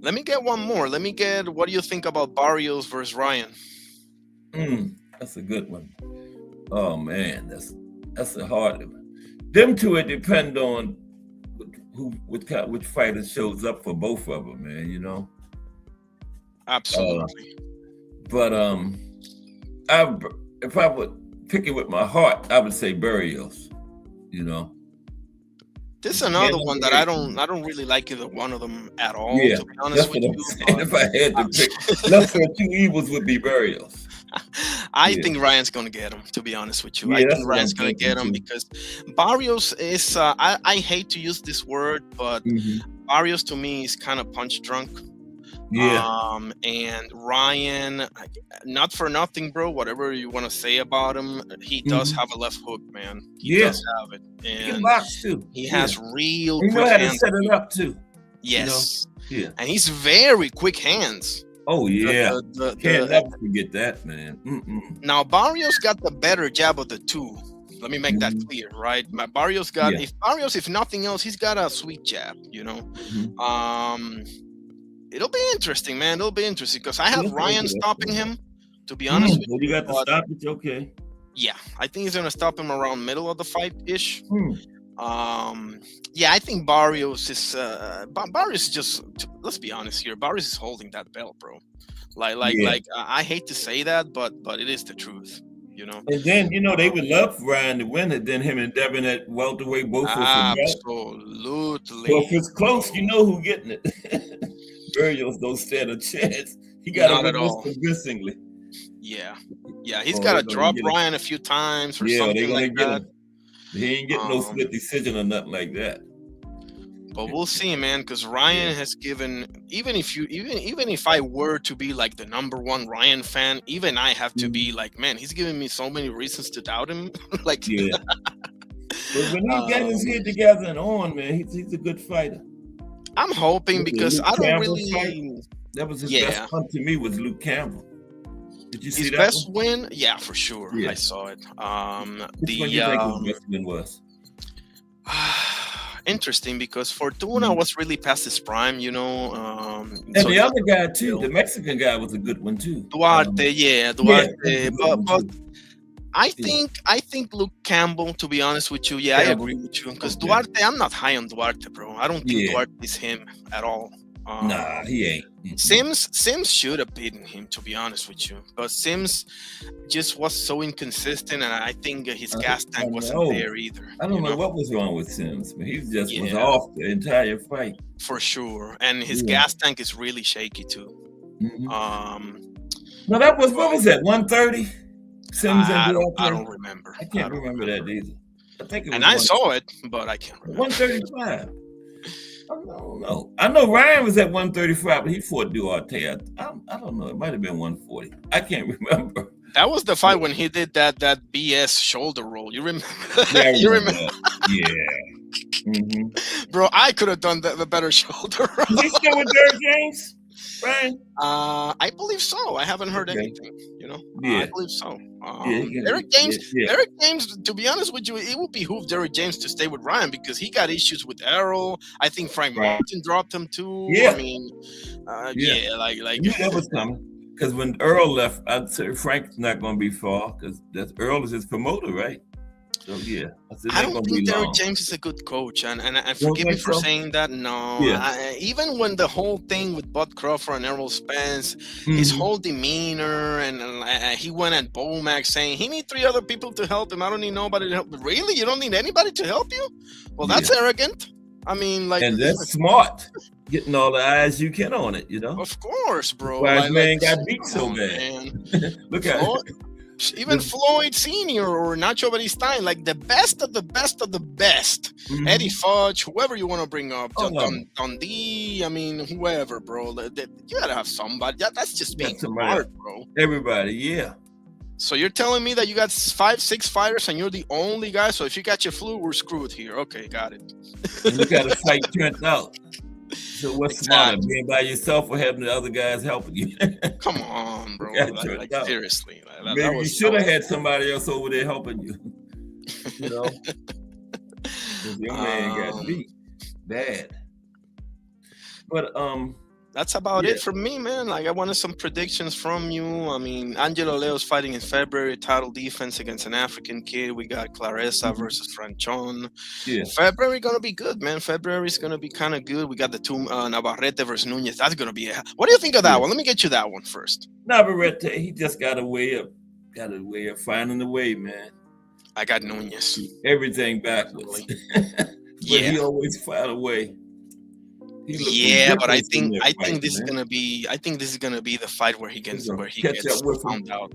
Let me get one more. Let me get. What do you think about Barrios versus Ryan? That's a good one. Oh man, that's a hard one. Them two, it depend on which fighter shows up for both of them, man. Absolutely. But if I would pick it with my heart, I would say Barrios. This is another one that I don't really like either one of them at all. Yeah, to be honest with you. If I had to pick, lesser of two evils would be Barrios. I think Ryan's going to get him, to be honest with you. Yeah, I that's think what Ryan's I'm going to get him thinking, because Barrios is, I hate to use this word, but Barrios to me is kind of punch drunk. Yeah. And Ryan, not for nothing, bro, whatever you want to say about him, he does have a left hook, man. He does have it. He can And box too. he has real You know quick how to hands. set it up too. Yes. Yeah. And he's very quick hands. Oh yeah. Can't The- never forget that, man. Now Barrios got the better jab of the two. Let me make that clear, right? Barrios got if nothing else, he's got a sweet jab, It'll be interesting, man. It'll be interesting because I have Ryan stopping him, to be honest with Well, you got to stop it, okay. Yeah, I think he's gonna stop him around middle of the fight ish. Yeah, I think Barrios is Barrios is just, let's be honest here. Barrios is holding that belt, bro. Like I hate to say that, but it is the truth. you know. And then they would love Ryan to win it. Then him and Devin at welterweight both was Absolutely. So if it's close, you know who getting it. Berrios don't stand a chance. He got to win this convincingly. Yeah, he's got to drop Ryan a few times or something like that. He ain't getting no split decision or nothing like that. But we'll see, man, because Ryan has given, even if I were to be like the number one Ryan fan, even I have to be like, man, he's giving me so many reasons to doubt him. Like, yeah. But when he got his head together and on, man, he's a good fighter. I'm hoping because I don't really. Fight, that was his best hunt to me. Was Luke Campbell? Did you see that? His best win? Yeah, for sure. Yeah. I saw it. Which one do you think his best win was? Interesting, because Fortuna was really past his prime, and so the other guy too, the Mexican guy, was a good one too. Duarte, but I think Luke Campbell, to be honest with you, I agree with you, because Duarte, I'm not high on Duarte, bro. I don't think Duarte is him at all. Nah, he ain't. Sims should have beaten him, to be honest with you, but Sims just was so inconsistent, and I think his gas tank wasn't there either. I don't know what was wrong with Sims, but he just was off the entire fight for sure, and his gas tank is really shaky too. No, that was what was that 130? Sims I don't remember. I can't remember that either. I think it was, and I saw it, but I can't remember. 135. I don't know. I know Ryan was at 135, but he fought Duarte. I don't know. It might have been 140. I can't remember. That was the fight when he did that BS shoulder roll. You remember? Yeah, you remember? Yeah. Bro, I could have done the better shoulder roll. Is he still with Derrick James, Ryan? I believe so. I haven't heard anything. I believe so. Derrick James, to be honest with you, it would behoove Derrick James to stay with Ryan because he got issues with Errol. I think Frank Martin dropped him too. I mean, like you know what's coming. Because when Earl left, I'd say Frank's not going to be far because Earl is his promoter, right? So I don't think Derrick James is a good coach, and forgive me for saying that. No, even when the whole thing with Bud Crawford and Errol Spence, his whole demeanor, and he went at Bomac saying he need 3 other people to help him. I don't need nobody to help. Really, you don't need anybody to help you? Well, that's arrogant. I mean, and that's smart. Getting all the eyes you can on it, Of course, bro. Why man got beat so bad? Look at it. Even Floyd Sr. or Nacho Beristain, like the best of the best of the best. Eddie Fudge, whoever you want to bring up, Dundee, I mean, whoever, bro. You gotta have somebody. That's just being smart, bro. Everybody, So you're telling me that you got 5-6 fighters and you're the only guy? So if you got your flu, we're screwed here. Okay, got it. And you got to fight Trent out. So what's smarter, being by yourself or having the other guys helping you? Come on, bro. Seriously. Maybe you should have had somebody else over there helping you. Your man got beat bad. But that's about it for me, man. Like, I wanted some predictions from you. I mean, Angelo Leo's fighting in February, title defense against an African kid. We got Claressa versus Franchon. February gonna be good, man. February's gonna be kind of good. We got the 2 Navarrete versus Nunez. That's gonna be what do you think of that one? Let me get you that one first. Navarrete, he just got a way of finding the way, man. I got Nunez. Everything backwards. But he always find a way. But I think this is gonna be the fight where he gets found out.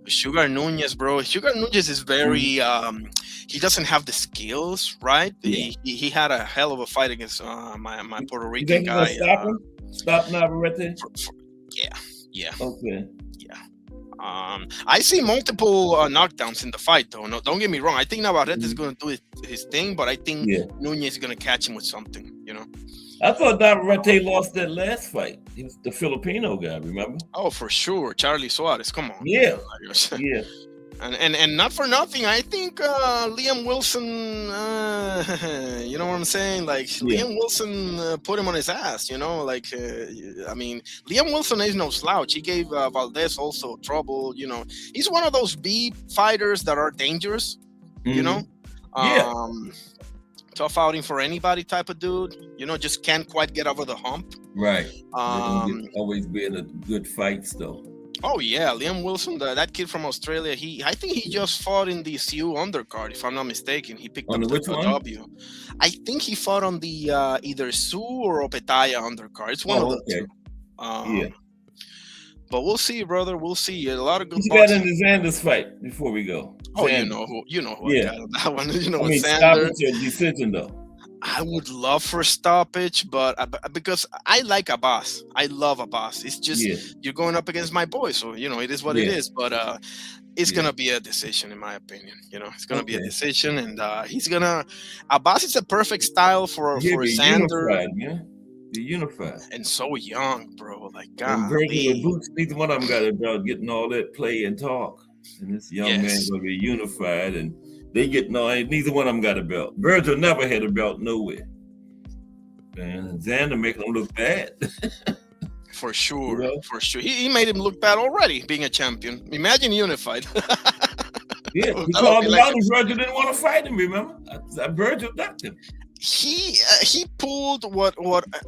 Sugar Nunez, bro. Sugar Nunez is very he doesn't have the skills, right? He had a hell of a fight against my Puerto Rican guy. Stop Navarrete? Yeah. Okay. I see multiple knockdowns in the fight, though. No, don't get me wrong. I think Navarrete is going to do his thing, but I think Nunez is going to catch him with something, I thought Navarrete lost that last fight. He was the Filipino guy, remember? Oh, for sure. Charlie Suarez. Come on. Yeah. And not for nothing, I think Liam Wilson, you know what I'm saying? Like, Liam Wilson put him on his ass, I mean, Liam Wilson is no slouch. He gave Valdez also trouble, He's one of those B fighters that are dangerous, tough outing for anybody type of dude, just can't quite get over the hump. Right. Always be in a good fights, though. Oh yeah, Liam Wilson, that kid from Australia. I think he just fought in the CU undercard, if I'm not mistaken. He picked On up the which the one? W. I think he fought on the either Sioux or Opetaya undercard. It's one of the okay. two. Yeah. But we'll see, brother. We'll see. A lot of good. Who got in the Xander's fight before we go? Oh, Xander. you know who Yeah. I got on that one. You know, I mean, Xander. stoppage or decision though. I would love for stoppage, but because I like Abbas, I love Abbas. It's just Yeah. you're going up against my boy, so you know it is what it Yeah. is. But it's Yeah. gonna be a decision, in my opinion. You know, it's gonna be a Okay. decision, and he's gonna. Abbas is a perfect style for He'll be Xander, unified, man. Be unified. and so young, bro. Like And Virgil God, and Boots, neither one of them got about getting all that play and talk. And this young Yes. man's gonna be unified, and they getting all. Neither one of them got a belt. Virgil never had a belt nowhere. Man, and Xander making him look bad. for sure, You know? for sure. He made him look bad already, being a champion. Imagine unified. Yeah, he That'll called be him like out, and Virgil didn't want to fight him. Remember, Virgil ducked him. he pulled what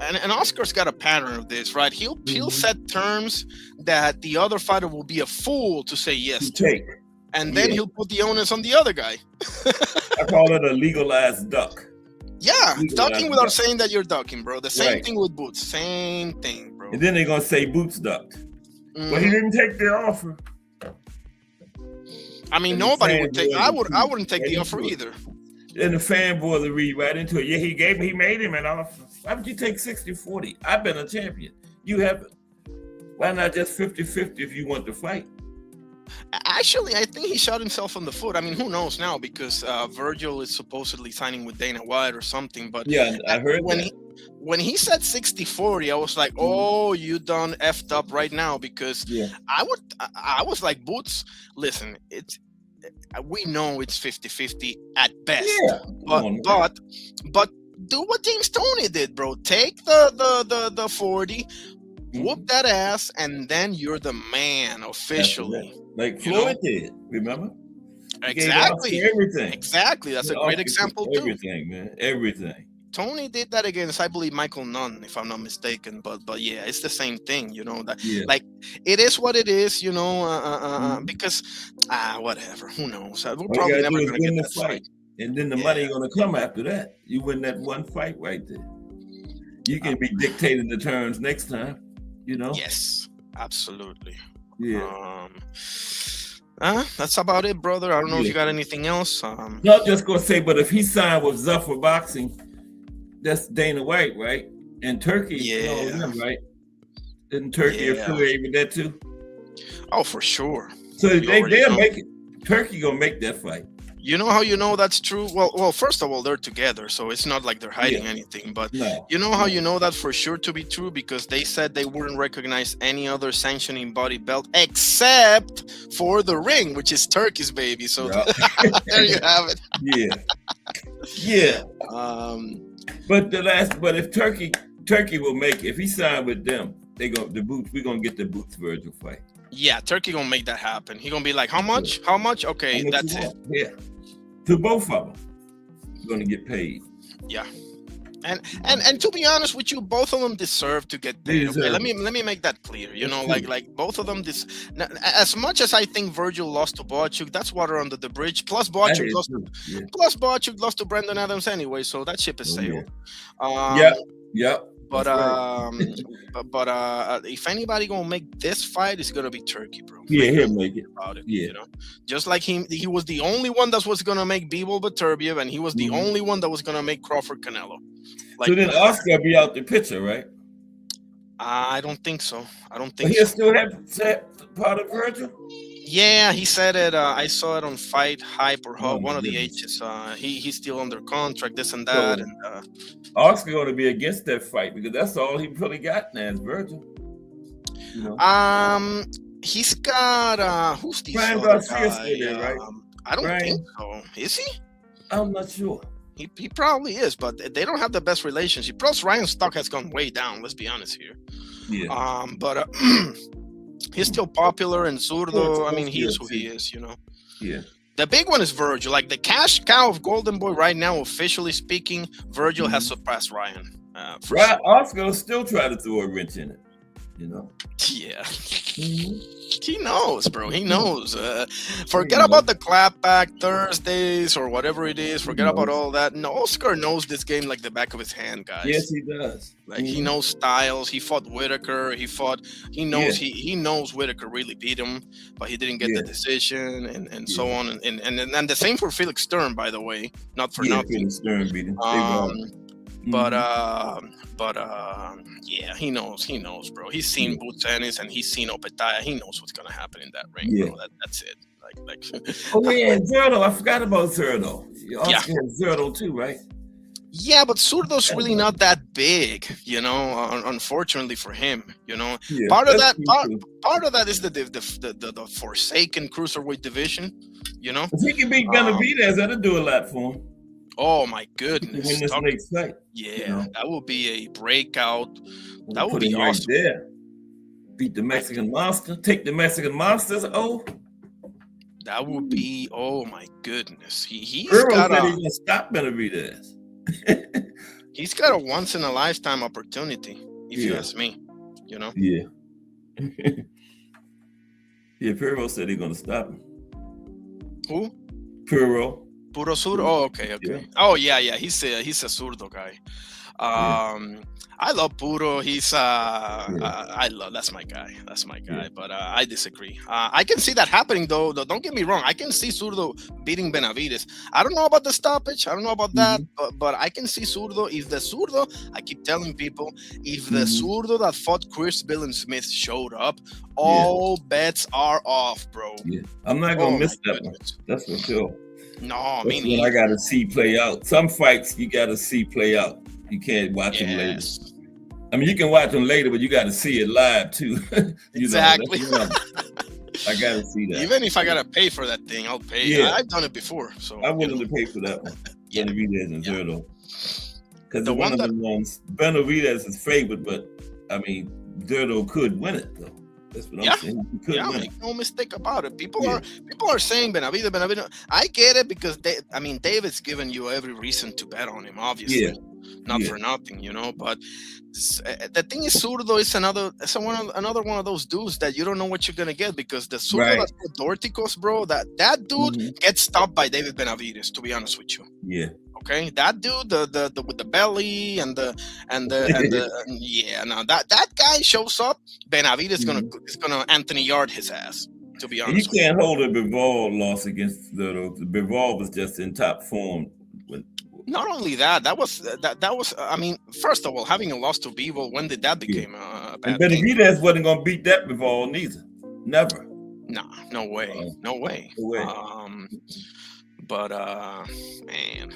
and Oscar's got a pattern of this, right? He'll Mm-hmm. set terms that the other fighter will be a fool to say yes To to, take. and then yeah. he'll put the onus on the other guy. I call it a legalized duck. Yeah, Legalized ducking without duck. saying that you're ducking, bro. The same Right. thing with Boots, same thing, bro. And then they're gonna say Boots ducked. But he Mhm. didn't take the offer. I mean, and the nobody fans would take. will I wouldn't take right the into offer it. either. And the fanboys will read right into it. Yeah, he made him an offer. Why would you take 60-40? I've been a champion. You haven't. Why not just 50-50 if you want to fight? Actually, I think he shot himself on the foot. I mean, who knows now, because Virgil is supposedly signing with Dana White or something. But Yeah, I heard when that. when he said 60-40, I was like, oh, you done effed up right now, because Yeah. I was like, Boots, listen, we know it's 50-50 at best. Yeah. Come on, man. but do what James Toney did, bro. Take the 40, whoop that ass, and then you're the man officially. Like You Floyd did, remember? He gave Exactly. Oscar everything. Exactly. That's a He great offered example too. Everything, man. Everything. Tony did that against, I believe, Michael Nunn, if I'm not mistaken. But yeah, it's the same thing, you know. That Yeah. like it is what it is, you know. Mhm. Because whatever, who knows? We're All you probably gotta never do is gonna get win the that fight. fight. And then the money gonna come after that. You win that one fight right there. You can be dictating the terms next time, you know? Yes, absolutely. Yeah. That's about it, brother. I don't know if Yeah. you got anything else. No, I'm just gonna say, but if he signed with Zuffer Boxing, that's Dana White, right? And Turkey, Yeah. them, right? Isn't Turkey Yeah. affiliated with that too? Oh, for sure. So You already they'll know. make it. Turkey gonna make that fight. You know how you know that's true? Well, first of all, they're together, so it's not like they're hiding Yeah. anything. But No. you know how you know that for sure to be true? Because they said they wouldn't recognize any other sanctioning body belt except for the ring, which is Turkey's, baby. So Yeah. there you have it. Yeah. Yeah. But if Turkey will make, if he signed with them, we're gonna get the Boots Virgil fight. Yeah, Turkey gonna make that happen. He gonna be like, how much? How much? Okay, How much that's you it. want? Yeah. To both of them. You're gonna get paid. Yeah. And to be honest with you, both of them deserve to get paid. Okay? Deserve Let it. me make that clear. You know, That's like both of them. As much as I think Virgil lost to Boachuk, that's water under the bridge. Plus That Boachuk is lost. true. Yeah. Plus Boachuk lost to Brendan Adams anyway, so that ship is Oh, sailed. Yep. But That's right. but if anybody gonna make this fight, it's gonna be Turkey, bro. Yeah, Make he'll no make it. about it. Yeah. You know, just like he was the only one that was gonna make Bivol Beterbiev, and he was the Mhm. only one that was gonna make Crawford Canelo. Like, So then Oscar be out the picture, right? I don't think so. I don't But think he'll so. still have part of Virgil? Yeah, he said it. I saw it on Fight Hype or Oh, one my of the goodness. H's. He's still under contract, this and that, So- and Oscar gonna be against that fight because that's all he really got now is Virgil. You know? he's got who's the Brian other Garcia's guy? still there, right? I don't Brian? think so. Is he? I'm not sure. He probably is, but they don't have the best relationship. Plus, Ryan's stock has gone way down. Let's be honest here. Yeah. But he's still popular, and Zurdo. I mean, he is who he is. You know. Yeah. The big one is Virgil. Like the cash cow of Golden Boy right now, officially speaking, Virgil has surpassed Ryan. Right. Oscar will still try to throw a wrench in it. You know. Yeah. Mhm. He knows, bro. He knows. Forget knows. about the clapback Thursdays or whatever it is. Forget about knows. all that. No, Oscar knows this game like the back of his hand, guys. Yes, he does. Like he knows Styles. He fought Whitaker. He knows Yeah. he knows Whitaker really beat him, but he didn't get the Yeah. decision and so Yeah. on. And the same for Felix Stern, by the way. Not for Yeah, nothing. Felix Stern beat him. They won. But Mhm. yeah, he knows, bro. He's seen Boots Ennis and he's seen Opetaya. He knows what's gonna happen in that ring, Yeah. bro. That's it. Like Oh yeah, Zerdo. I forgot about Zerdo. Yeah. Oscar has Zerdo too, right? yeah, but Zurdo's really not that big, you know. Unfortunately for him, you know. Yeah, Part of that's that, true, too. part of that is the Forsaken cruiserweight division, you know. If he can beat Benavidez, that'll do a lot for him. Oh my He can goodness! win this next fight. Yeah, you know. that would be a breakout. That would Put be him awesome. right there. Beat the Mexican monster. Take the Mexican monsters. Oh, That would be. Oh my goodness! He's Earl got said a he's gonna stop Benavidez. he's got a once in a lifetime opportunity, if you Yeah. ask me. You know. Yeah. Yeah, Pirro said he's gonna stop him. Who? Pirro. Puro Zurdo. Oh, okay. Yeah. Oh, yeah. He's a Zurdo guy. I love Puro. He's that's my guy. That's my guy. Yeah. But I disagree. I can see that happening though. Don't get me wrong. I can see Zurdo beating Benavidez. I don't know about the stoppage. I don't know about that. But I can see Zurdo. If the Zurdo, I keep telling people, if the Zurdo that fought Chris Billen Smith showed up, all bets are off, bro. Yeah. I'm not gonna miss my that one. goodness. That's for sure. No, That's what I gotta see play out. Some fights you gotta see play out. You can't watch them later. Yes. I mean, you can watch them later, but you got to see it live too. Exactly. I got to see that. Even if I gotta pay for that thing, I'll pay. Yeah. I've done it before, so I'm willing to pay for that one. Yeah. Benavidez and Zerdo. Because The one one of the ones, Benavidez is favored, but I mean, Zerdo could win it though. That's what I'm saying. He could win it. make no mistake about it. People are saying Benavidez. I get it because David's given you every reason to bet on him, obviously. Yeah. Not for nothing, you know. But the thing is, Zurdo is another one of those dudes that you don't know what you're gonna get because the Zurdo that's Dorticos, bro, that dude gets stopped by David Benavidez. To be honest with you. Yeah. Okay, that dude, the with the belly and the that guy shows up. Benavidez is gonna Anthony Yard his ass. To be honest, you can't hold a Bivol loss against Zerdo. Bivol was just in top form. Not only that, that was. I mean, first of all, having a loss to Bivol, when did that become a bad and thing? Benavidez wasn't gonna beat that Bivol neither. Never. Nah, no way, no way. But man,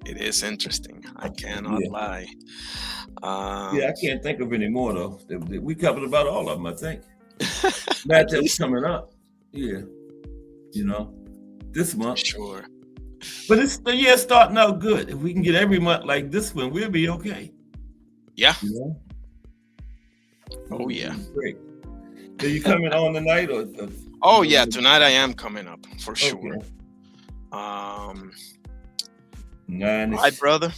it is interesting. I cannot lie. I can't think of any more though. We covered about all of them, I think. Matchups coming up. Yeah, you know, this month. Sure. But it's the year starting out good. If we can get every month like this one, we'll be okay. Yeah. You know? Oh yeah. Great. So you coming on tonight or? Oh yeah, tonight I am coming up for sure. Nice. Hi, brother.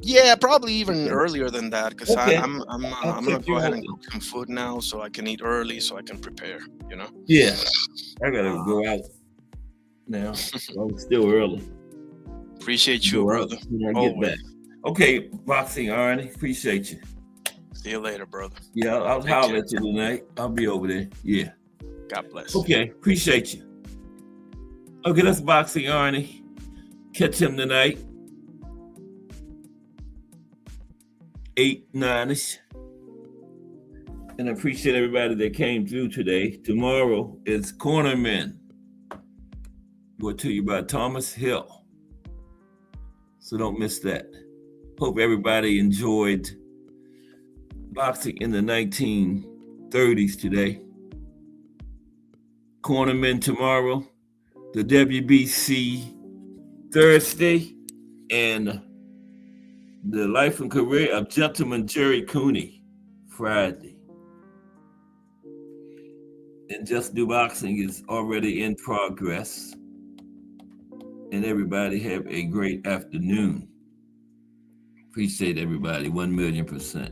Yeah, probably even earlier than that because I'm gonna go ahead and cook some food now so I can eat early so I can prepare. You know. Yeah. I gotta go out now. I'm still early. Appreciate you, brother. When I get back. Okay, Boxing Arnie. Appreciate you. See you later, brother. Yeah, I'll holler at you tonight. I'll be over there. Yeah. God bless. Okay, appreciate you. Okay, that's Boxing Arnie. Catch him tonight. 8, 9-ish. And I appreciate everybody that came through today. Tomorrow is Corner Men. Brought to you by Thomas Hill. So don't miss that. Hope everybody enjoyed boxing in the 1930s today. Corner Men tomorrow. The WBC Thursday. And the life and career of Gentleman Jerry Cooney Friday. And Just Do Boxing is already in progress. And everybody have a great afternoon. Appreciate everybody, 1,000,000%.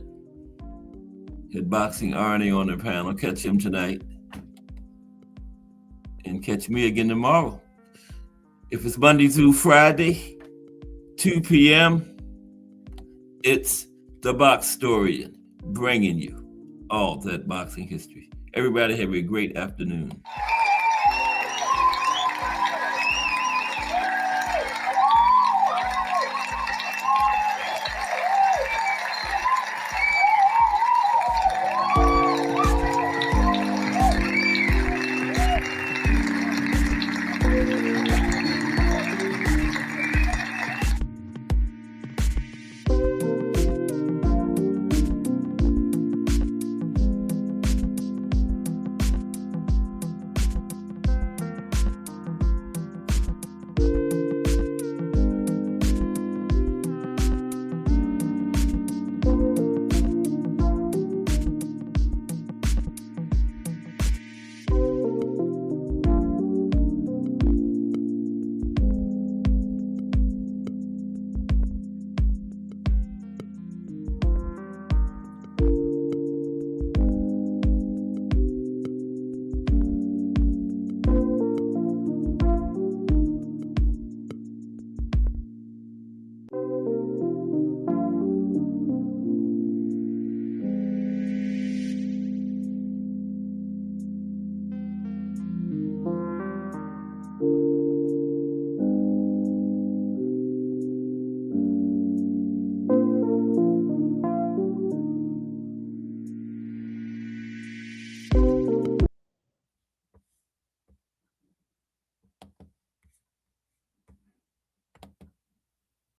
Had Boxing Arnie on the panel. Catch him tonight. And catch me again tomorrow. If it's Monday through Friday, 2 p.m., it's The Boxtorian, bringing you all that boxing history. Everybody have a great afternoon.